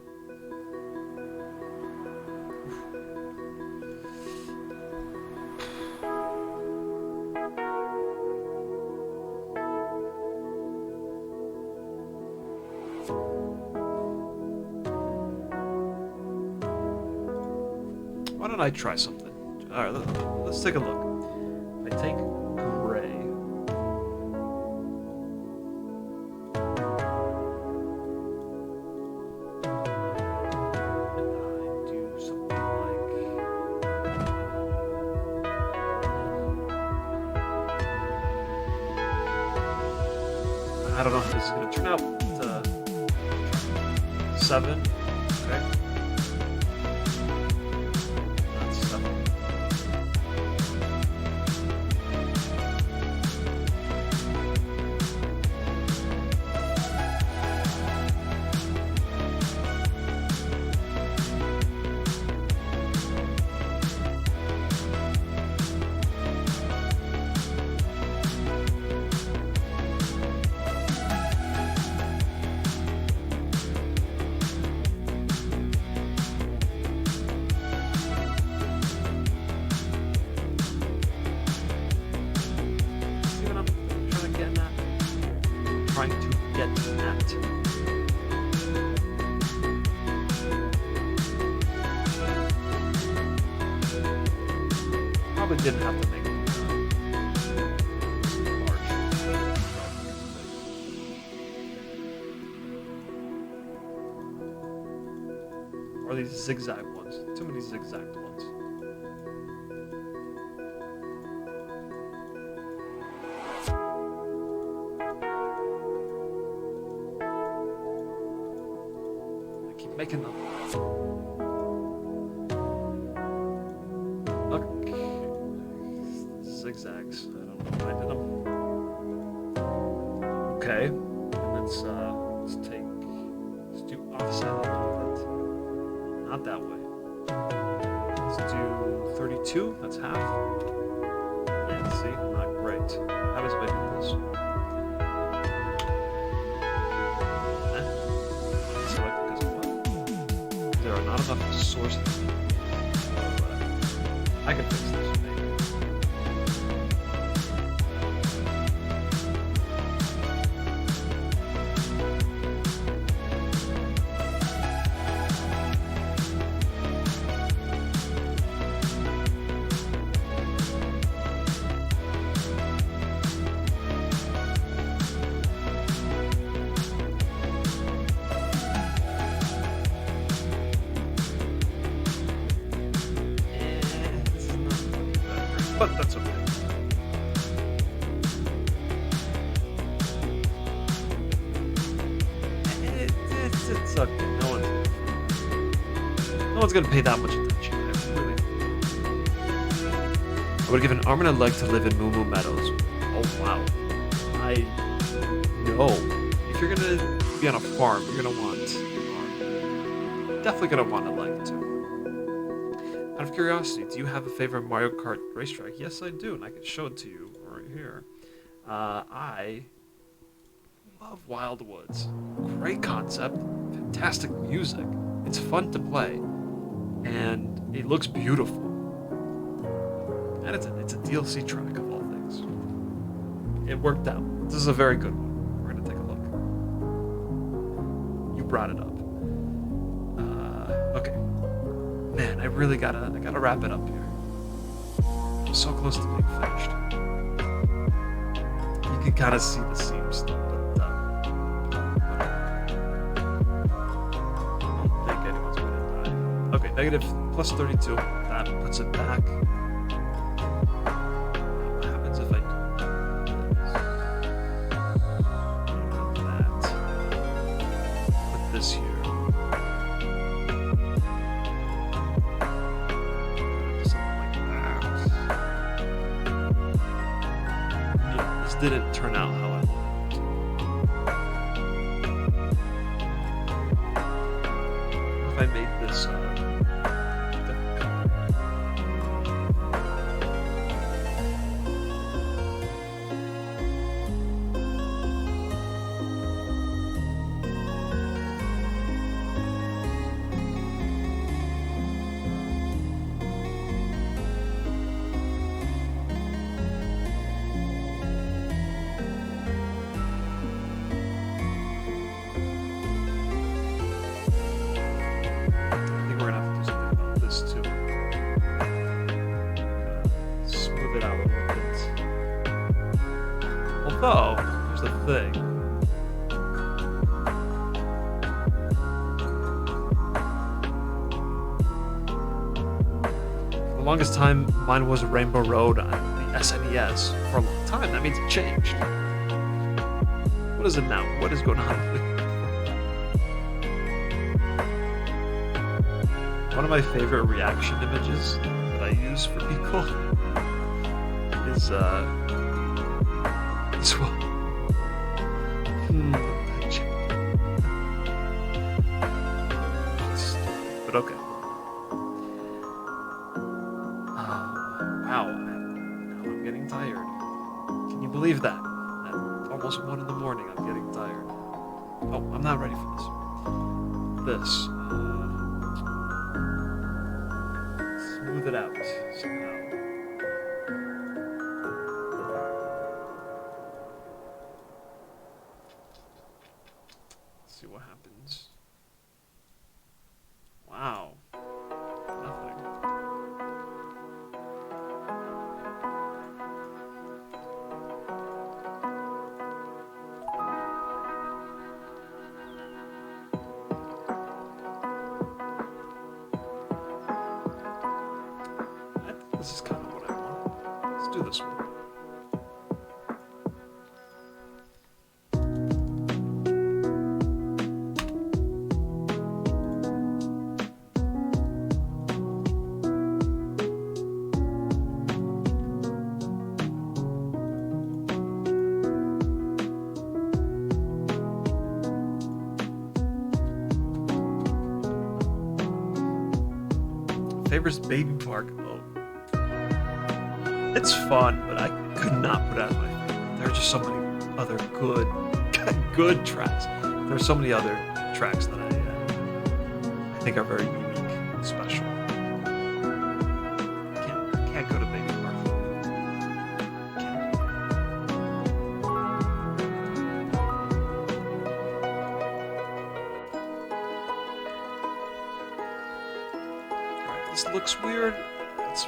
Why don't I try something? All right, let's take a look. I take gray. And I do something like, I don't know if this is gonna turn out. 7. Okay. That's 7. Trying to get at. Probably didn't have to make it large. Or these zigzag ones. Too many zigzagged ones. Making them. Okay. Zigzags. I don't know. I did them. Okay. And let's do opposite a little bit. Not that way. Let's do 32. That's half. And see, not great. How does I do this? There are not enough sources. I can fix this. Maybe. But that's okay. It's okay. No one's gonna pay that much attention. I would give an arm and a leg to live in Moo Moo Meadows. Oh wow. I know. If you're gonna be on a farm, you're gonna want an arm. Definitely gonna want a leg too. I Out of curiosity, do you have a favorite Mario Kart racetrack? Yes, I do, and I can show it to you right here. I love Wildwoods. Great concept, fantastic music. It's fun to play, and it looks beautiful. And it's a DLC track of all things. It worked out. This is a very good one. We're gonna take a look. You brought it up. Okay. Man, I gotta wrap it up here. I'm so close to being finished. You can kind of see the seams still, but I don't think anyone's gonna die. Okay, negative plus 32. That puts it back. What happens if I do that? Put this here. Didn't turn out how I wanted it to. If I made this different color. Although, here's the thing. For the longest time, mine was Rainbow Road on the SNES for a long time. That means it changed. What is it now? What is going on with it? One of my favorite reaction images that I use for people is this one. But okay. Wow. Now I'm getting tired. Can you believe that? At almost 1 in the morning, I'm getting tired. Oh, I'm not ready for this. Smooth it out somehow. See what happens. Wow. Nothing. I think this is kind of what I want. Let's do this one. Favorite baby park? Oh. It's fun, but I could not put it as my favorite. There are just so many other good tracks. There are so many other tracks that I think are very unique and special. Can't go to baby park for me. This looks weird. It's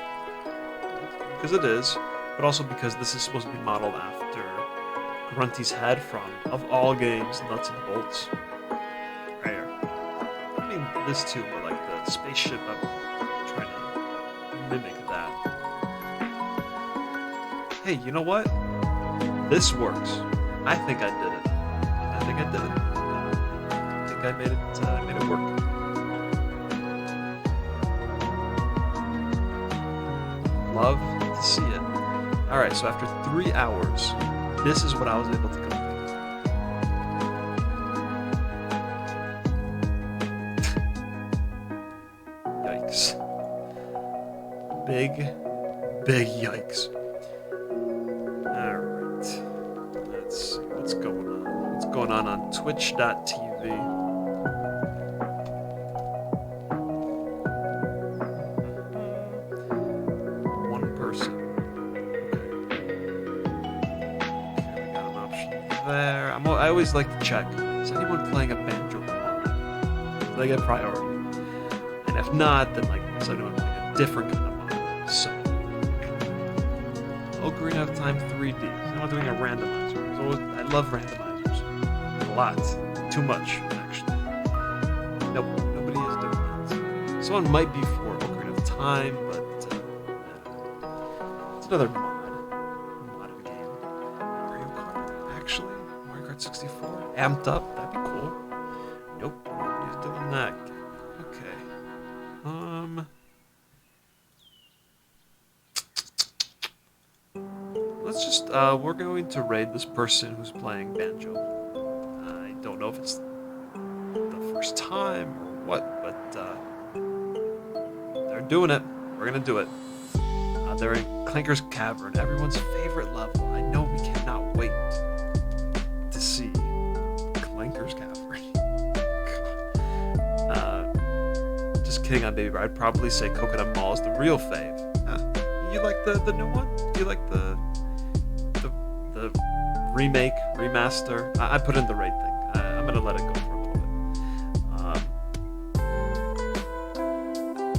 because it is, but also because this is supposed to be modeled after Grunty's head from, of all games, Nuts and Bolts. Right here. I mean, this too, but like the spaceship, I'm trying to mimic that. Hey, you know what? This works. I think I did it. I think I did it. I think I made it work. Love to see it. Alright, so after 3 hours, this is what I was able to complete. Yikes. big yikes. Alright. Let's see what's going on. What's going on twitch.tv. One person. Okay, we got an option there. I always like to check. Is anyone playing a banjo mod? So I get priority. And if not, then like is anyone playing a different kind of mod? So Ocarina of Time 3D. I'm not doing a randomizer. I love randomizers. A lot. Too much, actually. Nope, nobody is doing that. Someone might be for Ocarina of Time, but it's another mod of a game. Mario Kart, actually. Mario Kart 64. Amped up. That'd be cool. Nope, nobody's doing that. Okay. Let's just, we're going to raid this person who's playing banjo. I don't know if it's the first time or what, but, they're doing it. We're gonna do it. They're in Clanker's Cavern, everyone's favorite level. I know we cannot wait to see Clanker's Cavern. Just kidding on Baby Bar. I'd probably say Coconut Mall is the real fave. You like the new one? Do you like the remake, remaster? I put in the right thing. I'm gonna let it go for a little bit.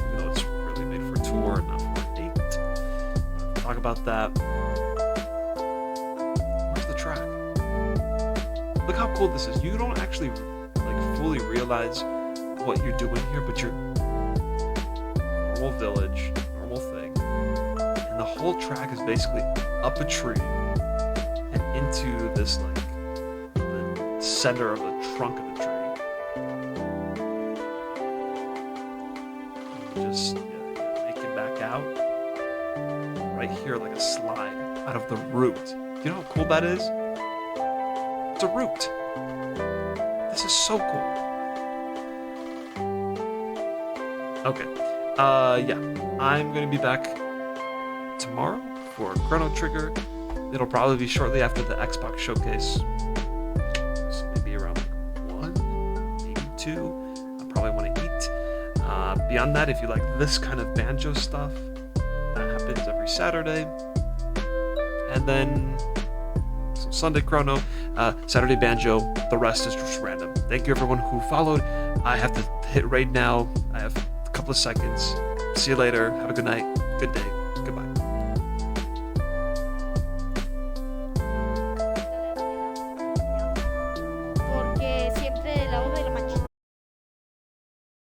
Even though it's really made for 2 or not for 8. Talk about that. Where's the track? Look how cool this is. You don't actually like fully realize what you're doing here, but you're normal village, normal thing. And the whole track is basically up a tree and into this like the center of the trunk of the tree. And just make it back out. Right here, like a slide out of the root. Do you know how cool that is? It's a root. This is so cool. Okay. Yeah. I'm gonna be back tomorrow for Chrono Trigger. It'll probably be shortly after the Xbox showcase. So maybe around like 1, maybe 2. I probably want to eat. Beyond that, if you like this kind of banjo stuff, that happens every Saturday. And then Sunday Chrono, Saturday Banjo, the rest is just random. Thank you everyone who followed. I have to hit raid now. I have a couple of seconds. See you later. Have a good night. Good day.